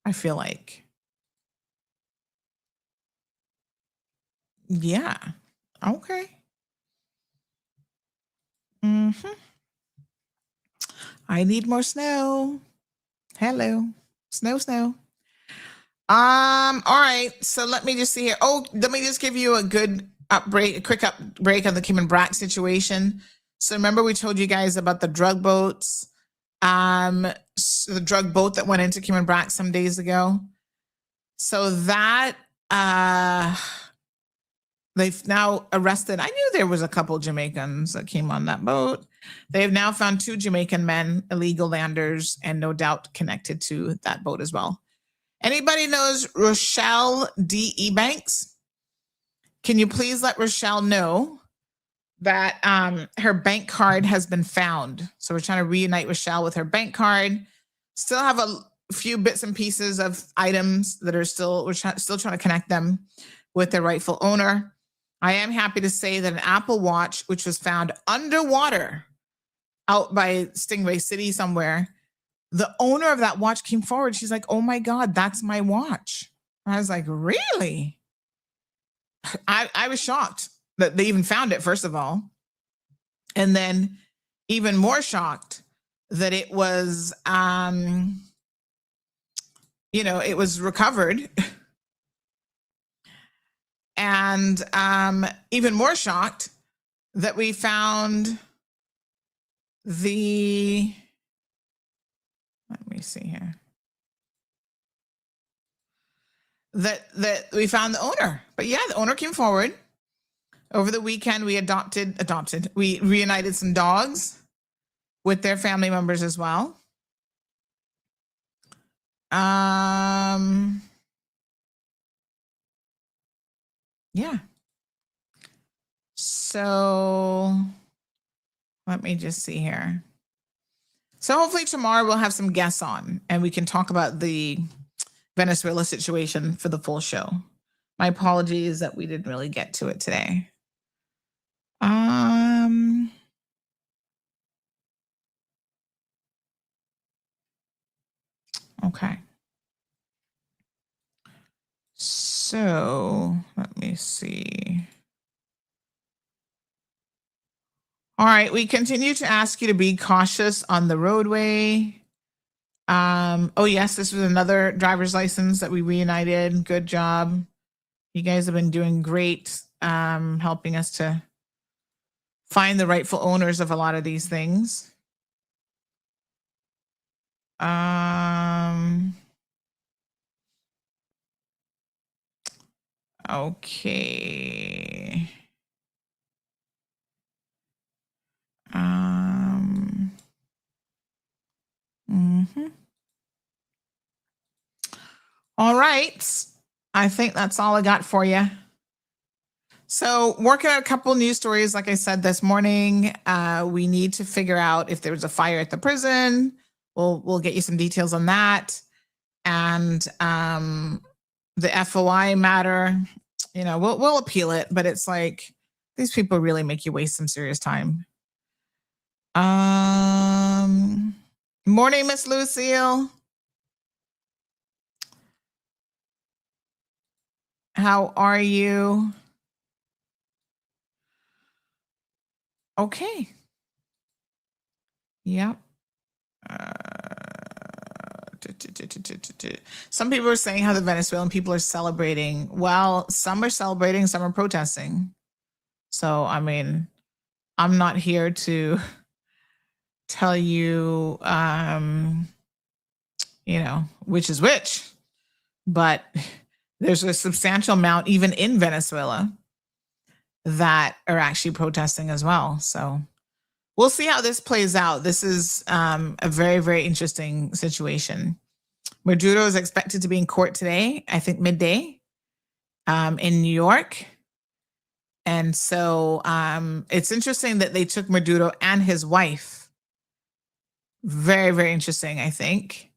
I feel like. Yeah. Okay. I need more snow. Hello. Snow. All right. So let me just see here. Oh, let me just give you a quick upbreak on the Cayman Brac situation. So remember we told you guys about the drug boats, the drug boat that went into Cayman Brac some days ago. So that they've now arrested. I knew there was a couple Jamaicans that came on that boat. They have now found 2 Jamaican men, illegal landers, and no doubt connected to that boat as well. Anybody knows Rochelle D. Ebanks? Can you please let Rochelle know that her bank card has been found? So we're trying to reunite Rochelle with her bank card. Still have a few bits and pieces of items that are still trying to connect them with their rightful owner. I am happy to say that an Apple Watch, which was found underwater out by Stingray City somewhere, the owner of that watch came forward. She's like, oh my God, that's my watch. And I was like, really? I was shocked that they even found it, first of all. And then even more shocked that it was, it was recovered. And even more shocked that we found let me see here, that we found the owner. But yeah, the owner came forward. Over the weekend, we we reunited some dogs with their family members as well. Yeah. So Let me just see here. So hopefully tomorrow we'll have some guests on and we can talk about the Venezuela situation for the full show. My apologies that we didn't really get to it today. Okay. So let me see. All right, we continue to ask you to be cautious on the roadway. Oh yes, this was another driver's license that we reunited. Good job. You guys have been doing great, helping us to find the rightful owners of a lot of these things. Okay. All right. I think that's all I got for you. So working on a couple news stories, like I said this morning, we need to figure out if there was a fire at the prison. We'll get you some details on that. And the FOI matter, you know, we'll appeal it, but it's like these people really make you waste some serious time. Morning, Miss Lucille. How are you? Okay. Yep. Some people are saying how the Venezuelan people are celebrating. Well, some are celebrating, some are protesting. So, I mean, I'm not here to tell you, you know, which is which, but there's a substantial amount, even in Venezuela, that are actually protesting as well. So we'll see how this plays out. This is a very, very interesting situation. Maduro is expected to be in court today, I think midday, in New York. And so it's interesting that they took Maduro and his wife. Very, very interesting, I think.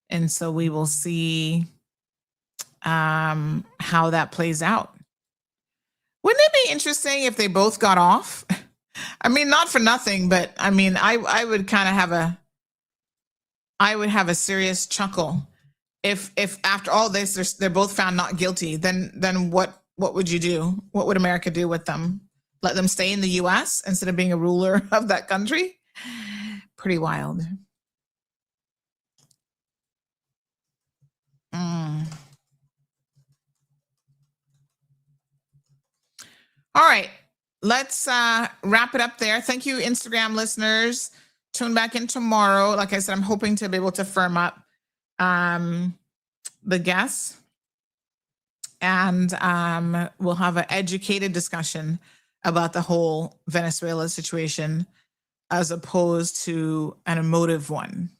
And so we will see how that plays out. Wouldn't it be interesting if they both got off? I mean, not for nothing, but I mean, I would kind of have a serious chuckle if after all this they're both found not guilty. Then what would you do? What would America do with them? Let them stay in the U.S. instead of being a ruler of that country? Pretty wild. All right, let's wrap it up there. Thank you, Instagram listeners. Tune back in tomorrow. Like I said, I'm hoping to be able to firm up the guests, and we'll have an educated discussion about the whole Venezuela situation as opposed to an emotive one.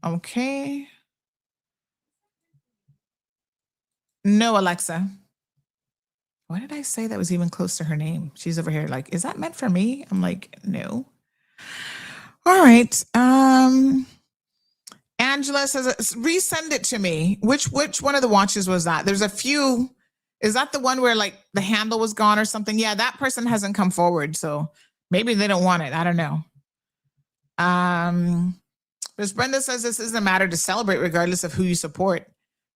Okay. No, Alexa. What did I say that was even close to her name? She's over here like, is that meant for me? I'm like, no. All right. Angela says, resend it to me. Which one of the watches was that? There's a few. Is that the one where like the handle was gone or something? Yeah, that person hasn't come forward. So maybe they don't want it. I don't know. Miss Brenda says this isn't a matter to celebrate regardless of who you support.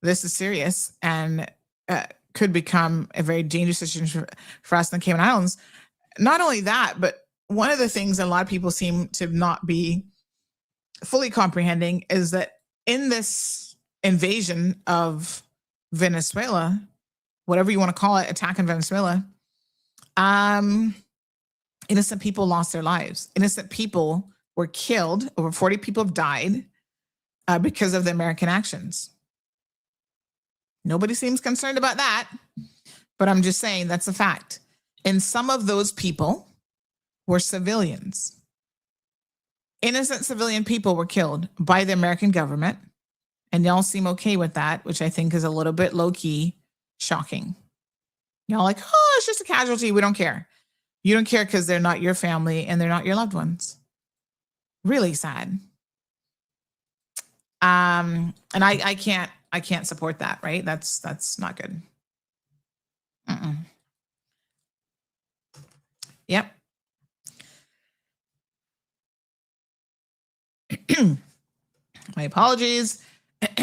This is serious and could become a very dangerous situation for us in the Cayman Islands. Not only that, but one of the things that a lot of people seem to not be fully comprehending is that in this invasion of Venezuela, whatever you want to call it, attack in Venezuela, innocent people lost their lives. Innocent people were killed. Over 40 people have died because of the American actions. Nobody seems concerned about that, but I'm just saying that's a fact. And some of those people were civilians. Innocent civilian people were killed by the American government, and y'all seem okay with that, which I think is a little bit low-key shocking. Y'all like, oh, it's just a casualty. We don't care. You don't care because they're not your family and they're not your loved ones. Really sad. And I can't support that, right? That's not good. Yep. My apologies.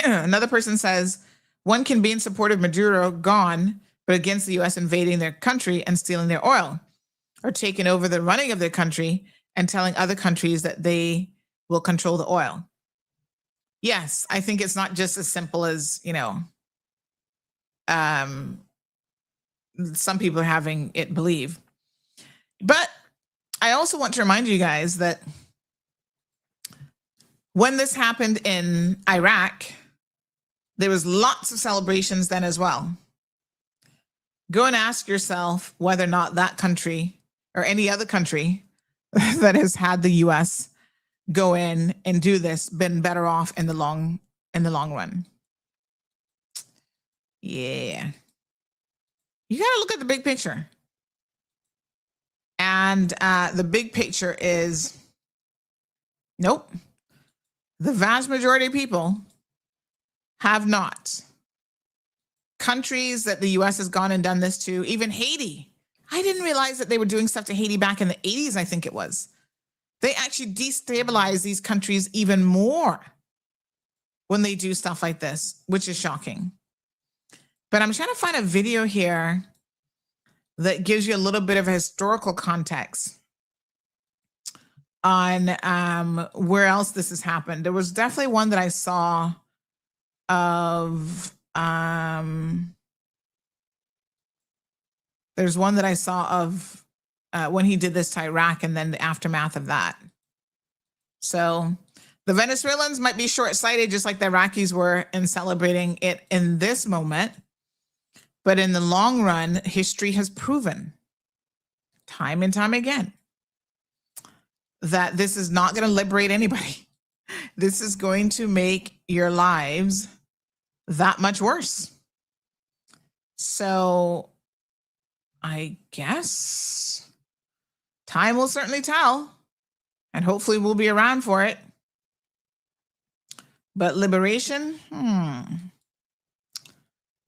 Another person says, one can be in support of Maduro gone, but against the US invading their country and stealing their oil, or taking over the running of their country and telling other countries that they will control the oil. Yes, I think it's not just as simple as, some people are having it believe. But I also want to remind you guys that when this happened in Iraq, there was lots of celebrations then as well. Go and ask yourself whether or not that country or any other country that has had the US go in and do this been better off in the long run. Yeah. You got to look at the big picture. And the big picture is, nope. The vast majority of people have not. Countries that the US has gone and done this to, even Haiti. I didn't realize that they were doing stuff to Haiti back in the 80s, I think it was. They actually destabilize these countries even more when they do stuff like this, which is shocking. But I'm trying to find a video here that gives you a little bit of a historical context on where else this has happened. There was definitely one that I saw of, there's one that I saw of when he did this to Iraq and then the aftermath of that. So the Venezuelans might be short-sighted just like the Iraqis were in celebrating it in this moment. But in the long run, history has proven time and time again that this is not going to liberate anybody. This is going to make your lives that much worse. So I guess time will certainly tell, and hopefully we'll be around for it. But liberation,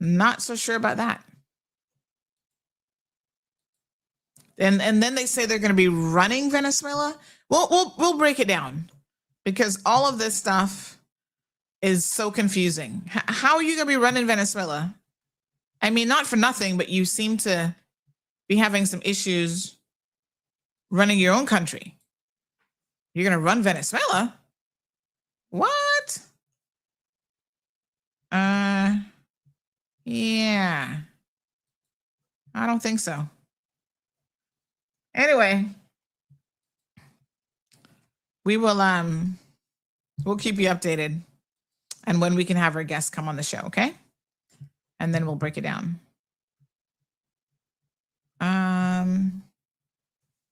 not so sure about that. And then they say they're going to be running Venezuela. We'll break it down because all of this stuff is so confusing. How are you going to be running Venezuela? I mean, not for nothing, but you seem to be having some issues running your own country. You're going to run Venezuela? What? Yeah. I don't think so. Anyway, we will we'll keep you updated and when we can have our guests come on the show, okay? And then we'll break it down.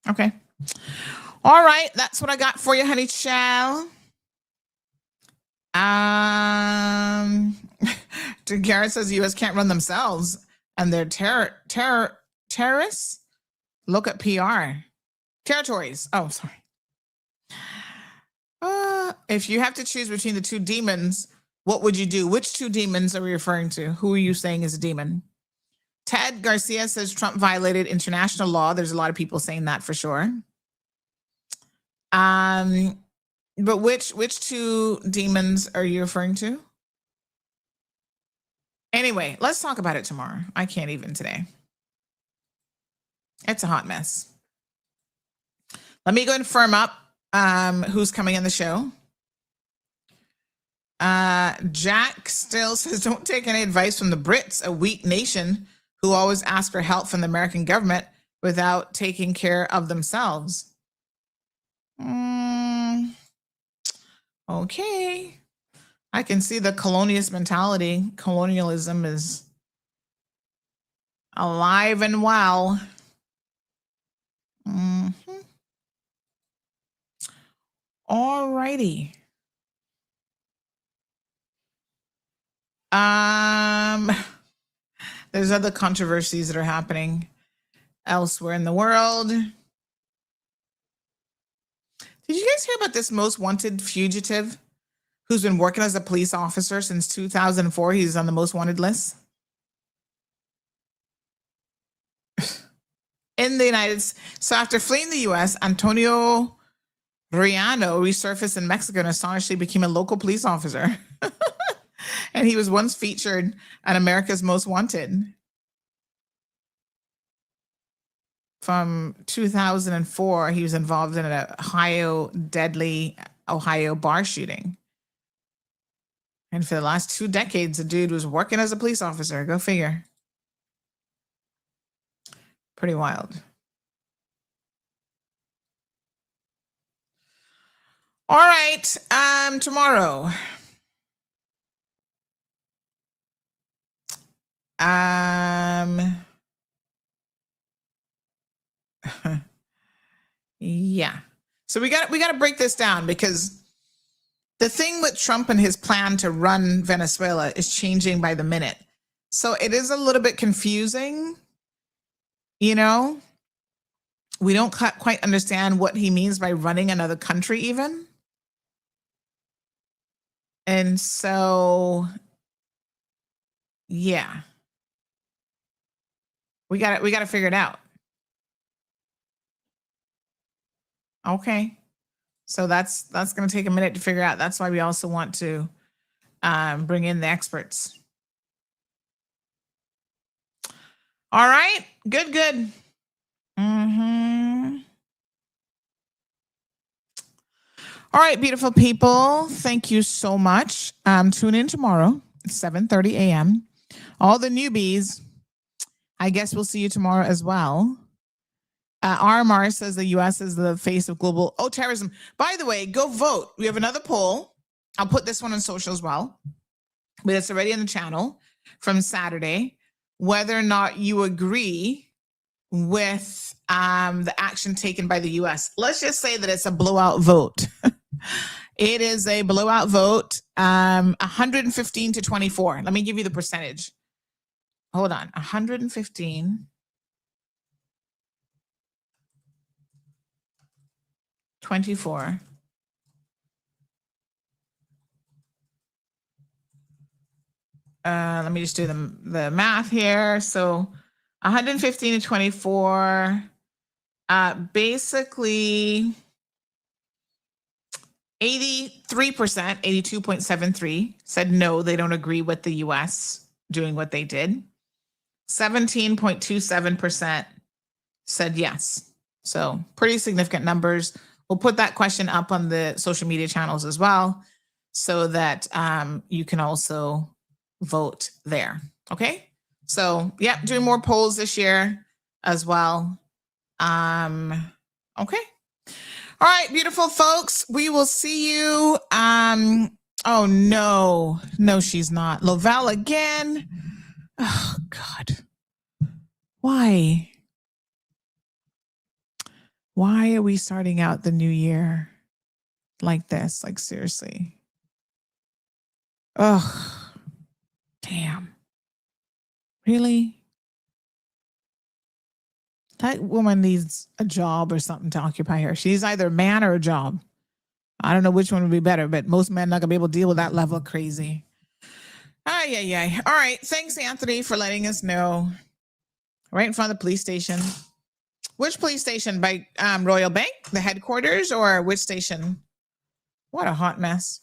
Okay. All right, that's what I got for you, honey child. Garrett says the U.S. can't run themselves and they're terrorists. Look at PR. Territories. Oh, sorry. If you have to choose between the two demons, what would you do? Which two demons are we referring to? Who are you saying is a demon? Ted Garcia says Trump violated international law. There's a lot of people saying that for sure. But which two demons are you referring to? Anyway, let's talk about it tomorrow. I can't even today. It's a hot mess. Let me go and firm up who's coming in the show. Jack still says, don't take any advice from the Brits, a weak nation who always ask for help from the American government without taking care of themselves. Okay. I can see the colonialist mentality. Colonialism is alive and well. All righty. There's other controversies that are happening. elsewhere in the world. Did you guys hear about this most wanted fugitive who's been working as a police officer since 2004? He's on the most wanted list. In the United States. So after fleeing the U.S., Antonio Riano resurfaced in Mexico and astonishingly became a local police officer. And he was once featured on America's Most Wanted. From 2004, he was involved in a deadly Ohio bar shooting. And for the last 2 decades, the dude was working as a police officer. Go figure. Pretty wild. All right. Tomorrow. Yeah. So we got to break this down, because the thing with Trump and his plan to run Venezuela is changing by the minute. So it is a little bit confusing. You know, we don't quite understand what he means by running another country even. And so, yeah, we got to figure it out. Okay. So that's going to take a minute to figure out. That's why we also want to bring in the experts. All right. Good. All right, beautiful people. Thank you so much. Tune in tomorrow at 7:30 a.m. All the newbies, I guess we'll see you tomorrow as well. RMR says the U.S. is the face of global terrorism. By the way, go vote. We have another poll. I'll put this one on social as well, but it's already on the channel from Saturday, whether or not you agree with the action taken by the U.S. Let's just say that it's a blowout vote. It is a blowout vote, 115 to 24. Let me give you the percentage. Hold on, 115. 24. Let me just do the math here. So 115 to 24, basically 83%, 82.73 said no, they don't agree with the US doing what they did. 17.27% said yes. So pretty significant numbers. We'll put that question up on the social media channels as well, so that you can also vote there. Okay. So yeah, doing more polls this year as well. Okay. All right, beautiful folks. We will see you. Oh no, she's not. Lovell again. Oh God. Why are we starting out the new year like this? Like, seriously. Oh, damn. Really? That woman needs a job or something to occupy her. She's either a man or a job. I don't know which one would be better, but most men not gonna be able to deal with that level of crazy. Yeah. All right. Thanks, Anthony, for letting us know. Right in front of the police station. Which police station? By Royal Bank, the headquarters, or which station? What a hot mess.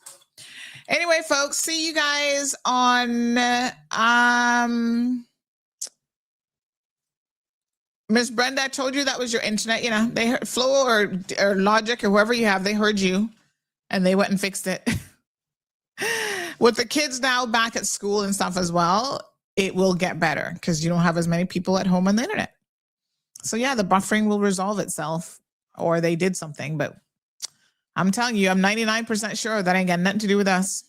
Anyway, folks, see you guys on Miss Brenda. I told you that was your internet. You know, they heard Flow or Logic or whoever you have, they heard you and they went and fixed it. With the kids now back at school and stuff as well, it will get better because you don't have as many people at home on the internet. So yeah, the buffering will resolve itself, or they did something, but I'm telling you, I'm 99% sure that ain't got nothing to do with us.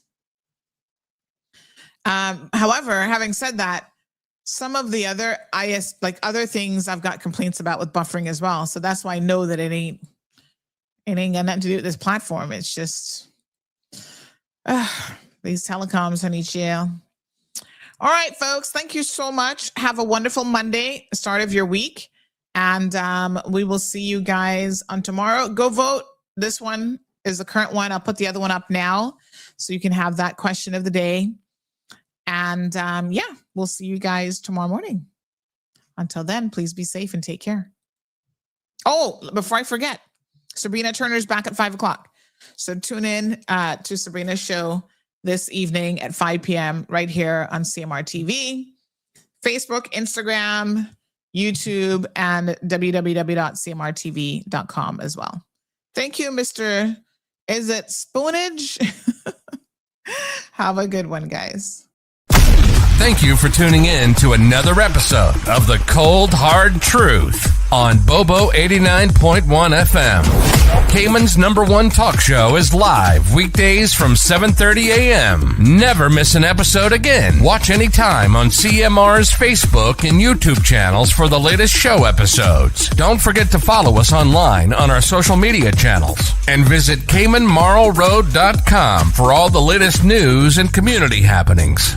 However, having said that, some of the other other things I've got complaints about with buffering as well. So that's why I know that it ain't got nothing to do with this platform. It's just these telecoms on each year. All right, folks, thank you so much. Have a wonderful Monday, start of your week. And we will see you guys on tomorrow. Go vote. This one is the current one. I'll put the other one up now so you can have that question of the day. And we'll see you guys tomorrow morning. Until then, please be safe and take care. Oh, before I forget, Sabrina Turner's back at 5:00. So tune in to Sabrina's show this evening at 5 p.m. right here on CMR TV, Facebook, Instagram, YouTube, and www.cmrtv.com as well. Thank you, Mr. Is it Spoonage? Have a good one, guys. Thank you for tuning in to another episode of The Cold Hard Truth on Bobo 89.1 FM. Cayman's #1 talk show is live weekdays from 7:30 a.m. Never miss an episode again. Watch anytime on CMR's Facebook and YouTube channels for the latest show episodes. Don't forget to follow us online on our social media channels. And visit CaymanMarlRoad.com for all the latest news and community happenings.